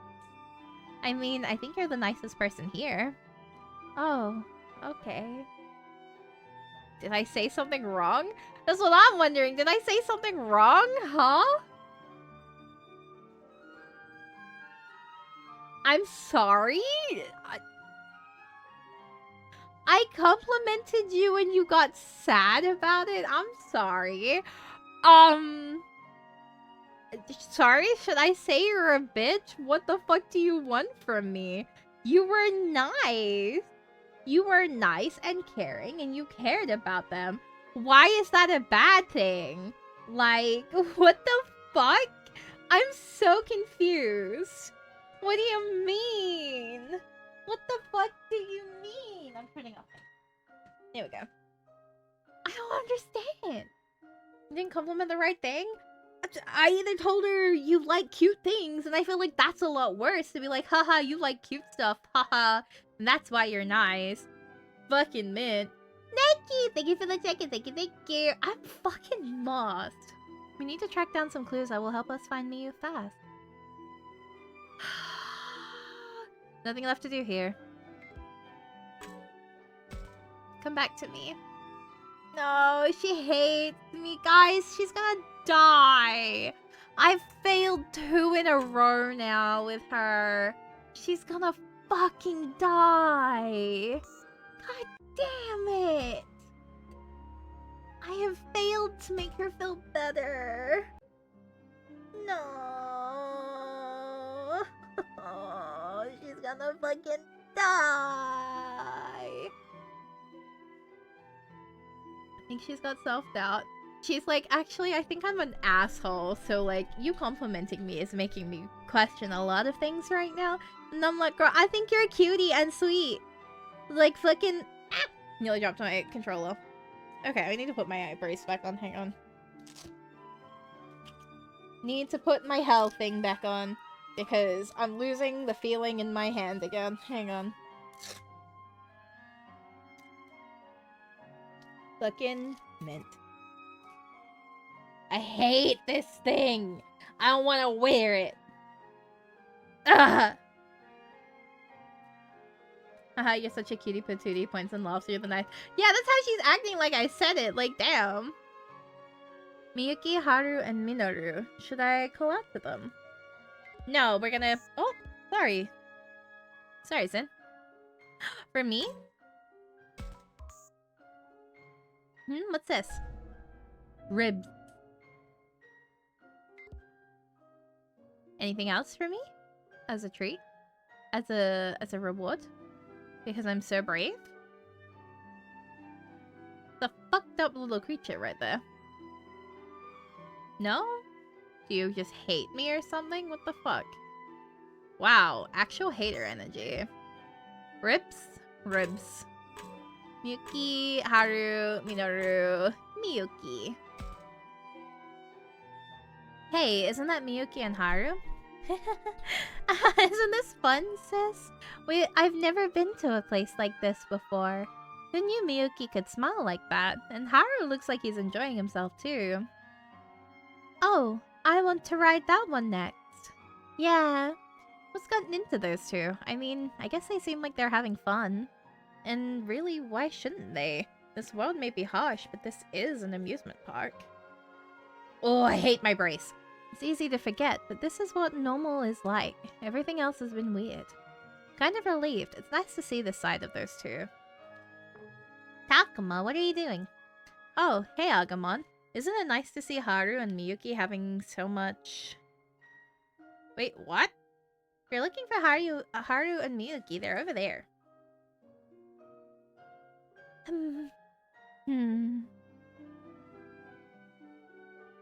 I mean, I think you're the nicest person here. Oh, okay. Did I say something wrong? That's what I'm wondering. Did I say something wrong? Huh? I'm sorry? I complimented you and you got sad about it? I'm sorry. Sorry? Should I say you're a bitch? What the fuck do you want from me? You were nice. You were nice and caring and you cared about them. Why is that a bad thing? Like, what the fuck? I'm so confused. What do you mean? What the fuck do you mean? I'm turning off. There we go. I don't understand. You didn't compliment the right thing? I either told her you like cute things, and I feel like that's a lot worse to be like, haha, you like cute stuff, haha, and that's why you're nice. Fucking mint. Thank you for the check-in, thank you. I'm fucking lost. We need to track down some clues that will help us find Miyu fast. Nothing left to do here. Come back to me. No, she hates me. Guys, she's gonna die. I've failed 2 in a row now with her. She's gonna fucking die. God damn it. I have failed to make her feel better. No. She's gonna fucking die. I think she's got self-doubt. She's like, actually, I think I'm an asshole. So, like, you complimenting me is making me question a lot of things right now. And I'm like, girl, I think you're a cutie and sweet. Like, fucking... Ah! Nearly dropped my controller. Okay, I need to put my brace back on. Hang on. Need to put my health thing back on. Because I'm losing the feeling in my hand again. Hang on. Fucking mint. I hate this thing. I don't want to wear it. Ugh. Haha, you're such a cutie patootie. Points and lobster the knife. Yeah, that's how she's acting like I said it. Like, damn. Miyuki, Haru, and Minoru. Should I call out to them? No, we're gonna... Oh, sorry. Sorry, Sin. For me? What's this? Ribs. Anything else for me? As a treat? As a reward? Because I'm so brave? The fucked up little creature right there. No? Do you just hate me or something? What the fuck? Wow, actual hater energy. Ribs? Ribs. Miyuki, Haru, Minoru, Miyuki. Hey, isn't that Miyuki and Haru? Isn't this fun, sis? I've never been to a place like this before. Who knew Miyuki could smile like that? And Haru looks like he's enjoying himself too. Oh, I want to ride that one next. Yeah. What's gotten into those two? I mean, I guess they seem like they're having fun. And really, why shouldn't they? This world may be harsh, but this is an amusement park. Oh, I hate my brace. It's easy to forget, but this is what normal is like. Everything else has been weird. Kind of relieved. It's nice to see this side of those two. Takuma, what are you doing? Oh, hey Agumon. Isn't it nice to see Haru and Miyuki having so much... Wait, what? If you're looking for Haru and Miyuki, they're over there.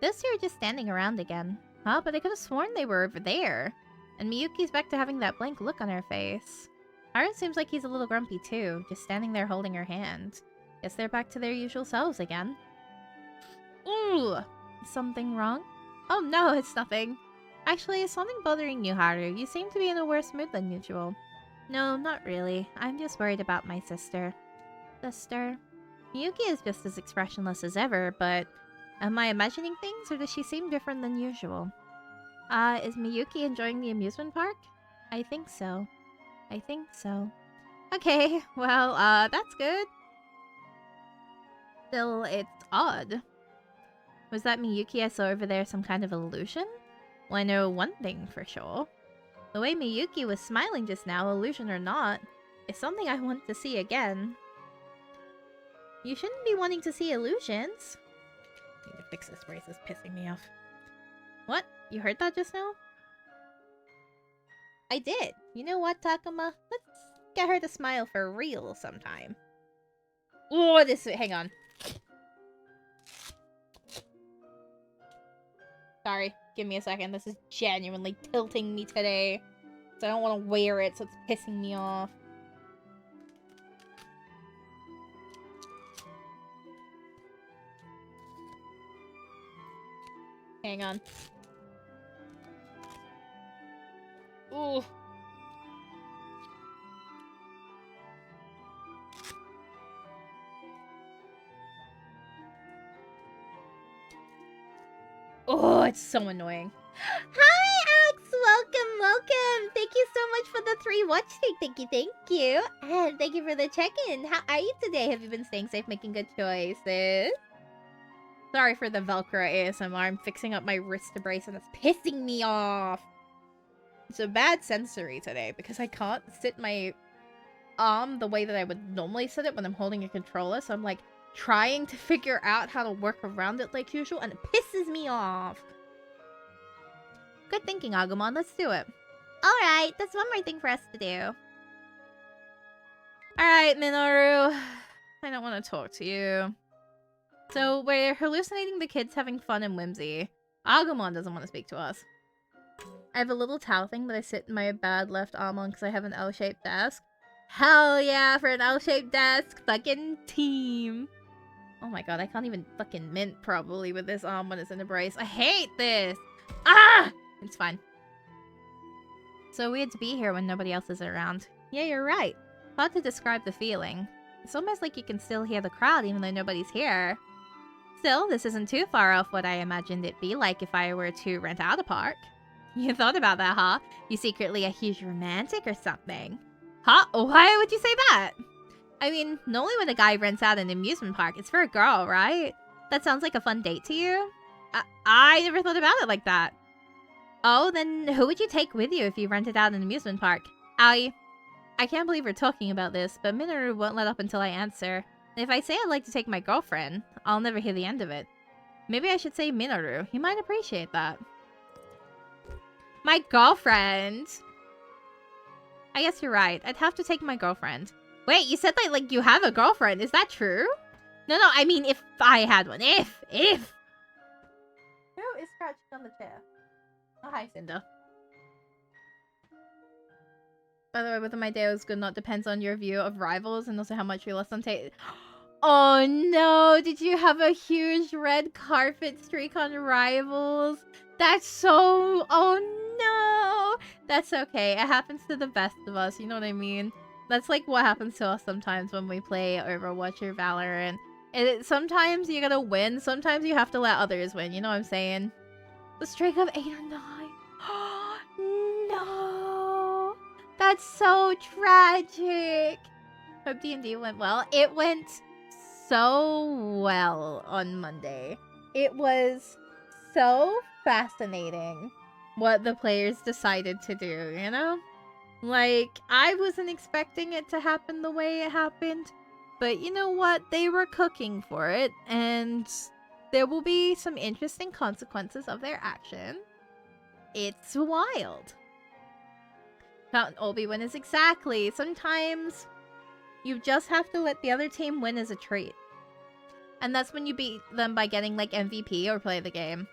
Those two are just standing around again. Huh? But I could have sworn they were over there. And Miyuki's back to having that blank look on her face. Haru seems like he's a little grumpy too, just standing there holding her hand. Guess they're back to their usual selves again. Ooh! Is something wrong? Oh no, it's nothing. Actually, is something bothering you, Haru? You seem to be in a worse mood than usual. No, not really. I'm just worried about my sister. Sister? Miyuki is just as expressionless as ever, but... Am I imagining things, or does she seem different than usual? Is Miyuki enjoying the amusement park? I think so. I think so. Okay, well, that's good. Still, it's odd. Was that Miyuki I saw over there some kind of illusion? Well, I know one thing for sure. The way Miyuki was smiling just now, illusion or not, is something I want to see again. You shouldn't be wanting to see illusions. I need to fix this brace, it's pissing me off. What? You heard that just now? I did. You know what, Takuma? Let's get her to smile for real sometime. Oh, hang on. Sorry, give me a second. This is genuinely tilting me today. So I don't want to wear it, so it's pissing me off. Hang on. Ooh. Oh, it's so annoying. Hi, Alex! Welcome! Thank you so much for the 3 watch streak. Thank you. And thank you for the check-in. How are you today? Have you been staying safe, making good choices? Sorry for the Velcro ASMR. I'm fixing up my wrist brace and it's pissing me off. It's a bad sensory today because I can't sit my arm the way that I would normally sit it when I'm holding a controller. So I'm like trying to figure out how to work around it like usual and it pisses me off. Good thinking, Agumon. Let's do it. Alright, that's one more thing for us to do. Alright, Minoru. I don't want to talk to you. So, we're hallucinating the kids having fun and whimsy. Agumon doesn't want to speak to us. I have a little towel thing that I sit in my bad left arm on because I have an L-shaped desk. Hell yeah, for an L-shaped desk. Fucking team. Oh my god, I can't even fucking mint probably with this arm when it's in a brace. I hate this. Ah! It's fine. So weird to be here when nobody else is around. Yeah, you're right. Hard to describe the feeling. It's almost like you can still hear the crowd even though nobody's here. Still, this isn't too far off what I imagined it'd be like if I were to rent out a park. You thought about that, huh? You secretly a huge romantic or something. Huh? Why would you say that? I mean, normally when a guy rents out an amusement park, it's for a girl, right? That sounds like a fun date to you? I never thought about it like that. Oh, then who would you take with you if you rented out an amusement park? Aoi, I can't believe we're talking about this, but Minoru won't let up until I answer. If I say I'd like to take my girlfriend, I'll never hear the end of it. Maybe I should say Minoru. He might appreciate that. My girlfriend! I guess you're right. I'd have to take my girlfriend. Wait, you said that, like, you have a girlfriend. Is that true? No, I mean, if I had one. If! Who is scratching on the chair? Oh, hi, Cinder. By the way, whether my day was good or not depends on your view of Rivals and also how much you lost on taste. Oh no, did you have a huge red carpet streak on Rivals? That's so... Oh no! That's okay, it happens to the best of us, you know what I mean? That's like what happens to us sometimes when we play Overwatch or Valorant. Sometimes you gotta win, sometimes you have to let others win, you know what I'm saying? The streak of 8 or 9. No! That's so tragic! Hope D&D went well. It went so well on Monday. It was so fascinating what the players decided to do, you know? Like, I wasn't expecting it to happen the way it happened, but you know what? They were cooking for it, and there will be some interesting consequences of their action. It's wild. Can't all be winners exactly. Sometimes you just have to let the other team win as a treat. And that's when you beat them by getting, like, MVP or play the game.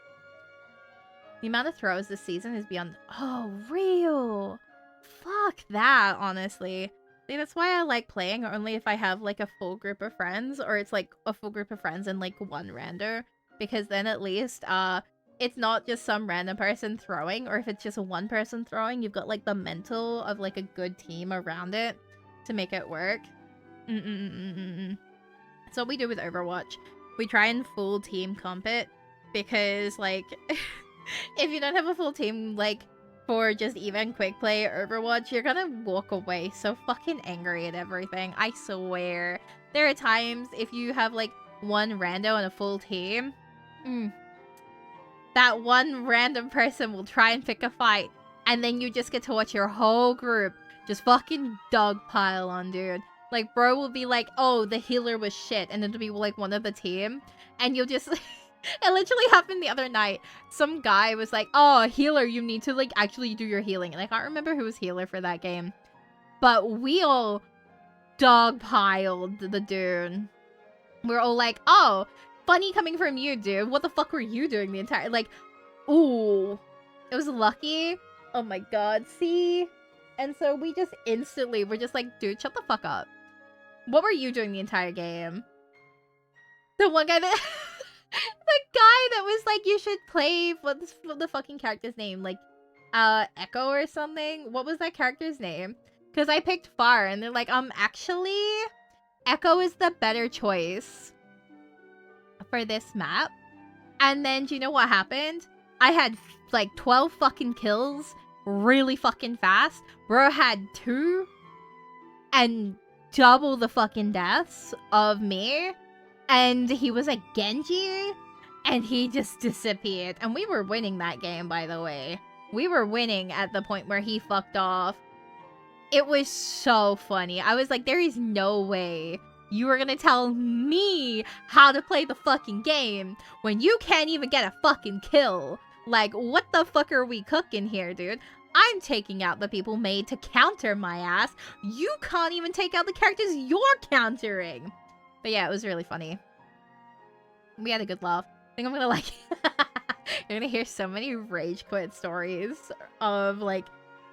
The amount of throws this season is beyond... Oh, real! Fuck that, honestly. See, that's why I like playing only if I have, like, a full group of friends. Or it's, like, a full group of friends and, like, one rander. Because then at least, it's not just some random person throwing. Or if it's just one person throwing, you've got, like, the mental of, like, a good team around it to make it work. That's what we do with Overwatch. We try and full team comp it. Because, like, if you don't have a full team, like, for just even quick play Overwatch, you're gonna walk away so fucking angry at everything. I swear. There are times if you have, like, one rando and a full team, that one random person will try and pick a fight, and then you just get to watch your whole group just fucking dogpile on, dude. Like, bro will be like, oh, the healer was shit, and it'll be, like, one of the team, and you'll just... It literally happened the other night. Some guy was like, oh, healer, you need to, like, actually do your healing. And I can't remember who was healer for that game. But we all dogpiled the dude. We're all like, oh, funny coming from you, dude. What the fuck were you doing the entire... Like, ooh. It was lucky. Oh my god, see? And so we just instantly were just like, dude, shut the fuck up. What were you doing the entire game? The one guy that... The guy that was like, you should play... What's the fucking character's name? Like, Echo or something? What was that character's name? Because I picked Far, and they're like, actually... Echo is the better choice for this map. And then, do you know what happened? I had, like, 12 fucking kills really fucking fast. Bro had 2 and double the fucking deaths of me. And he was a Genji, and he just disappeared. And we were winning that game, by the way. We were winning at the point where he fucked off. It was so funny. I was like, there is no way you are gonna tell me how to play the fucking game when you can't even get a fucking kill. Like, what the fuck are we cooking here, dude? I'm taking out the people made to counter my ass. You can't even take out the characters you're countering. But yeah, it was really funny. We had a good laugh. I think I'm gonna like... You're gonna hear so many rage quit stories of, like,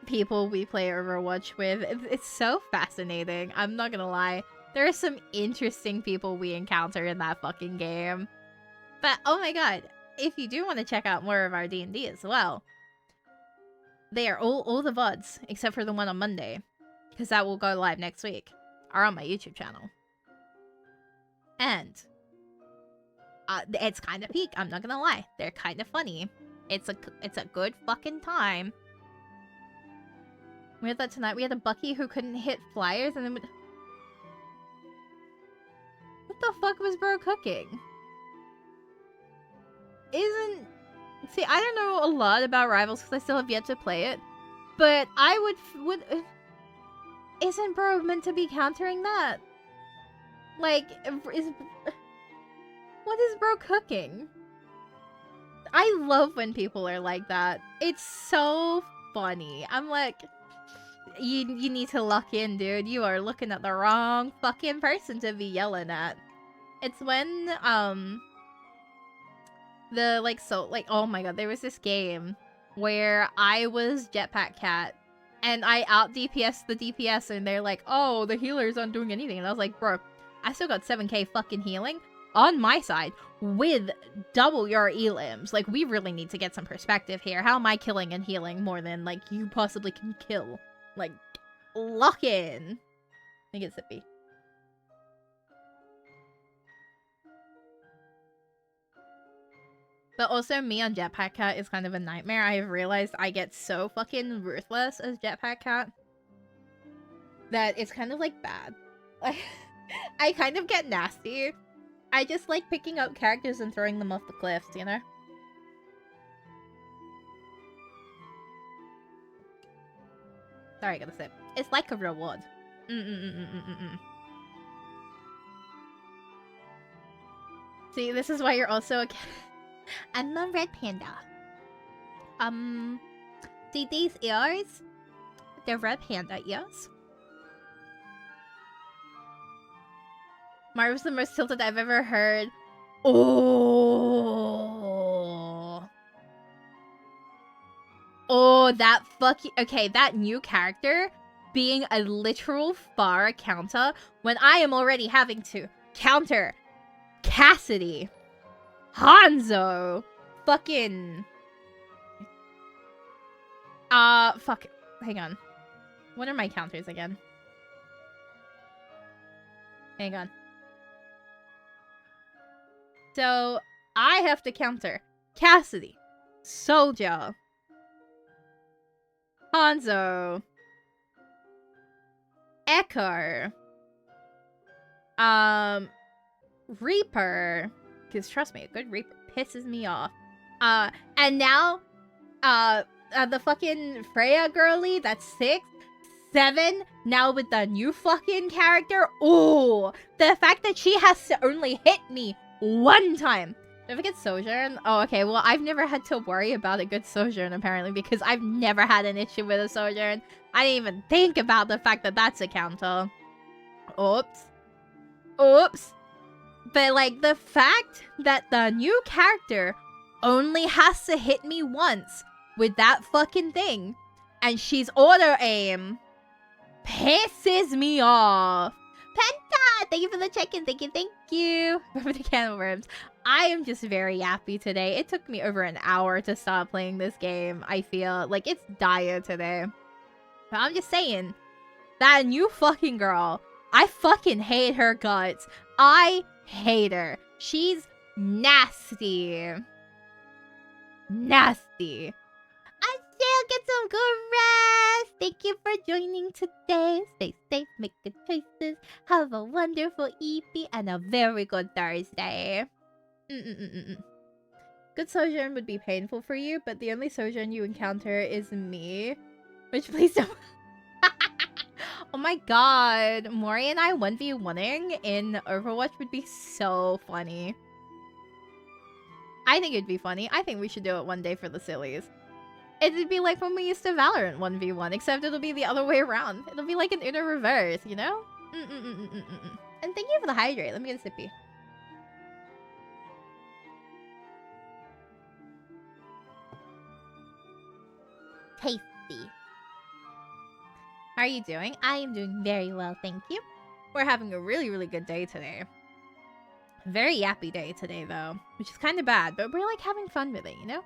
people we play Overwatch with. It's so fascinating. I'm not gonna lie. There are some interesting people we encounter in that fucking game. But, oh my god. If you do want to check out more of our D&D as well, they are all the VODs, except for the one on Monday, because that will go live next week, are on my YouTube channel. And it's kind of peak. I'm not gonna lie. They're kind of funny. It's a good fucking time. We had that tonight. We had a Bucky who couldn't hit flyers, and then what the fuck was bro cooking? See, I don't know a lot about Rivals because I still have yet to play it. But I would isn't bro meant to be countering that? Like, what is bro cooking? I love when people are like that. It's so funny. I'm like, you need to lock in, dude. You are looking at the wrong fucking person to be yelling at. It's when, oh my god, there was this game where I was Jetpack Cat, and I out DPS the DPS, and they're like, oh, the healers aren't doing anything. And I was like, bro, I still got 7k fucking healing on my side with double your elims. Like, we really need to get some perspective here. How am I killing and healing more than, like, you possibly can kill? Like, lock in. I get sippy. But also, me on Jetpack Cat is kind of a nightmare. I have realized I get so fucking ruthless as Jetpack Cat that it's kind of, like, bad. Like, I kind of get nasty. I just like picking up characters and throwing them off the cliffs, you know? Sorry, I gotta sip. It's like a reward. See, this is why you're also a I'm the red panda. See these ears? They're red panda ears. Marv's the most tilted I've ever heard. Oh. Oh, that fucking... Okay, that new character being a literal Pharah counter when I am already having to counter Cassidy, Hanzo, fucking... fuck. Hang on. What are my counters again? Hang on. So, I have to counter Cassidy, Soldier, Hanzo, Echo, Reaper, because trust me, a good Reaper pisses me off. And now, the fucking Freya girly, that's 6, 7, now with the new fucking character. Ooh, the fact that she has to only hit me one time. Did I forget Sojourn? Oh, okay, well, I've never had to worry about a good Sojourn, apparently, because I've never had an issue with a Sojourn. I didn't even think about the fact that that's a counter. Oops. Oops. But, like, the fact that the new character only has to hit me once with that fucking thing, and she's auto-aim, pisses me off. Penta! Thank you for the check-in. Thank you. For the can of worms. I am just very happy today. It took me over an hour to start playing this game. I feel like it's dire today. But I'm just saying, that new fucking girl, I fucking hate her guts. I hate her. She's nasty. Nasty. I still get some good rest. Thank you for joining today. Stay safe, make good choices. Have a wonderful EP and a very good Thursday. Good Sojourn would be painful for you, but the only Sojourn you encounter is me. Which, please don't... Oh my god. Mori and I 1v1ing in Overwatch would be so funny. I think it'd be funny. I think we should do it one day for the sillies. It'd be like when we used to Valorant 1v1, except it'll be the other way around. It'll be like an inner reverse, you know? And thank you for the hydrate. Let me get a sippy. Tasty. How are you doing? I am doing very well, thank you. We're having a really, really good day today. Very yappy day today, though, which is kind of bad, but we're like having fun with it, you know?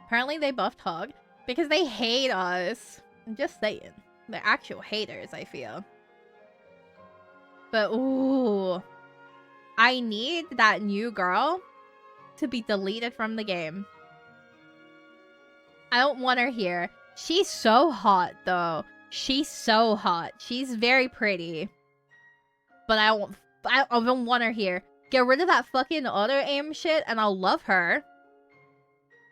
Apparently they buffed Hog because they hate us. I'm just saying. They're actual haters, I feel. But, ooh. I need that new girl to be deleted from the game. I don't want her here. She's so hot, though. She's so hot. She's very pretty. But I don't want her here. Get rid of that fucking auto-aim shit and I'll love her.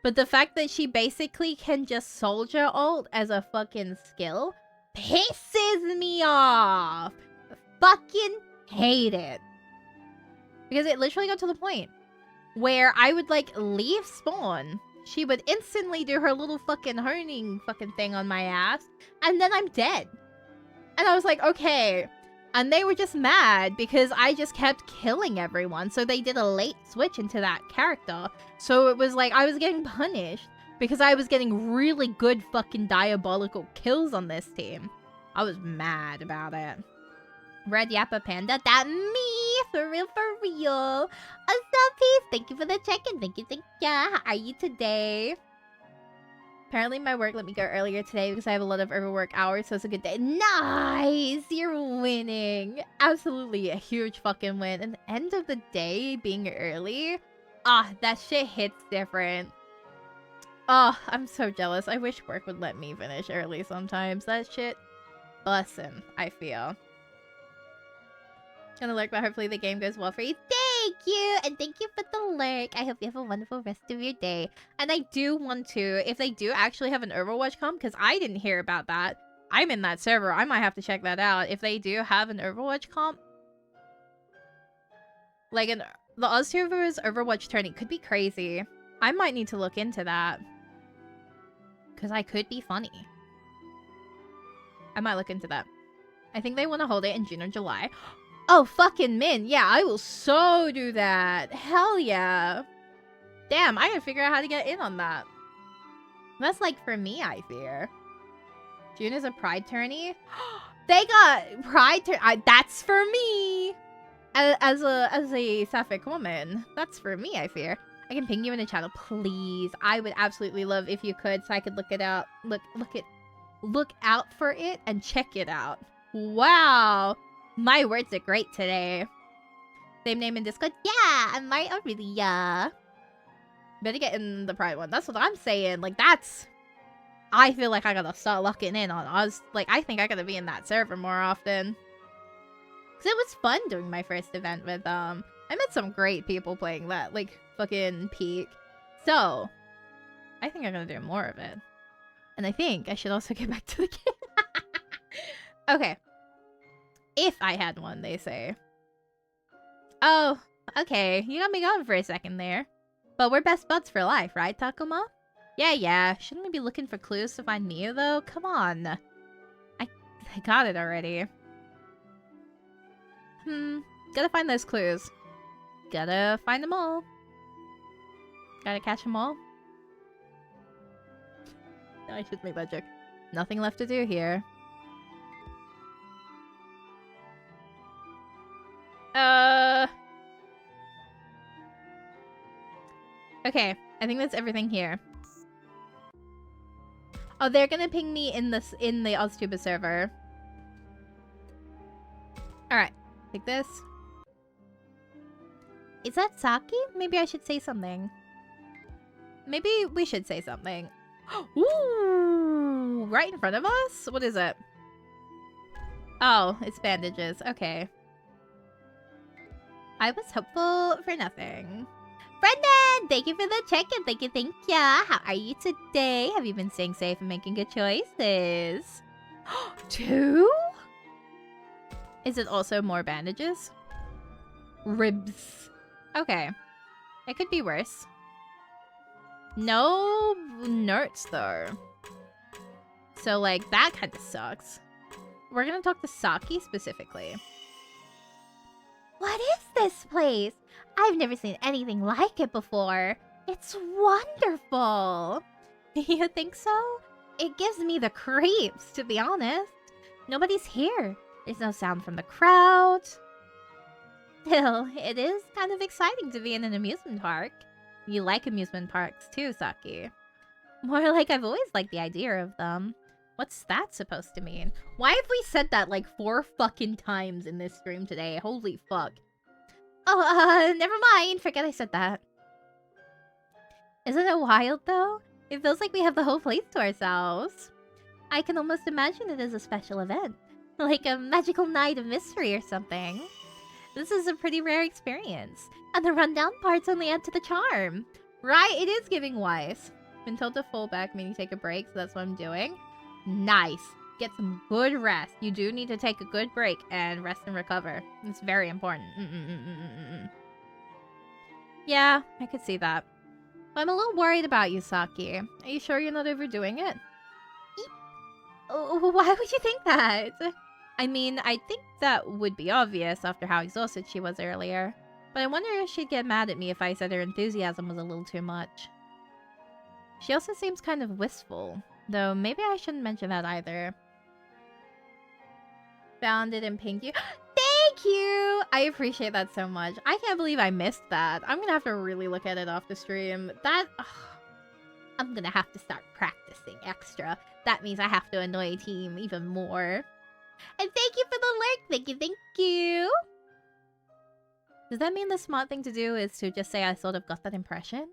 But the fact that she basically can just soldier ult as a fucking skill pisses me off. Fucking hate it. Because it literally got to the point where I would, like, leave spawn. She would instantly do her little fucking honing fucking thing on my ass. And then I'm dead. And I was like, okay. And they were just mad because I just kept killing everyone. So they did a late switch into that character. So it was like I was getting punished because I was getting really good fucking diabolical kills on this team. I was mad about it. Red Yappa Panda, that me, for real, for real. What's up, peace? Thank you for the check-in. Thank you. How are you today? Apparently my work let me go earlier today because I have a lot of overwork hours, so it's a good day. Nice! You're winning. Absolutely a huge fucking win. And the end of the day being early, that shit hits different. I'm so jealous. I wish work would let me finish early sometimes. That shit bussin', I feel. Gonna lurk, but hopefully the game goes well for you. Thank you! And thank you for the lurk. I hope you have a wonderful rest of your day. And I do want to, if they do actually have an Overwatch comp, because I didn't hear about that. I'm in that server. I might have to check that out. If they do have an Overwatch comp, like the Oztubers Overwatch tourney could be crazy. I might need to look into that. Because I could be funny. I might look into that. I think they want to hold it in June or July. Oh, fucking min. Yeah, I will so do that. Hell yeah. Damn, I gotta figure out how to get in on that. That's like for me, I fear. June is a pride tourney. They got pride that's for me. As a sapphic woman. That's for me, I fear. I can ping you in the channel, please. I would absolutely love if you could, so I could look it out. Look out for it and check it out. Wow. My words are great today. Same name in Discord? Yeah, I'm Mario Aurelia. Better get in the pride one. That's what I'm saying. Like, that's... I feel like I gotta start locking in on Oz. Like, I think I gotta be in that server more often. Because it was fun doing my first event with, I met some great people playing that, like, fucking peak. So, I think I'm gonna do more of it. And I think I should also get back to the game. Okay. If I had one, they say. Oh, okay. You got me going for a second there. But we're best buds for life, right, Takuma? Yeah. Shouldn't we be looking for clues to find Miu, though? Come on. I got it already. Gotta find those clues. Gotta find them all. Gotta catch them all. No, I should make that joke. Nothing left to do here. Okay, I think that's everything here. Oh, they're gonna ping me in the Oztuba server. Alright, take this. Is that Saki? Maybe I should say something. Maybe we should say something. Ooh, right in front of us? What is it? Oh, it's bandages. Okay. I was hopeful for nothing. Brendan, thank you for the check-in. Thank you. How are you today? Have you been staying safe and making good choices? 2? Is it also more bandages? Ribs. Okay. It could be worse. No nerds, though. So, like, that kind of sucks. We're gonna talk to Saki specifically. What is this place? I've never seen anything like it before. It's wonderful. You think so? It gives me the creeps, to be honest. Nobody's here. There's no sound from the crowd. Still, it is kind of exciting to be in an amusement park. You like amusement parks too, Saki. More like I've always liked the idea of them. What's that supposed to mean? Why have we said that like 4 fucking times in this stream today? Holy fuck. Oh, never mind. Forget I said that. Isn't it wild, though? It feels like we have the whole place to ourselves. I can almost imagine it as a special event. Like a magical night of mystery or something. This is a pretty rare experience. And the rundown parts only add to the charm. Right, it is giving wise. Been told to fall back, meaning take a break, so that's what I'm doing. Nice. Get some good rest. You do need to take a good break and rest and recover. It's very important. Yeah, I could see that. But I'm a little worried about you, Saki. Are you sure you're not overdoing it? Why would you think that? I mean, I think that would be obvious after how exhausted she was earlier. But I wonder if she'd get mad at me if I said her enthusiasm was a little too much. She also seems kind of wistful, though maybe I shouldn't mention that either. Found it and pinged you. Thank you! I appreciate that so much. I can't believe I missed that. I'm gonna have to really look at it off the stream. I'm gonna have to start practicing extra. That means I have to annoy team even more. And thank you for the lurk! Thank you! Does that mean the smart thing to do is to just say I sort of got that impression?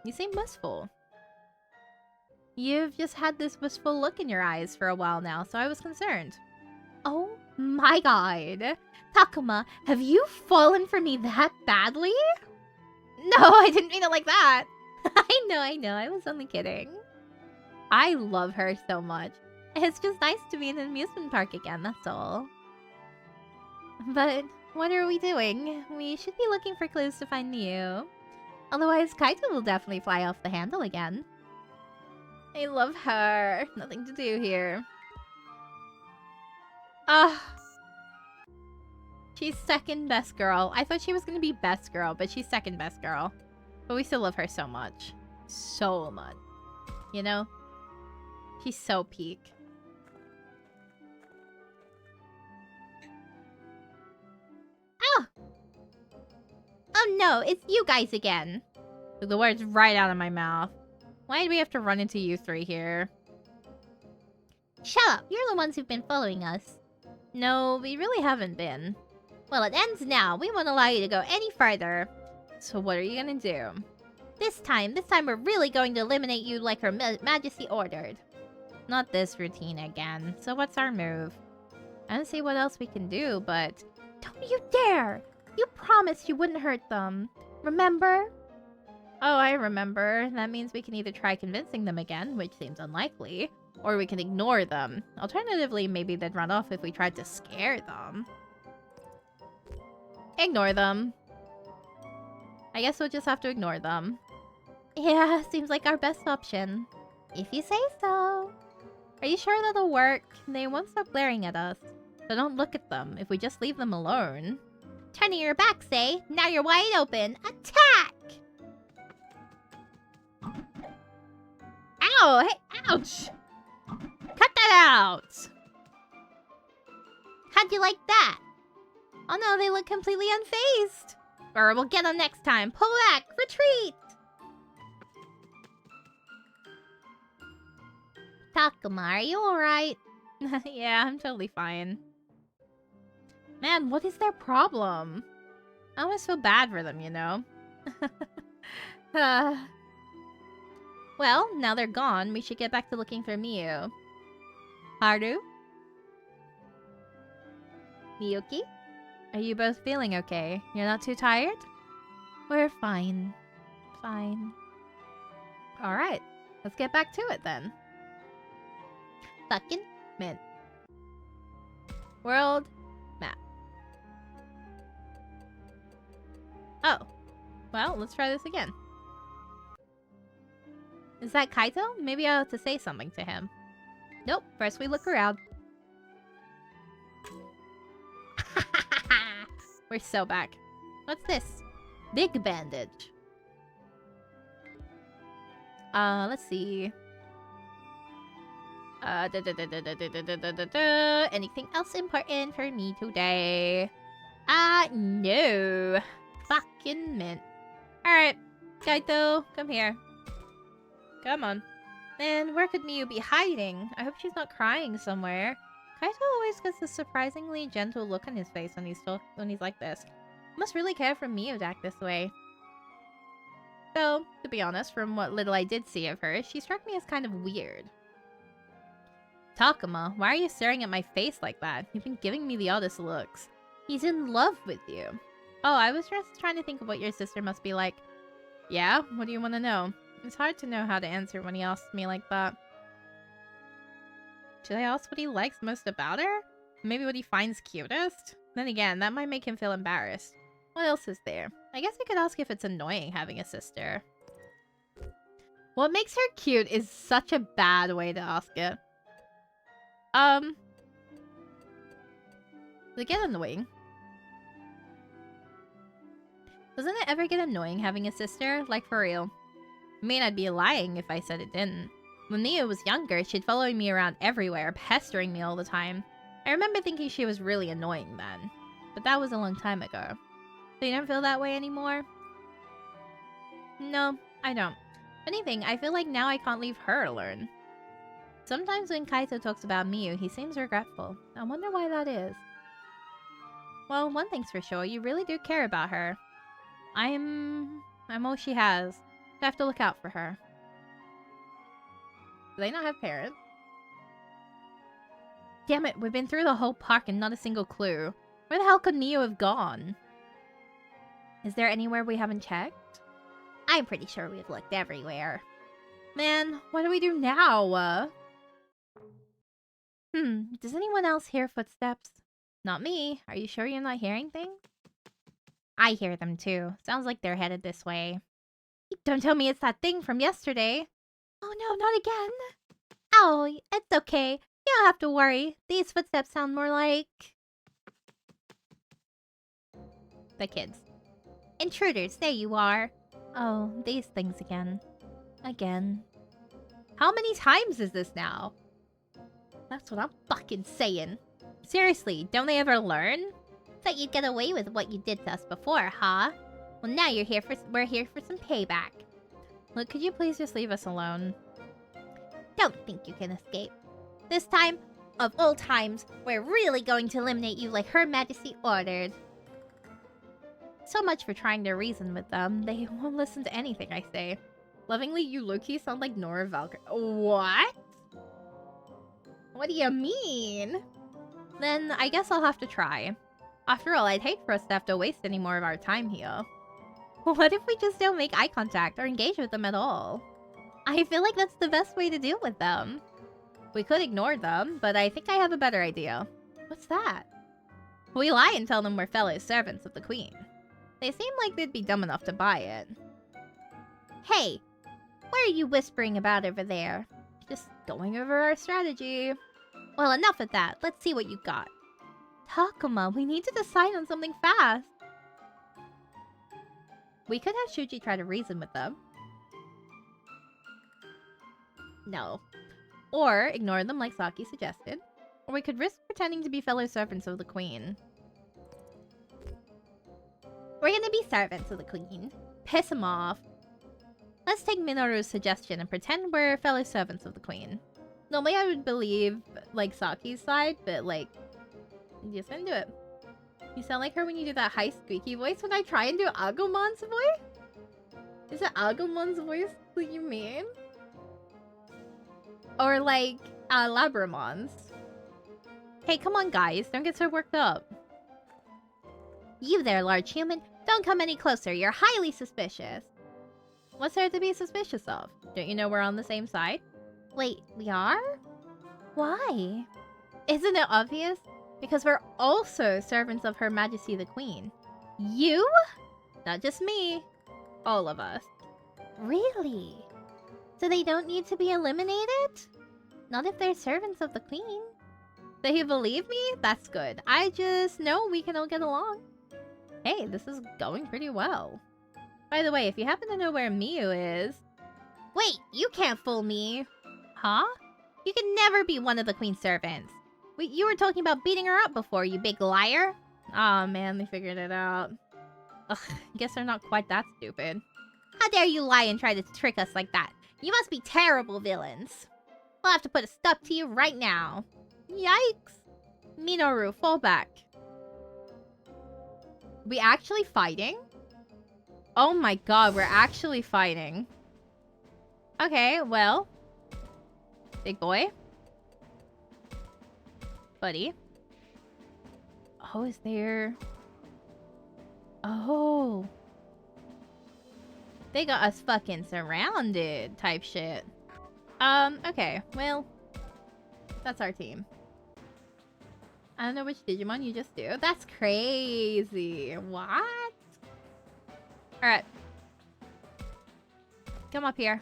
You seem wistful. You've just had this wistful look in your eyes for a while now, so I was concerned. Oh my god. Takuma, have you fallen for me that badly? No, I didn't mean it like that. I know, I was only kidding. I love her so much. It's just nice to be in an amusement park again, that's all. But what are we doing? We should be looking for clues to find Miu. Otherwise, Kaito will definitely fly off the handle again. I love her. Nothing to do here. She's second best girl. I thought she was gonna be best girl, but she's second best girl. But we still love her so much. So much. You know? She's so peak. Oh no, it's you guys again. Took the words right out of my mouth. Why did we have to run into you three here? Shut up, you're the ones who've been following us. No, we really haven't been. Well, it ends now. We won't allow you to go any further. So what are you gonna do? This time we're really going to eliminate you like Her Majesty ordered. Not this routine again. So what's our move? I don't see what else we can do, but... Don't you dare! You promised you wouldn't hurt them. Remember? Oh, I remember. That means we can either try convincing them again, which seems unlikely, or we can ignore them. Alternatively, maybe they'd run off if we tried to scare them. Ignore them. I guess we'll just have to ignore them. Yeah, seems like our best option. If you say so. Are you sure that'll work? They won't stop glaring at us. So don't look at them if we just leave them alone. Turning your back, say. Now you're wide open. Attack! Ow! Hey, ouch! Cut that out! How'd you like that? Oh no, they look completely unfazed. Or we'll get them next time. Pull back! Retreat! Takuma, are you alright? Yeah, I'm totally fine. Man, what is their problem? I almost feel bad for them, you know? Well, now they're gone, we should get back to looking for Miu. Haru? Miyuki? Are you both feeling okay? You're not too tired? We're fine. Fine. Alright, let's get back to it then. Fucking mint. World map. Oh. Well, let's try this again. Is that Kaito? Maybe I ought to say something to him. Nope, first we look around. We're so back. What's this? Big bandage. Let's see. Anything else important for me today? No. Fucking mint. Alright, Kaito, come here. Come on. Man, where could Miu be hiding? I hope she's not crying somewhere. Kaito always gets this surprisingly gentle look on his face when he's like this. Must really care for Miu to act this way. Though, to be honest, from what little I did see of her, she struck me as kind of weird. Takuma, why are you staring at my face like that? You've been giving me the oddest looks. He's in love with you. Oh, I was just trying to think of what your sister must be like. Yeah? What do you want to know? It's hard to know how to answer when he asks me like that. Should I ask what he likes most about her? Maybe what he finds cutest? Then again, that might make him feel embarrassed. What else is there? I guess I could ask if it's annoying having a sister. What makes her cute is such a bad way to ask it. Does it get annoying? Doesn't it ever get annoying having a sister? Like, for real. I mean, I'd be lying if I said it didn't. When Nia was younger, she'd follow me around everywhere, pestering me all the time. I remember thinking she was really annoying then. But that was a long time ago. So you don't feel that way anymore? No, I don't. If anything, I feel like now I can't leave her alone. Sometimes when Kaito talks about Miyu, he seems regretful. I wonder why that is. Well, one thing's for sure, you really do care about her. I'm all she has. I have to look out for her. Do they not have parents? Damn it, we've been through the whole park and not a single clue. Where the hell could Neo have gone? Is there anywhere we haven't checked? I'm pretty sure we've looked everywhere. Man, what do we do now? Does anyone else hear footsteps? Not me. Are you sure you're not hearing things? I hear them too. Sounds like they're headed this way. Don't tell me it's that thing from yesterday. Oh no, not again. Oh, it's okay. You don't have to worry. These footsteps sound more like... the kids. Intruders, there you are. Oh, these things again. Again. How many times is this now? That's what I'm fucking saying. Seriously, don't they ever learn? Thought you'd get away with what you did to us before, huh? Well, now we're here for some payback. Look, could you please just leave us alone? Don't think you can escape. This time, of all times, we're really going to eliminate you like Her Majesty ordered. So much for trying to reason with them. They won't listen to anything I say. Lovingly, you low-key sound like Nora Valkyrie. What? What do you mean? Then I guess I'll have to try. After all, I'd hate for us to have to waste any more of our time here. What if we just don't make eye contact or engage with them at all? I feel like that's the best way to deal with them. We could ignore them, but I think I have a better idea. What's that? We lie and tell them we're fellow servants of the Queen. They seem like they'd be dumb enough to buy it. Hey, what are you whispering about over there? Just going over our strategy. Well, enough of that. Let's see what you got. Takuma, we need to decide on something fast. We could have Shuji try to reason with them. No. Or ignore them like Saki suggested. Or we could risk pretending to be fellow servants of the Queen. We're gonna be servants of the Queen. Piss him off. Let's take Minoru's suggestion and pretend we're fellow servants of the Queen. Normally I would believe, like, Saki's side, but, like, just gonna do it. You sound like her when you do that high squeaky voice when I try and do Agumon's voice? Is it Agumon's voice that you mean? Or, like, Labramon's. Hey, come on, guys. Don't get so worked up. You there, large human. Don't come any closer. You're highly suspicious. What's there to be suspicious of? Don't you know we're on the same side? Wait, we are? Why? Isn't it obvious? Because we're also servants of Her Majesty the Queen. You? Not just me. All of us. Really? So they don't need to be eliminated? Not if they're servants of the Queen. So you believe me? That's good. I just know we can all get along. Hey, this is going pretty well. By the way, if you happen to know where Miyu is... Wait, you can't fool me. Huh? You can never be one of the Queen's servants. Wait, you were talking about beating her up before, you big liar. Aw, man, they figured it out. Ugh, guess they're not quite that stupid. How dare you lie and try to trick us like that? You must be terrible villains. We'll have to put a stop to you right now. Yikes. Minoru, fall back. We actually fighting? Oh my god, we're actually fighting. Okay, well. Big boy. Buddy. Oh, is there... Oh. They got us fucking surrounded type shit. Okay. Well, that's our team. I don't know which Digimon you just do. That's crazy. What? Alright. Come up here.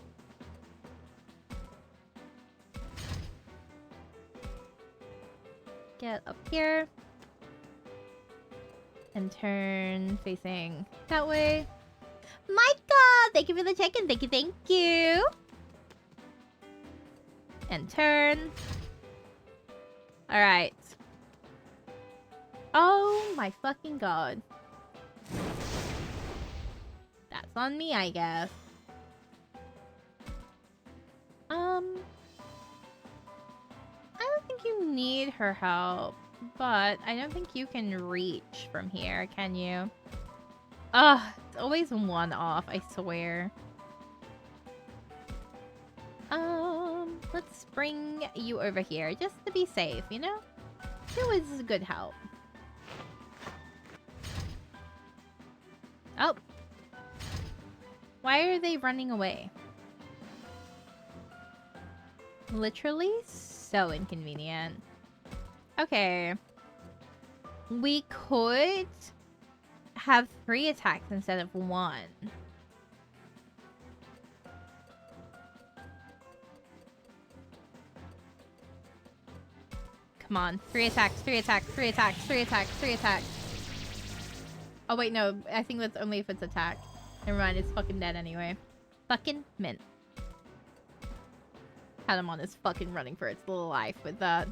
Get up here. And turn facing that way. Micah, thank you for the check-in. Thank you, thank you. And turn. Alright. Oh my fucking god. That's on me, I guess. I don't think you need her help, but I don't think you can reach from here, can you? Ugh, it's always one off, I swear. Let's bring you over here, just to be safe, you know? Two is good help. Oh. Why are they running away? Literally so inconvenient. Okay. We could have 3 attacks instead of 1. Come on. 3 attacks, 3 attacks, 3 attacks, 3 attacks, 3 attacks. Oh wait, no. I think that's only if it's attack. Never mind, it's fucking dead anyway. Fucking mint. Patamon is fucking running for its little life with that.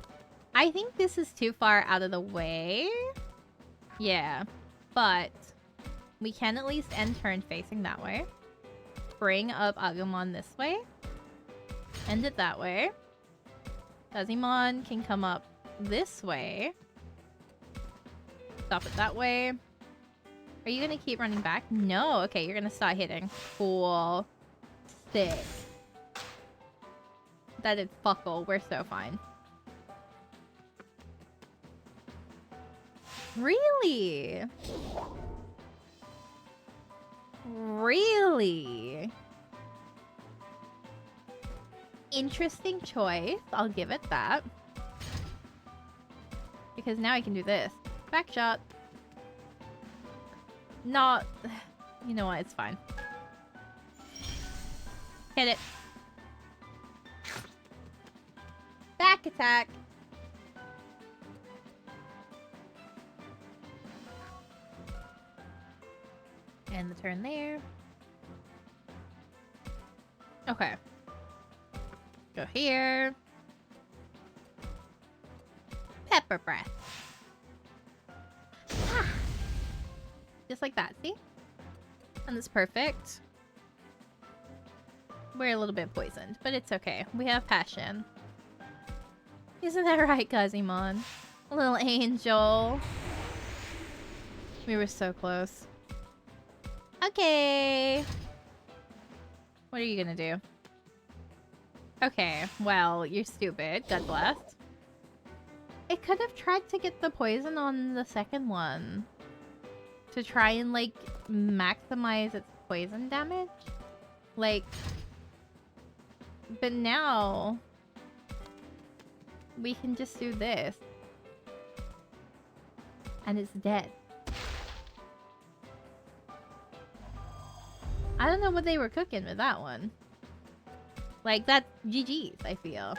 I think this is too far out of the way. Yeah. But we can at least end turn facing that way. Bring up Agumon this way. End it that way. Digimon can come up this way. Stop it that way. Are you gonna keep running back? No. Okay, you're gonna start hitting. Cool. Sick. That did fuck all. We're so fine. Really? Really? Interesting choice. I'll give it that. Because now I can do this. Back shot. Not... You know what? It's fine. Hit it. Back attack. And the turn there. Okay. Go here. Pepper breath. Ah. Just like that, see? And it's perfect. We're a little bit poisoned, but it's okay. We have passion. Isn't that right, Gazimon? Little angel. We were so close. Okay. What are you gonna do? Okay, well, you're stupid. God bless. It could have tried to get the poison on the second one. To try and, like, maximize its poison damage. Like... But now... We can just do this. And it's dead. I don't know what they were cooking with that one. Like, that's GG's, I feel.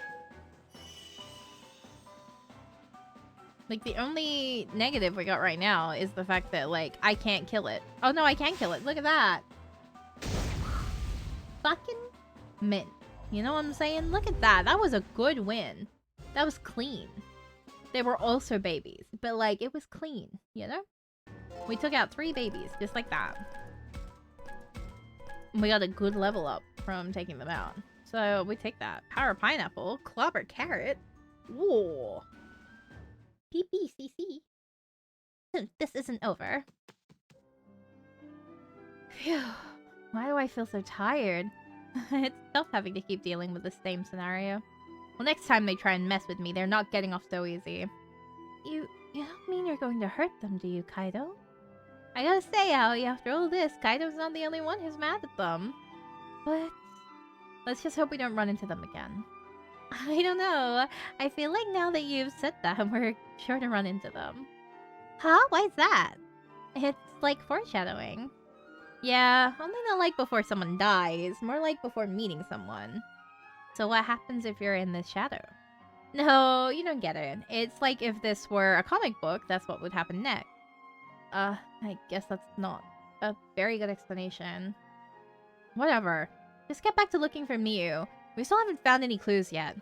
Like, the only negative we got right now is the fact that, like, I can't kill it. Oh, no, I can kill it. Look at that. Fucking mint. You know what I'm saying? Look at that. That was a good win. That was clean. They were also babies. But, like, it was clean, you know? We took out 3 babies, just like that. We got a good level up from taking them out. So, we take that. Power pineapple. Clobber carrot. Ooh. PPCC. This isn't over. Phew. Why do I feel so tired? It's tough having to keep dealing with the same scenario. Well, next time they try and mess with me, they're not getting off so easy. You don't mean you're going to hurt them, do you, Kaido? I gotta say, Aoi, after all this, Kaido's not the only one who's mad at them. But let's just hope we don't run into them again. I don't know. I feel like now that you've said that, we're sure to run into them. Huh? Why's that? It's like foreshadowing. Yeah, only not like before someone dies, more like before meeting someone. So what happens if you're in this shadow? No, you don't get it. It's like if this were a comic book, that's what would happen next. I guess that's not a very good explanation. Whatever. Just get back to looking for Miu. We still haven't found any clues yet.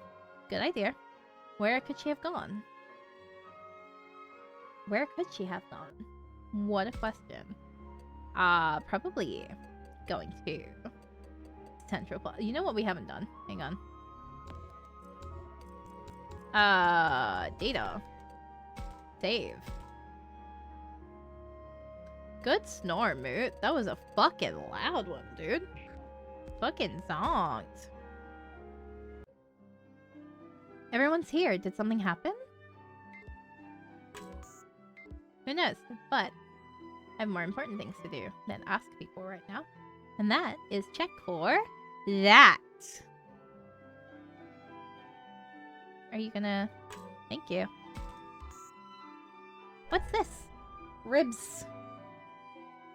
Good idea. Where could she have gone? Where could she have gone? What a question. Probably going to Central Plaza. You know what we haven't done? Hang on. Data. Save. Good snore, Moot. That was a fucking loud one, dude. Fucking songs. Everyone's here. Did something happen? Who knows? But I have more important things to do than ask people right now. And that is check for that. Are you gonna... Thank you. What's this? Ribs.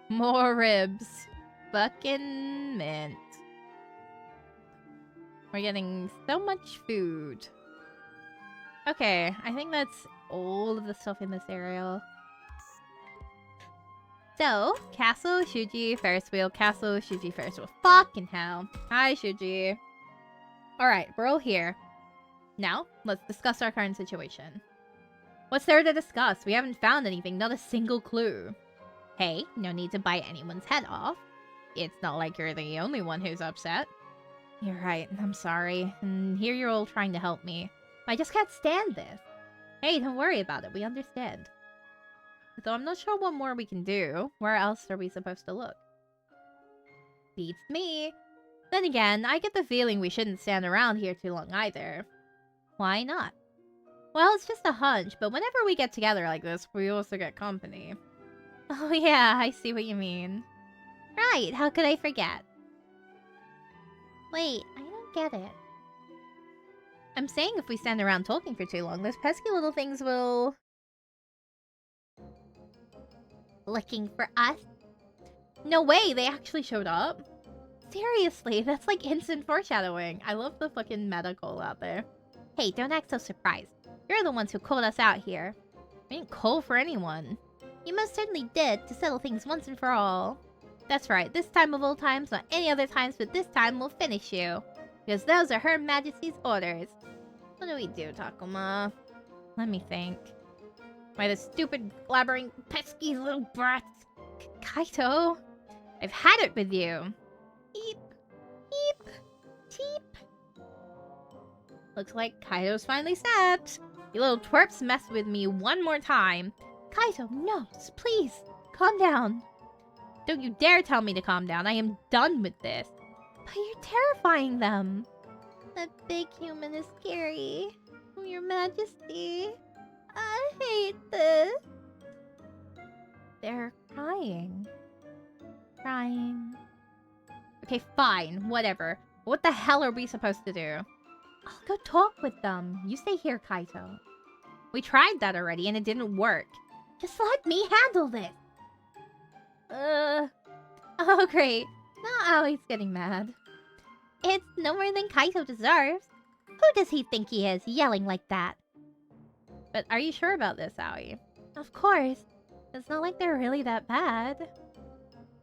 More ribs. Fucking mint. We're getting so much food. Okay, I think that's all of the stuff in this area. So, Castle, Shuji, Ferris wheel, Castle, Shuji, Ferris wheel. Fucking hell. Hi, Shuji. Alright, we're all here. Now, let's discuss our current situation. What's there to discuss? We haven't found anything, not a single clue. Hey, no need to bite anyone's head off. It's not like you're the only one who's upset. You're right, I'm sorry. And here you're all trying to help me. I just can't stand this. Hey, don't worry about it, we understand. Though I'm not sure what more we can do. Where else are we supposed to look? Beats me. Then again, I get the feeling we shouldn't stand around here too long either. Why not? Well, it's just a hunch, but whenever we get together like this, we also get company. Oh yeah, I see what you mean. Right, how could I forget? Wait, I don't get it. I'm saying if we stand around talking for too long, those pesky little things will... Looking for us? No way, they actually showed up? Seriously, that's like instant foreshadowing. I love the fucking medical out there. Hey, don't act so surprised. You're the ones who called us out here. We didn't call for anyone. You most certainly did, to settle things once and for all. That's right, this time of all times, not any other times, but this time we'll finish you. Because those are Her Majesty's orders. What do we do, Takuma? Let me think. Why, the stupid, blabbering, pesky little brats. Kaito, I've had it with you. Eep, eep, cheep. Looks like Kaito's finally snapped. You little twerps mess with me one more time. Kaito, no, please, calm down. Don't you dare tell me to calm down. I am done with this. But you're terrifying them. That big human is scary. Oh, Your Majesty. I hate this. They're crying. Crying. Okay, fine. Whatever. What the hell are we supposed to do? I'll go talk with them. You stay here, Kaito. We tried that already and it didn't work. Just let me handle this. Oh, great. Now Aoi's getting mad. It's no more than Kaito deserves. Who does he think he is, yelling like that? But are you sure about this, Aoi? Of course. It's not like they're really that bad.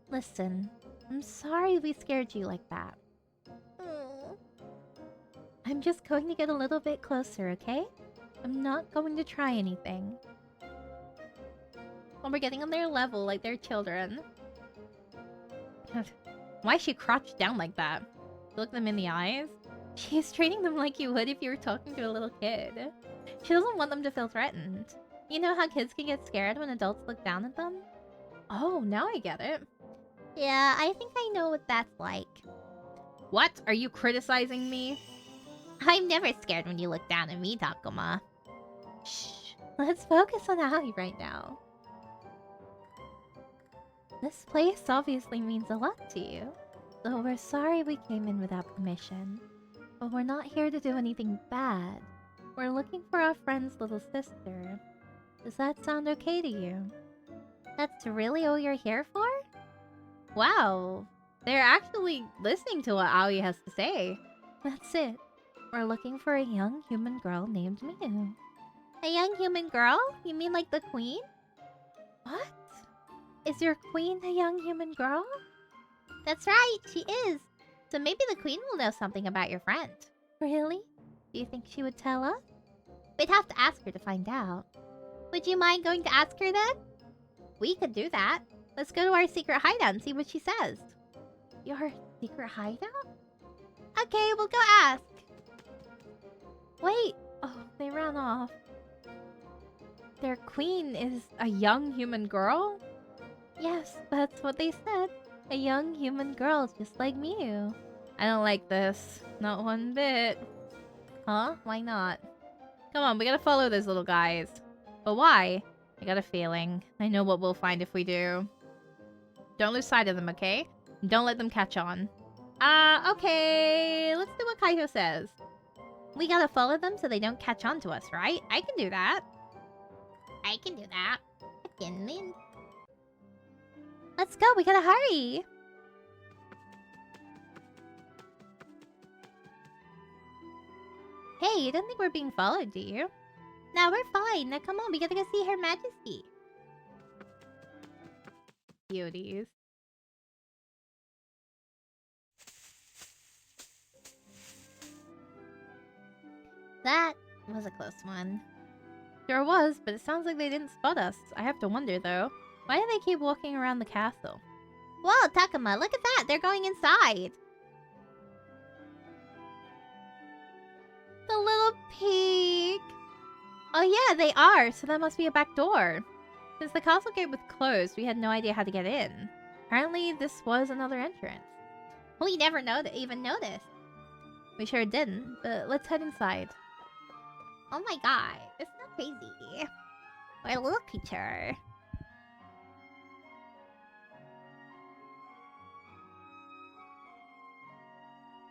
Listen, I'm sorry we scared you like that. I'm just going to get a little bit closer, okay? I'm not going to try anything. Well, we're getting on their level like they're children. Why is she crouched down like that? Look them in the eyes? She's treating them like you would if you were talking to a little kid. She doesn't want them to feel threatened. You know how kids can get scared when adults look down at them? Oh, now I get it. Yeah, I think I know what that's like. What? Are you criticizing me? I'm never scared when you look down at me, Takuma. Shh. Let's focus on Aoi right now. This place obviously means a lot to you. So we're sorry we came in without permission. But we're not here to do anything bad. We're looking for our friend's little sister. Does that sound okay to you? That's really all you're here for? Wow. They're actually listening to what Aoi has to say. That's it. We're looking for a young human girl named Miu. A young human girl? You mean like the queen? What? Is your queen a young human girl? That's right, she is. So maybe the queen will know something about your friend. Really? Do you think she would tell us? We'd have to ask her to find out. Would you mind going to ask her then? We could do that. Let's go to our secret hideout and see what she says. Your secret hideout? Okay, we'll go ask. Wait. Oh, they ran off. Their queen is a young human girl? Yes, that's what they said. A young human girl just like Miu. I don't like this. Not one bit. Huh? Why not? Come on, we gotta follow those little guys. But why? I got a feeling. I know what we'll find if we do. Don't lose sight of them, okay? Don't let them catch on. Okay. Let's do what Kaito says. We gotta follow them so they don't catch on to us, right? I can do that. I can do that. Let's go, we gotta hurry! Hey, you don't think we're being followed, do you? No, we're fine. Now come on, we gotta go see Her Majesty. Beauties. That was a close one. Sure was, but it sounds like they didn't spot us. I have to wonder, though. Why do they keep walking around the castle? Whoa, Takuma, look at that! They're going inside! The little peek! Oh yeah, they are, so that must be a back door. Since the castle gate was closed, we had no idea how to get in. Apparently, this was another entrance. We never even noticed. We sure didn't, but let's head inside. Oh my god, it's so crazy. What a little creature.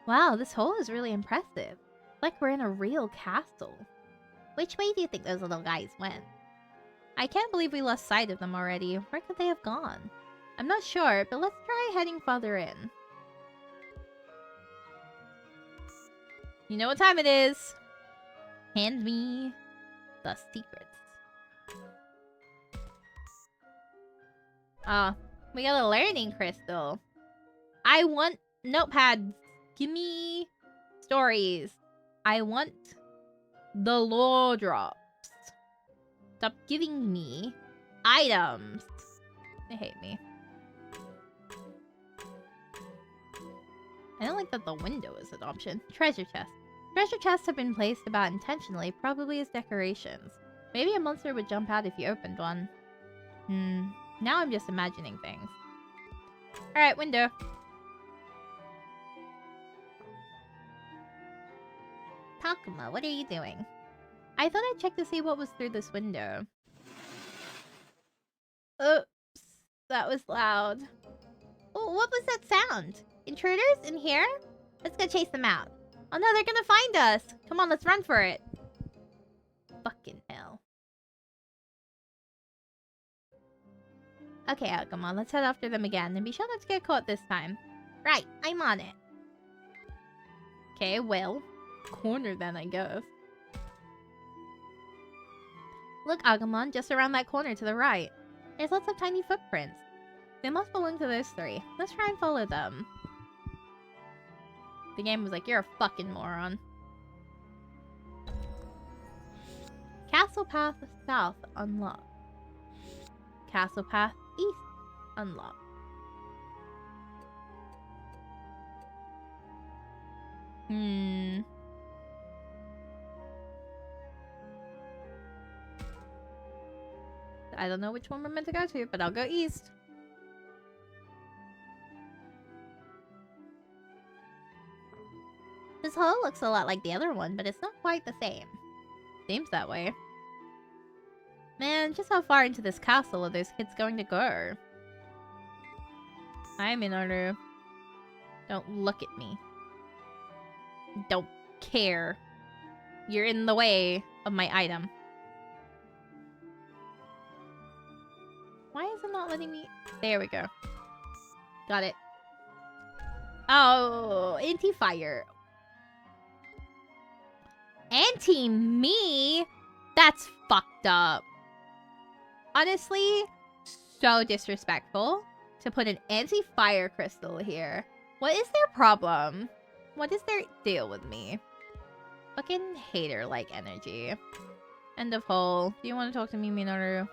Wow, this hole is really impressive. It's like we're in a real castle. Which way do you think those little guys went? I can't believe we lost sight of them already. Where could they have gone? I'm not sure, but let's try heading farther in. You know what time it is. Hand me the secrets. We got a learning crystal. I want notepads. Give me stories. I want the lore drops. Stop giving me items. They hate me. I don't like that the window is an option. Treasure chest. Treasure chests have been placed about intentionally, probably as decorations. Maybe a monster would jump out if you opened one. Now I'm just imagining things. Alright, window. Takuma, what are you doing? I thought I'd check to see what was through this window. Oops. That was loud. Oh, what was that sound? Intruders in here? Let's go chase them out. Oh no, they're gonna find us! Come on, let's run for it. Fucking hell. Okay, Agumon, let's head after them again, and be sure not to get caught this time. Right, I'm on it. Okay, well, corner then, I guess. Look, Agumon, just around that corner to the right. There's lots of tiny footprints. They must belong to those three. Let's try and follow them. The game was like, you're a fucking moron. Castle path south unlocked. Castle path east unlocked. I don't know which one we're meant to go to, but I'll go east. This hole looks a lot like the other one, but it's not quite the same. Seems that way. Man, just how far into this castle are those kids going to go? Hi, Minoru. Don't look at me. Don't care. You're in the way of my item. Why is it not letting me... There we go. Got it. Oh, anti-fire. Anti-me? That's fucked up. Honestly, so disrespectful to put an anti-fire crystal here. What is their problem? What is their deal with me? Fucking hater-like energy. End of hole. Do you want to talk to me, Minoru?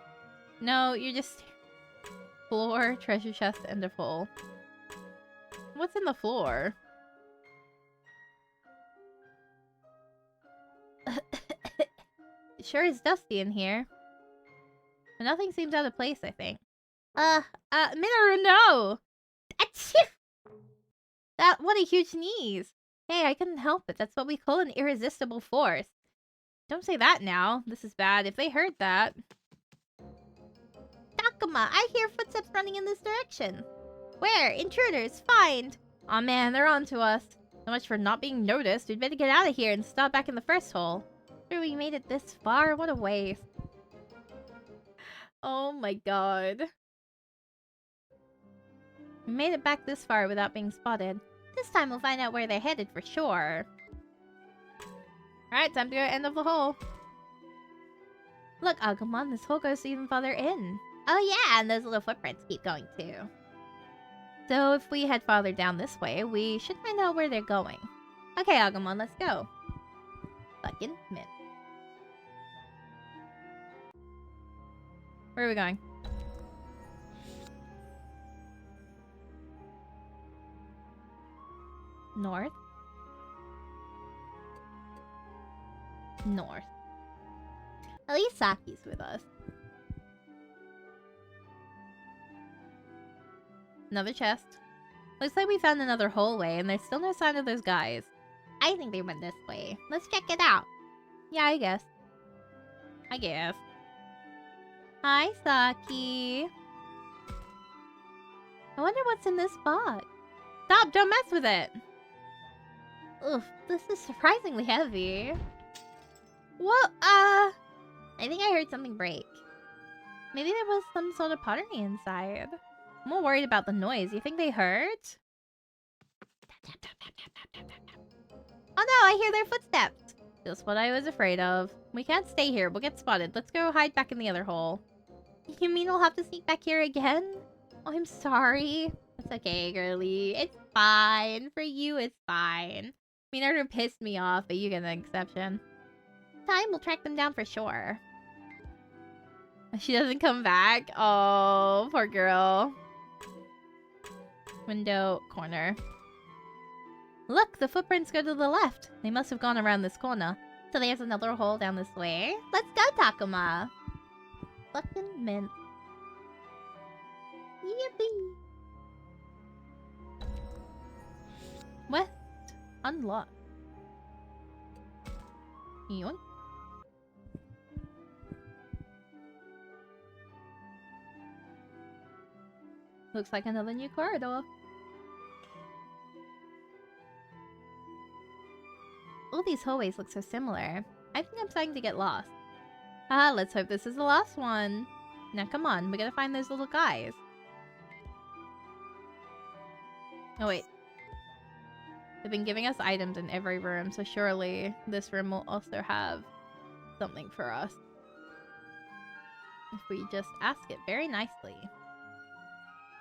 No, you're just... Floor, treasure chest, end of hole. What's in the floor? It sure is dusty in here. But nothing seems out of place, I think. Minoru, no! Achoo! What a huge sneeze! Hey, I couldn't help it. That's what we call an irresistible force. Don't say that now. This is bad. If they heard that... Takuma, I hear footsteps running in this direction. Where? Intruders, find! Aw man, they're on to us. So much for not being noticed. We'd better get out of here and stop back in the first hole. Sure we made it this far? What a waste. Oh my god. We made it back this far without being spotted. This time we'll find out where they're headed for sure. Alright, time to go end of the hole. Look, Agumon, this hole goes even farther in. Oh yeah, and those little footprints keep going too. So if we head farther down this way, we should find out where they're going. Okay, Agumon, let's go. Fucking mint. Where are we going? North? North. At least Saki's with us. Another chest. Looks like we found another hallway, and there's still no sign of those guys. I think they went this way. Let's check it out. Yeah, I guess. Hi, Saki. I wonder what's in this box. Stop! Don't mess with it! Oof, this is surprisingly heavy. What? I think I heard something break. Maybe there was some sort of pottery inside. I'm more worried about the noise. You think they heard? Oh no, I hear their footsteps. Just what I was afraid of. We can't stay here. We'll get spotted. Let's go hide back in the other hole. You mean we'll have to sneak back here again? Oh, I'm sorry. It's okay, girly. It's fine. For you, it's fine. Minoru pissed me off, but you get an exception. Time, we'll track them down for sure. She doesn't come back? Oh, poor girl. Window, corner. Look, the footprints go to the left. They must have gone around this corner. So there's another hole down this way. Let's go, Takuma. Fucking mint. Yippee. West. Unlocked. Yoink. Looks like another new corridor. All these hallways look so similar. I think I'm starting to get lost. Ah, let's hope this is the last one. Now come on, we gotta find those little guys. Oh wait. They've been giving us items in every room, so surely this room will also have something for us. If we just ask it very nicely.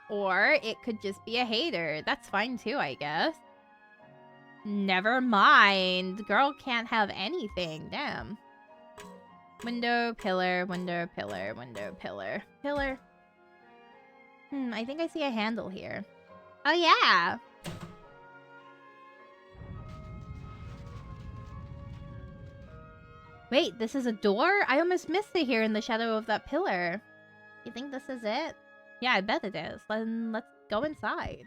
Or it could just be a hater. That's fine too, I guess. Never mind. Girl can't have anything. Damn. Window, pillar, window, pillar, window, pillar. Pillar. I think I see a handle here. Oh yeah! Wait, this is a door? I almost missed it here in the shadow of that pillar. You think this is it? Yeah, I bet it is. Then let's go inside.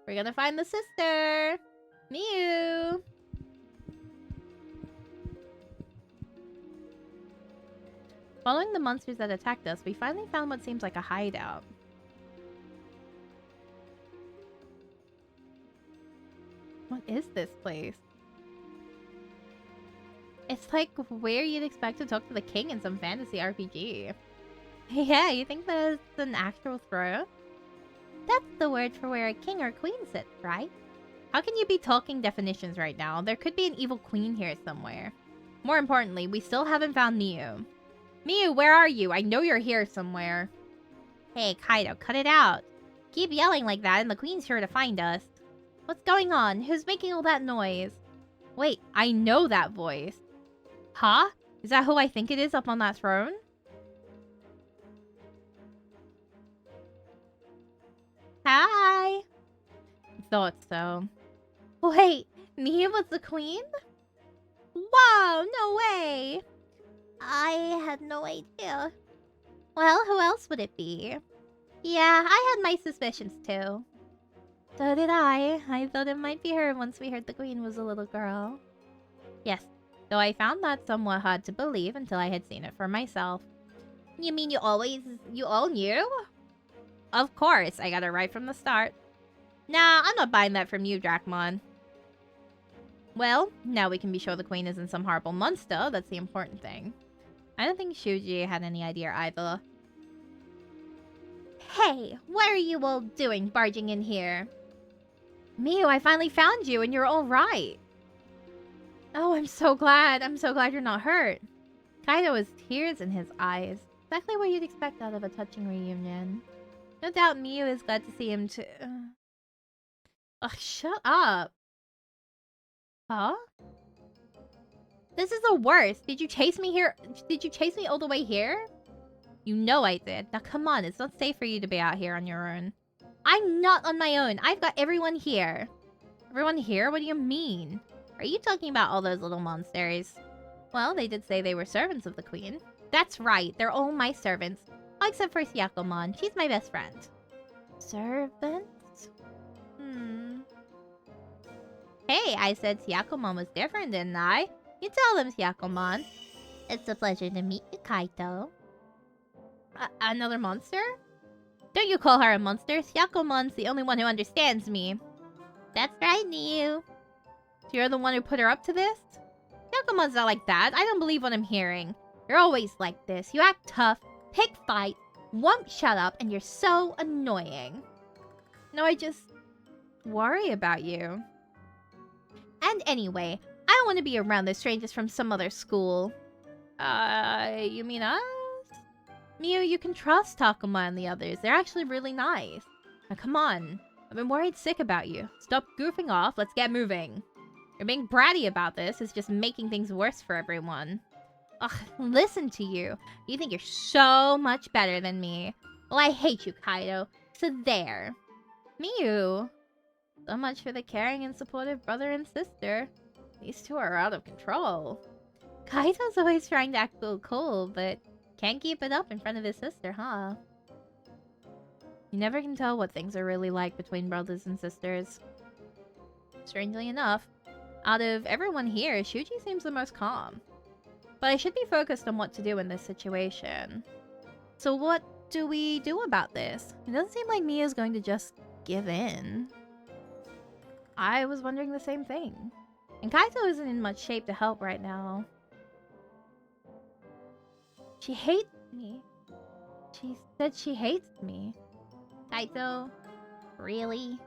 We're gonna find the sister! Miu! Following the monsters that attacked us, we finally found what seems like a hideout. What is this place? It's like where you'd expect to talk to the king in some fantasy RPG. Yeah, you think that's an actual throne? That's the word for where a king or queen sits, right? How can you be talking definitions right now? There could be an evil queen here somewhere. More importantly, we still haven't found Miu. Miu, where are you? I know you're here somewhere. Hey, Kaido, cut it out. Keep yelling like that and the queen's sure to find us. What's going on? Who's making all that noise? Wait, I know that voice. Huh? Is that who I think it is up on that throne? Hi! Thought so. Wait, Miu was the queen? Whoa, no way! I had no idea. Well, who else would it be? Yeah, I had my suspicions too. So did I. I thought it might be her once we heard the queen was a little girl. Yes, though I found that somewhat hard to believe until I had seen it for myself. You mean you all knew? Of course, I got it right from the start. Nah, I'm not buying that from you, Drachmon. Well, now we can be sure the queen isn't some horrible monster. That's the important thing. I don't think Shuji had any idea either. Hey, what are you all doing barging in here? Miu, I finally found you and you're all right. Oh, I'm so glad. I'm so glad you're not hurt. Kaido has tears in his eyes. Exactly what you'd expect out of a touching reunion. No doubt Miu is glad to see him too. Ugh, shut up. Huh? This is the worst. Did you chase me here? Did you chase me all the way here? You know I did. Now come on, it's not safe for you to be out here on your own. I'm not on my own. I've got everyone here. Everyone here? What do you mean? Are you talking about all those little monsters? Well, they did say they were servants of the queen. That's right. They're all my servants. All except for Syakomon. She's my best friend. Servants? Hey, I said Syakomon was different, didn't I? You tell them, Syakomon. It's a pleasure to meet you, Kaito. Another monster? Don't you call her a monster. Syakomon's the only one who understands me. That's right, Niu. So you're the one who put her up to this? Syakomon's not like that. I don't believe what I'm hearing. You're always like this. You act tough, pick fights, won't shut up, and you're so annoying. No, I just worry about you. And anyway, I don't want to be around the strangers from some other school. You mean us? Miu, you can trust Takuma and the others. They're actually really nice. Now come on. I've been worried sick about you. Stop goofing off. Let's get moving. You're being bratty about this. It's just making things worse for everyone. Ugh, listen to you. You think you're so much better than me. Well, I hate you, Kaido. So there. Miu. So much for the caring and supportive brother and sister. These two are out of control. Kaido's always trying to act cool, but can't keep it up in front of his sister, huh? You never can tell what things are really like between brothers and sisters. Strangely enough, out of everyone here, Shuji seems the most calm. But I should be focused on what to do in this situation. So what do we do about this? It doesn't seem like Mia's going to just give in. I was wondering the same thing. And Kaito isn't in much shape to help right now. She hates me. She said she hates me. Kaito? Really?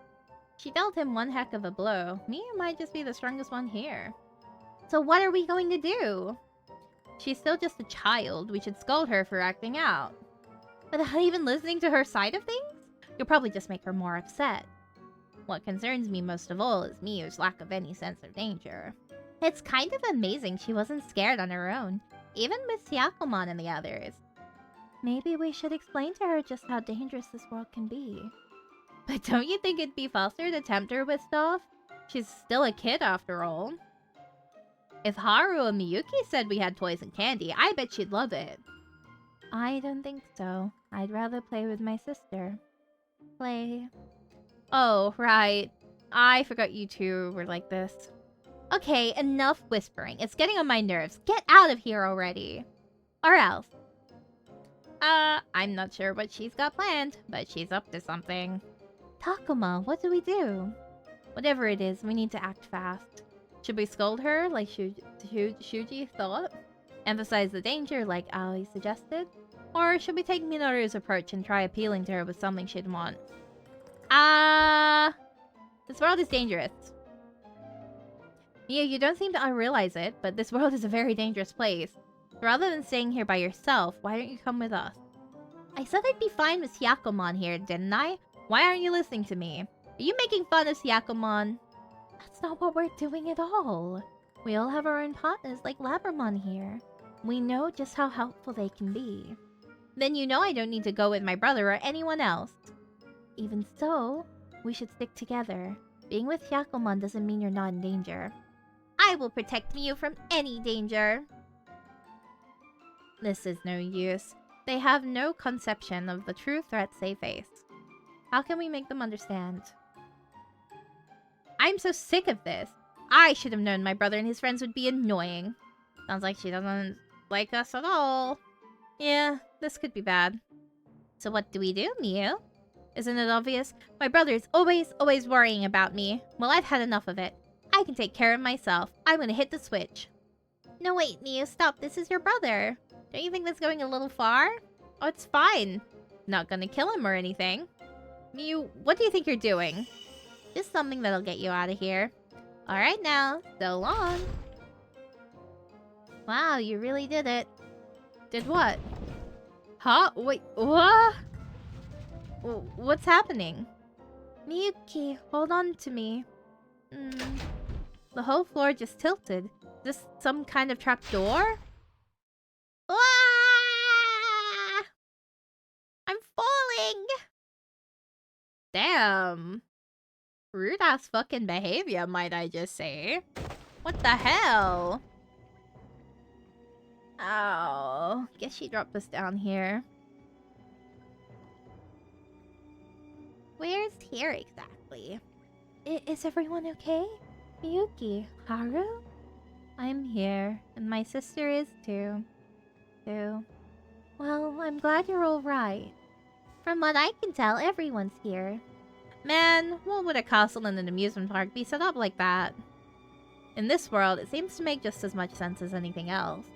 She dealt him one heck of a blow. Mia might just be the strongest one here. So what are we going to do? She's still just a child. We should scold her for acting out. Without even listening to her side of things? You'll probably just make her more upset. What concerns me most of all is Miu's lack of any sense of danger. It's kind of amazing she wasn't scared on her own, even with Syakomon and the others. Maybe we should explain to her just how dangerous this world can be. But don't you think it'd be faster to tempt her with stuff? She's still a kid after all. If Haru and Miyuki said we had toys and candy, I bet she'd love it. I don't think so. I'd rather play with my sister. Play. Oh, right. I forgot you two were like this. Okay, enough whispering. It's getting on my nerves. Get out of here already. Or else. I'm not sure what she's got planned, but she's up to something. Takuma, what do we do? Whatever it is, we need to act fast. Should we scold her like Shuji thought? Emphasize the danger like Aoi suggested? Or should we take Minoru's approach and try appealing to her with something she'd want? This world is dangerous. Yeah, you don't seem to realize it, but this world is a very dangerous place. Rather than staying here by yourself, why don't you come with us? I said I'd be fine with Hyakumon here, didn't I? Why aren't you listening to me? Are you making fun of Hyakumon? That's not what we're doing at all. We all have our own partners like Labramon here. We know just how helpful they can be. Then you know I don't need to go with my brother or anyone else. Even so, we should stick together. Being with Hyakumon doesn't mean you're not in danger. I will protect you from any danger. This is no use. They have no conception of the true threats they face. How can we make them understand? I'm so sick of this. I should have known my brother and his friends would be annoying. Sounds like she doesn't like us at all. Yeah, this could be bad. So what do we do, Miu? Isn't it obvious? My brother is always worrying about me. Well, I've had enough of it. I can take care of myself. I'm gonna hit the switch. No, wait, Miu, stop. This is your brother. Don't you think that's going a little far? Oh, it's fine. Not gonna kill him or anything. Miu, what do you think you're doing? Just something that'll get you out of here. Alright now, so long. Wow, you really did it. Did what? Huh? Wait, what? What's happening? Miyuki, hold on to me. The whole floor just tilted. Is this some kind of trap door? Ah! I'm falling! Damn. Rude ass fucking behavior, might I just say. What the hell? Oh, guess she dropped us down here. Where's here exactly? Is everyone okay? Miyuki, Haru? I'm here, and my sister is too. Well, I'm glad you're alright. From what I can tell, everyone's here. Man, what would a castle and an amusement park be set up like that? In this world, it seems to make just as much sense as anything else.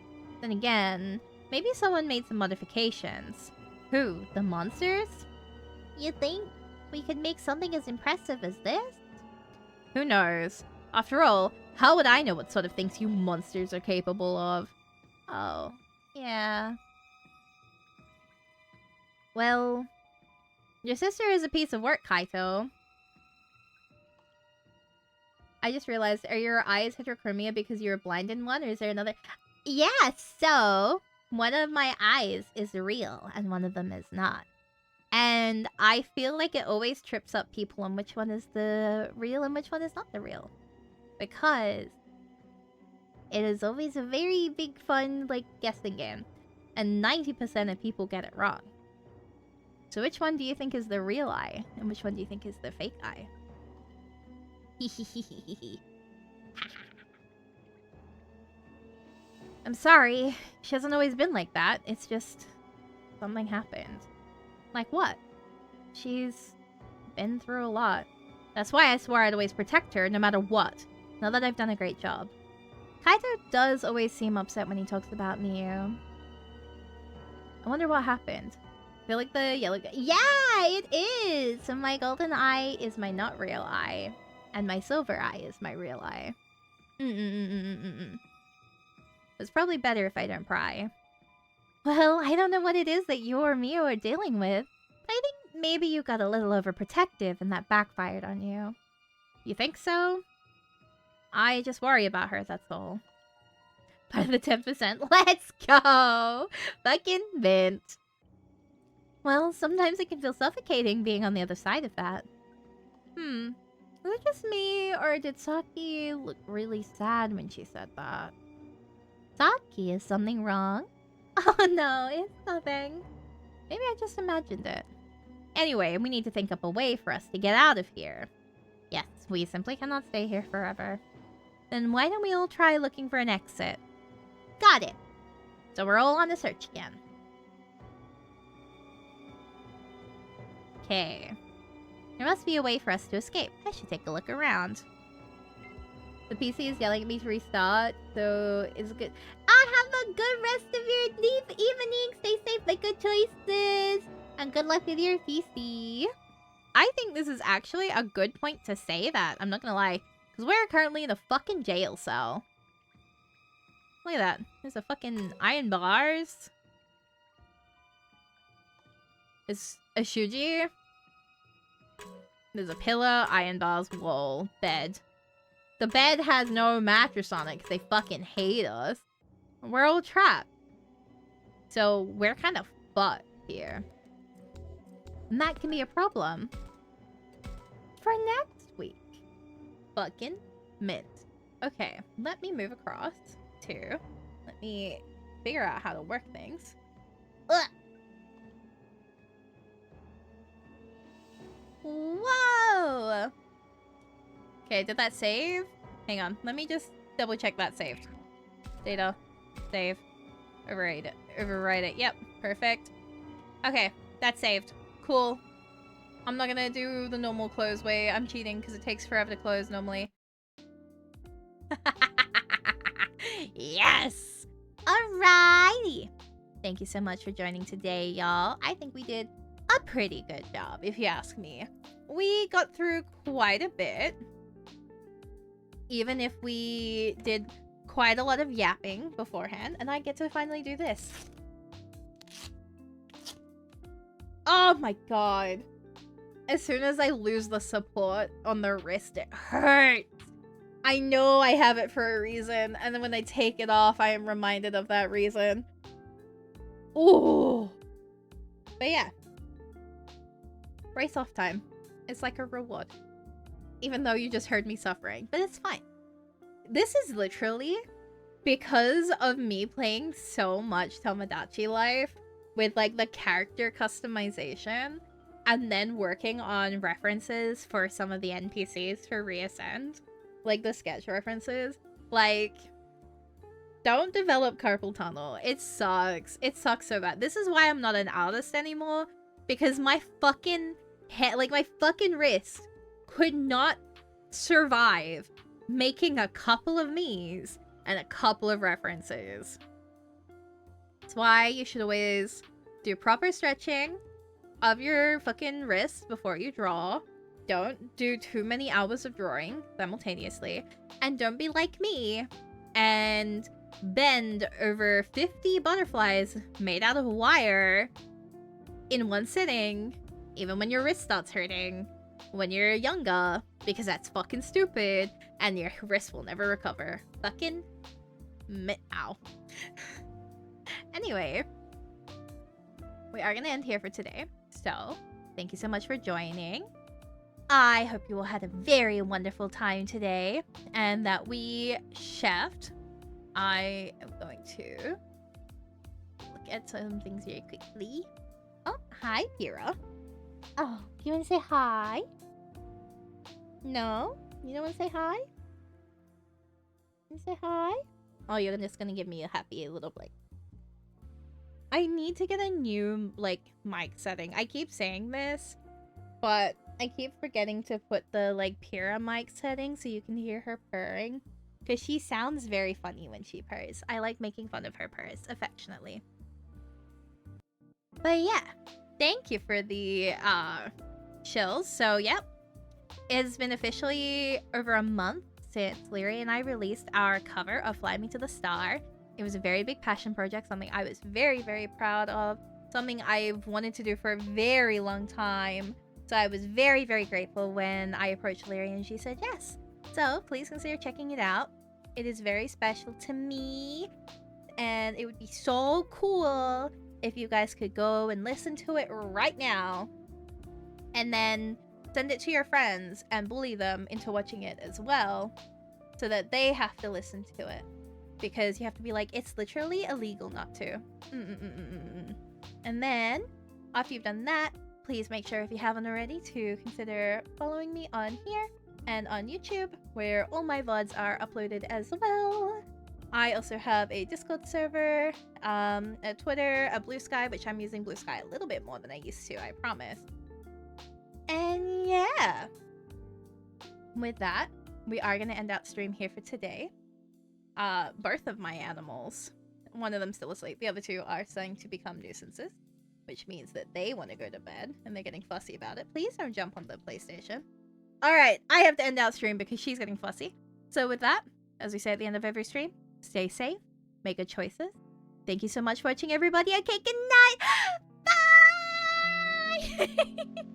Then again, maybe someone made some modifications. Who? The monsters? You think we could make something as impressive as this? Who knows? After all, how would I know what sort of things you monsters are capable of? Oh, yeah. Well, your sister is a piece of work, Kaito. I just realized, are your eyes heterochromia because you're blind in one, or is there another? Yeah, so one of my eyes is real and one of them is not. And I feel like it always trips up people on which one is the real and which one is not the real. Because it is always a very big fun, like, guessing game. And 90% of people get it wrong. So which one do you think is the real eye? And which one do you think is the fake eye? I'm sorry. She hasn't always been like that. It's just something happened. Like what? She's been through a lot. That's why I swore I'd always protect her no matter what. Now that I've done a great job. Kaito does always seem upset when he talks about Miu. I wonder what happened. I feel like the yellow guy. Yeah, it is! So my golden eye is my not real eye. And my silver eye is my real eye. It's probably better if I don't pry. Well, I don't know what it is that you or Miu are dealing with. But I think maybe you got a little overprotective and that backfired on you. You think so? I just worry about her, that's all. Part of the 10%. Let's go! Fucking mint. Well, sometimes it can feel suffocating being on the other side of that. Was it just me, or did Saki look really sad when she said that? Saki, is something wrong? Oh no, it's nothing. Maybe I just imagined it. Anyway, we need to think up a way for us to get out of here. Yes, we simply cannot stay here forever. Then why don't we all try looking for an exit? Got it. So we're all on the search again. Okay. There must be a way for us to escape. I should take a look around. The PC is yelling at me to restart, so it's good. Have a good rest of your evening. Stay safe, make good choices. And good luck with your PC. I think this is actually a good point to say that. I'm not gonna lie. Because we're currently in a fucking jail cell. Look at that. There's a fucking iron bars. It's a Shuji. There's a pillow, iron bars, wall, bed. The bed has no mattress on it because they fucking hate us. We're all trapped. So we're kind of fucked here. And that can be a problem. For next week. Fucking mint. Okay, let me move across to... Let me figure out how to work things. Ugh. Whoa! Okay, did that save? Hang on, let me just double check that saved. Data. Save. Overwrite it. Overwrite it. Yep, perfect. Okay, that's saved. Cool. I'm not gonna do the normal close way. I'm cheating because it takes forever to close normally. Yes! Alrighty! Thank you so much for joining today, y'all. I think we did a pretty good job, if you ask me. We got through quite a bit. Even if we did quite a lot of yapping beforehand, and I get to finally do this. Oh my god. As soon as I lose the support on the wrist, it hurts. I know I have it for a reason, and then when I take it off, I am reminded of that reason. Ooh. But yeah. Brace off time. It's like a reward. Even though you just heard me suffering. But it's fine. This is literally because of me playing so much Tomodachi Life with like the character customization and then working on references for some of the NPCs for Reascend. Like the sketch references. Like, don't develop carpal tunnel. It sucks. It sucks so bad. This is why I'm not an artist anymore. Because my fucking head, like my fucking wrist could not survive making a couple of me's and a couple of references. That's why you should always do proper stretching of your fucking wrist before you draw. Don't do too many hours of drawing simultaneously. And don't be like me and bend over 50 butterflies made out of wire in one sitting, even when your wrist starts hurting when you're younger, because that's fucking stupid and your wrist will never recover. Fucking ow. Anyway, we are gonna end here for today. So, thank you so much for joining. I hope you all had a very wonderful time today and that we chefed. I am going to look at some things very quickly. Oh, hi, Pira. Oh, you want to say hi? No? You don't want to say hi? You say hi? Oh, you're just gonna give me a happy little like. I need to get a new, like, mic setting. I keep saying this, but I keep forgetting to put the, like, Pira mic setting so you can hear her purring. Because she sounds very funny when she purrs. I like making fun of her purrs, affectionately. But yeah, thank you for the, chills. So, yep. It's been officially over a month since Lyri and I released our cover of Fly Me to the Star. It was a very big passion project, something I was very, very proud of. Something I've wanted to do for a very long time. So I was very, very grateful when I approached Lyri and she said yes. So please consider checking it out. It is very special to me. And it would be so cool if you guys could go and listen to it right now. And then send it to your friends and bully them into watching it as well. So that they have to listen to it. Because you have to be like, it's literally illegal not to. And then, after you've done that, please make sure, if you haven't already, to consider following me on here and on YouTube, where all my VODs are uploaded as well. I also have a Discord server, a Twitter, a Blue Sky, which I'm using Blue Sky a little bit more than I used to, I promise. And yeah. With that, we are going to end out stream here for today. Both of my animals, one of them still asleep, the other two are starting to become nuisances, which means that they want to go to bed and they're getting fussy about it. Please don't jump on the PlayStation. Alright, I have to end out stream because she's getting fussy. So with that, as we say at the end of every stream, stay safe, make good choices. Thank you so much for watching, everybody. Okay, good night. Bye!